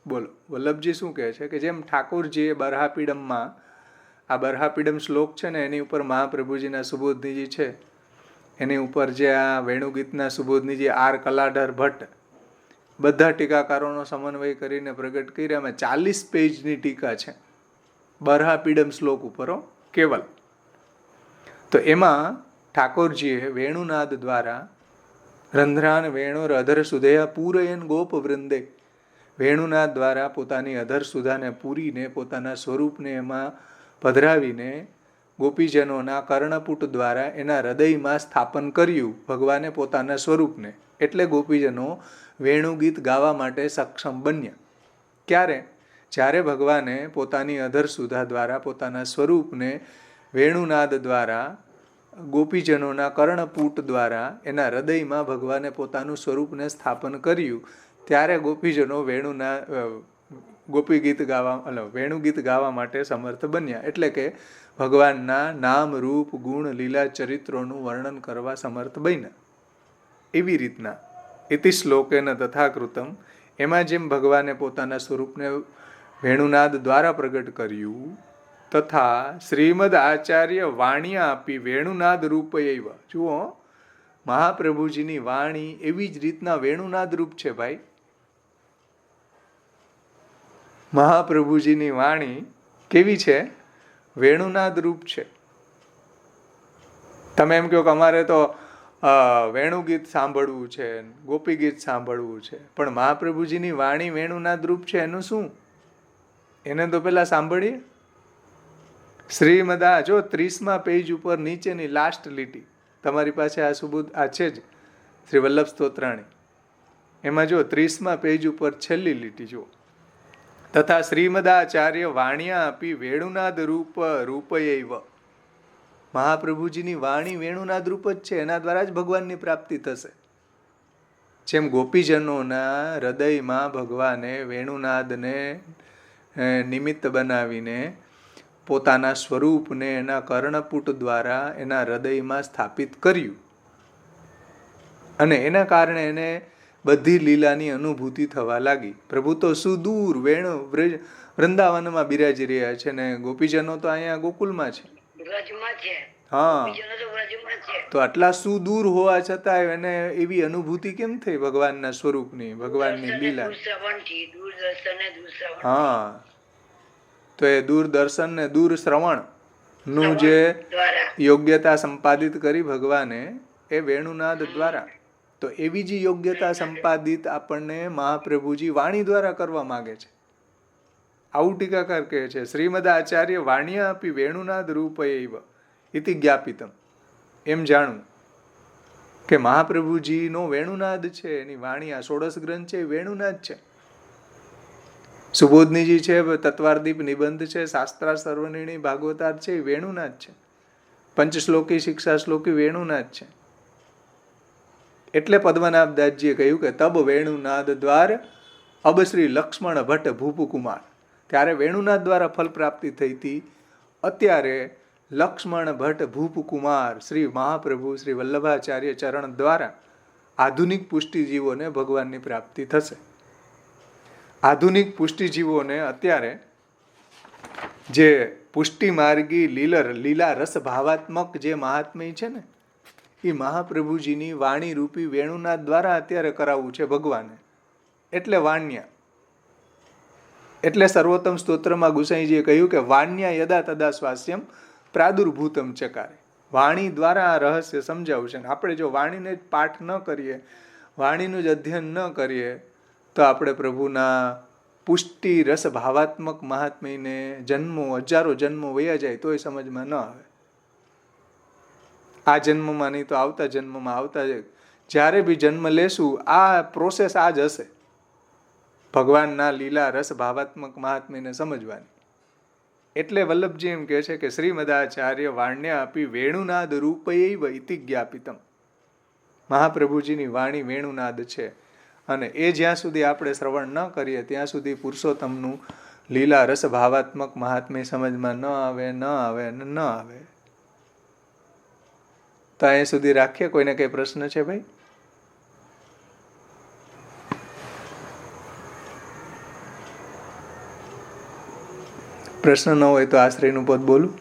બોલો વલ્લભજી શું કહે છે કે જેમ ઠાકોરજીએ બરહાપીડમમાં, આ બરહાપીડમ શ્લોક છે ને એની ઉપર મહાપ્રભુજીના સુબોધનીજી છે, એની ઉપર જે આ વેણુગીતના સુબોધનીજી આર કલાધર ભટ્ટ બધા ટીકાકારોનો સમન્વય કરીને પ્રગટ કર્યા. એમાં 40 પેજની ટીકા છે બરહાપીડમ શ્લોક ઉપર કેવલ. તો એમાં ઠાકોરજીએ વેણુનાદ દ્વારા રંધ્રાન વેણોર અધર સુધેયા પૂરયન ગોપ વૃંદે, વેણુનાદ દ્વારા પોતાની અધર સુધાને પૂરીને પોતાના સ્વરૂપને એમાં પધરાવીને ગોપીજનોના કર્ણપુટ દ્વારા એના હૃદયમાં સ્થાપન કર્યું ભગવાને પોતાના સ્વરૂપને. એટલે ગોપીજનો વેણુગીત ગાવા માટે સક્ષમ બન્યા. ક્યારે? જ્યારે ભગવાને પોતાની અધર સુધા દ્વારા પોતાના સ્વરૂપને વેણુનાદ દ્વારા ગોપીજનોના કર્ણપુટ દ્વારા એના હૃદયમાં ભગવાને પોતાનું સ્વરૂપને સ્થાપન કર્યું, ત્યારે ગોપીજનો ગોપી વેણુગીત ગાવા માટે સમર્થ બન્યા. એટલે કે ભગવાનના નામ રૂપ ગુણ લીલા ચરિત્રોનું વર્ણન કરવા સમર્થ બન્યા. એવી રીતના ઇતિ શ્લોકેન તથાકૃતમ, એમાં જેમ ભગવાને પોતાના સ્વરૂપને વેણુનાદ દ્વારા પ્રગટ કર્યું, તથા શ્રીમદ આચાર્ય વાણિયા આપી વેણુનાદ રૂપયૈવ. જુઓ મહાપ્રભુજીની વાણી એવી જ રીતના વેણુનાદ રૂપ છે ભાઈ. મહાપ્રભુજીની વાણી કેવી છે? વેણુનાદ રૂપ છે. તમે એમ કહો કે અમારે તો વેણુગીત સાંભળવું છે, ગોપી ગીત સાંભળવું છે, પણ મહાપ્રભુજીની વાણી વેણુનાદ રૂપ છે એનું શું? એને તો પેલા સાંભળીએ. શ્રીમદા જો 30મા પેજ ઉપર નીચેની લાસ્ટ લીટી તમારી પાસે આ સુબોધ આ છે જ શ્રી વલ્લભ સ્તોત્રાણી, એમાં જો 30મા પેજ ઉપર છેલ્લી લીટી જુઓ. તથા શ્રીમદાચાર્ય વાણિયા આપી વેણુનાદ રૂપ રૂપયૈવ. મહાપ્રભુજીની વાણી વેણુનાદ રૂપ જ છે, એના દ્વારા જ ભગવાનની પ્રાપ્તિ થશે. જેમ ગોપીજનોના હૃદયમાં ભગવાને વેણુનાદને નિમિત્ત બનાવીને પોતાના સ્વરૂપને એના કર્ણપુટ દ્વારા એના હૃદયમાં સ્થાપિત કર્યું, અને એના કારણે એને બધી લીલાની અનુભૂતિ થવા લાગી. પ્રભુ તો સુદૂર વૃંદાવનમાં બિરાજી રહ્યા છે ને ગોપીજનો તો અહીંયા ગોકુલમાં છે. હા, તો આટલા સુદૂર હોવા છતાં એને એવી અનુભૂતિ કેમ થઈ ભગવાનના સ્વરૂપની, ભગવાનની લીલા? હા, તો એ દૂરદર્શન ને દૂર શ્રવણ નું જે યોગ્યતા સંપાદિત કરી ભગવાને એ વેણુનાદ દ્વારા, તો એવી જ યોગ્યતા સંપાદિત આપણને મહાપ્રભુજી વાણી દ્વારા કરવા માંગે છે. આવું ટીકાકાર કહે છે શ્રીમદ આચાર્ય વાણિયા આપી વેણુનાદ રૂપયૈવ ઇતિ જ્ઞાપિતમ. એમ જાણવું કે મહાપ્રભુજીનો વેણુનાદ છે, એની વાણી આ 16 ગ્રંથ છે, વેણુનાદ છે. સુબોધનીજી છે, તત્વાર્દીપ નિબંધ છે, શાસ્ત્રા સર્વનિર્ણય ભાગવતાર છે, એ વેણુનાદ છે. પંચશ્લોકી શિક્ષા શ્લોકી વેણુનાદ છે. એટલે પદ્મનાભદાસજીએ કહ્યું કે તબ વેણુનાદ દ્વાર અબ શ્રી લક્ષ્મણ ભટ્ટ ભૂપકુમાર. ત્યારે વેણુનાદ દ્વારા ફલ પ્રાપ્તિ થઈ હતી. અત્યારે લક્ષ્મણ ભટ્ટ ભૂપકુમાર શ્રી મહાપ્રભુ શ્રી વલ્લભાચાર્ય ચરણ દ્વારા આધુનિક પુષ્ટિજીવોને ભગવાનની પ્રાપ્તિ થશે. આધુનિક પુષ્ટિજીવોને અત્યારે જે પુષ્ટિ માર્ગી લીલા રસ ભાવાત્મક જે મહાત્મ્ય છે ને, એ મહાપ્રભુજીની વાણી રૂપી વેણુનાદ દ્વારા અત્યારે કરાવવું છે ભગવાને. એટલે વાણ્યા, એટલે સર્વોત્તમ સ્તોત્રમાં ગુસાઈજીએ કહ્યું કે વાણ્યા યદા તદા સ્વાસ્યમ પ્રાદુર્ભૂતમ ચકારે. વાણી દ્વારા આ રહસ્ય સમજાવું છે. આપણે જો વાણીને જ પાઠ ન કરીએ, વાણીનું જ અધ્યયન ન કરીએ, તો આપણે પ્રભુના પુષ્ટિ રસ ભાવાત્મક મહાત્મ્યને જન્મો હજારો જન્મો વયા જાય તોય સમજમાં ન આવે. આ જન્મમાં નહીં તો આવતા જન્મમાં, આવતા જ્યારે બી જન્મ લેશું આ પ્રોસેસ આ જ હશે, ભગવાનના લીલા રસ ભાવાત્મક મહાત્મ્યને સમજવાની. એટલે વલ્લભજી એમ કહે છે કે શ્રીમદાચાર્ય વાણ્યા આપી વેણુનાદ રૂપયૈવ ઇતિ જ્ઞાપિતમ. મહાપ્રભુજીની વાણી વેણુનાદ છે, અને એ જ્યાં સુધી આપણે શ્રવણ ન કરીએ ત્યાં સુધી પુરુષોત્તમનું લીલા રસ ભાવાત્મક મહાત્મ્ય સમજમાં ન આવે ન આવે અને ન આવે. તો અહીં સુધી રાખીએ. કોઈને કઈ પ્રશ્ન છે ભાઈ? પ્રશ્ન ન હોય તો આશ્રયનું પદ બોલું.